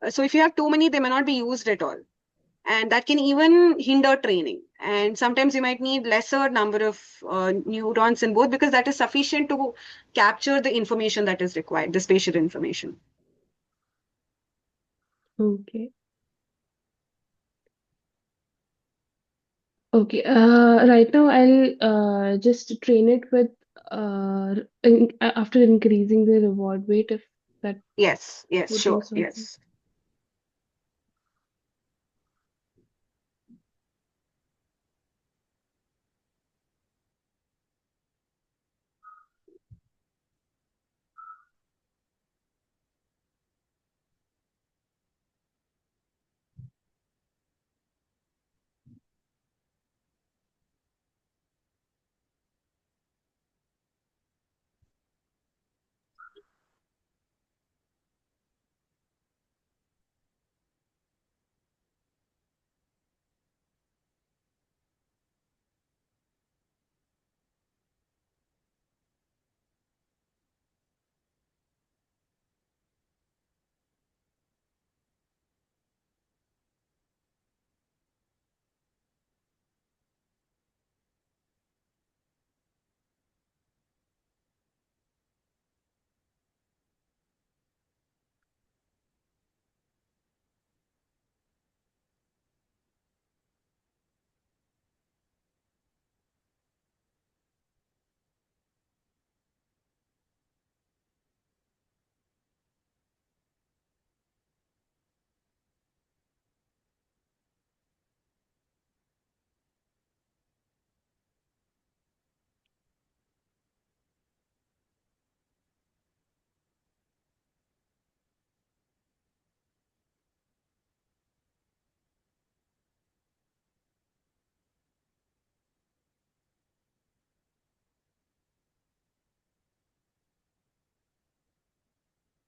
So if you have too many, they may not be used at all. And that can even hinder training. And sometimes you might need lesser number of neurons in both because that is sufficient to capture the information that is required, the spatial information. okay. Okay. Right now I'll just train it with after increasing the reward weight, if that Yes, would do sure, something. yes.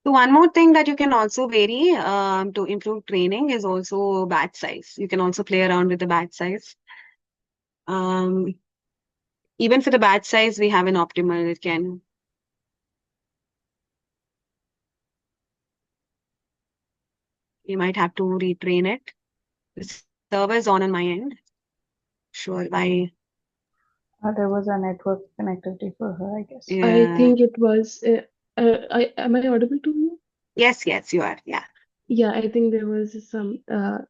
So one more thing that you can also vary to improve training is also batch size. You can also play around with the batch size. Even for the batch size, we have an optimal. It can. You might have to retrain it. The server is on my end. Sure, why? There was a network connectivity for her, I guess. I think it was. Am I audible to you? Yes, you are. Yeah. Yeah, I think there was some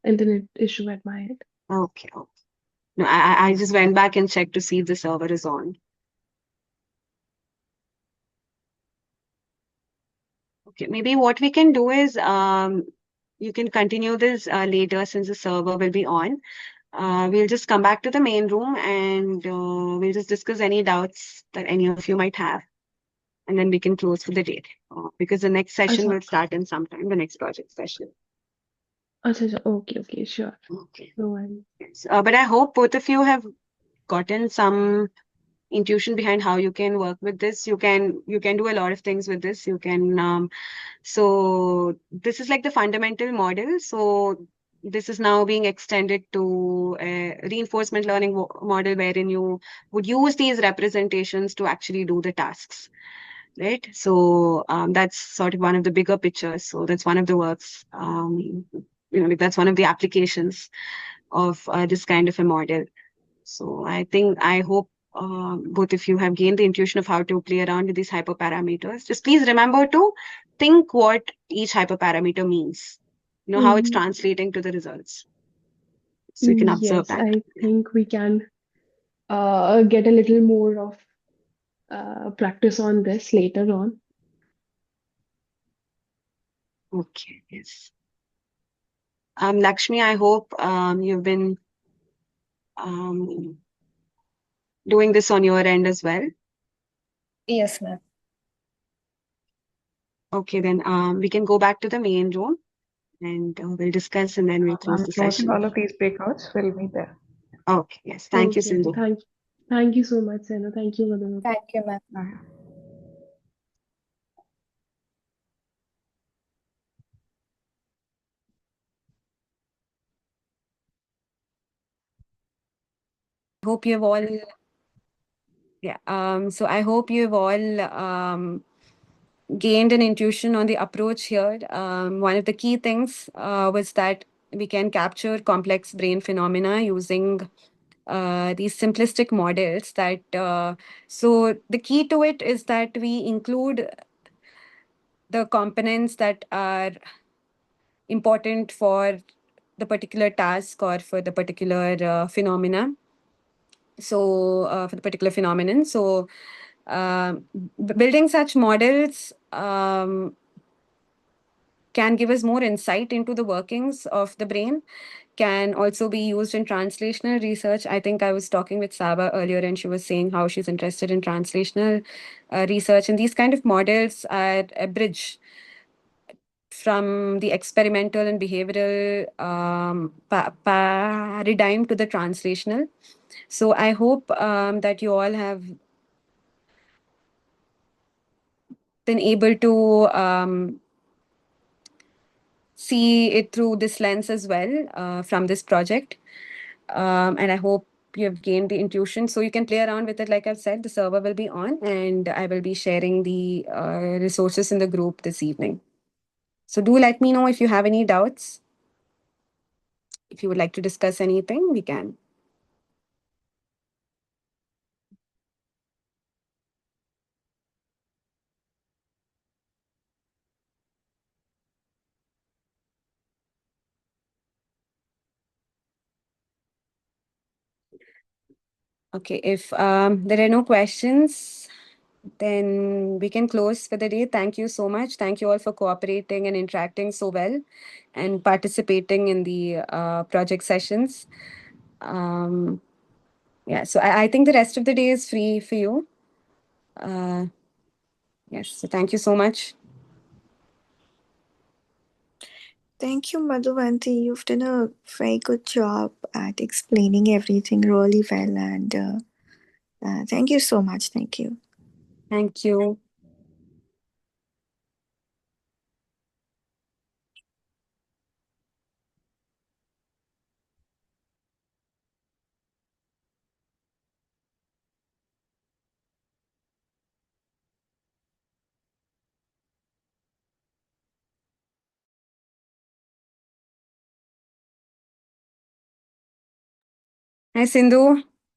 internet issue at my end. Okay. No, I just went back and checked to see if the server is on. Okay, maybe what we can do is you can continue this later since the server will be on. We'll just come back to the main room and we'll just discuss any doubts that any of you might have. And then we can close for the day. Because the next session Acha, will start in some time, the next project session. acha, okay, sure. Okay. No worries. Yes. But I hope both of you have gotten some intuition behind how you can work with this. You can do a lot of things with this. You can so this is like the fundamental model. So this is now being extended to a reinforcement learning model wherein you would use these representations to actually do the tasks, right? So that's sort of one of the bigger pictures. So that's one of the works, that's one of the applications of this kind of a model. So I hope both of you have gained the intuition of how to play around with these hyperparameters. Just please remember to think what each hyperparameter means, how it's translating to the results. So you can observe Yes, that. I think we can get a little more of practice on this later on. Okay, yes. Lakshmi, I hope you've been doing this on your end as well. Yes, ma'am. Okay, then we can go back to the main room and we'll discuss and then we'll close I'm the closing session. all of these breakouts. We'll meet there. Okay, yes. Thank you, Okay, Sindhu. thank you so much, Sena. Thank you, Madhu. Thank you, ma'am. Okay. Hope you've all so I hope you've all gained an intuition on the approach here. One of the key things was that we can capture complex brain phenomena using these simplistic models that so the key to it is that we include the components that are important for the particular task or for the particular phenomena. So for the particular phenomenon. So building such models can give us more insight into the workings of the brain, can also be used in translational research. I think I was talking with Saba earlier and she was saying how she's interested in translational research. And these kind of models are a bridge from the experimental and behavioral paradigm to the translational. So I hope that you all have been able to see it through this lens as well from this project. And I hope you have gained the intuition. So you can play around with it. Like I've said, the server will be on and I will be sharing the resources in the group this evening. So do let me know if you have any doubts. If you would like to discuss anything, we can. Okay, if there are no questions, then we can close for the day. Thank you so much. Thank you all for cooperating and interacting so well and participating in the project sessions. So I think the rest of the day is free for you. Yes, so thank you so much. Thank you, Madhuvanti. You've done a very good job at explaining everything really well, and thank you so much. Thank you. Thank you. Hi, Sindhu.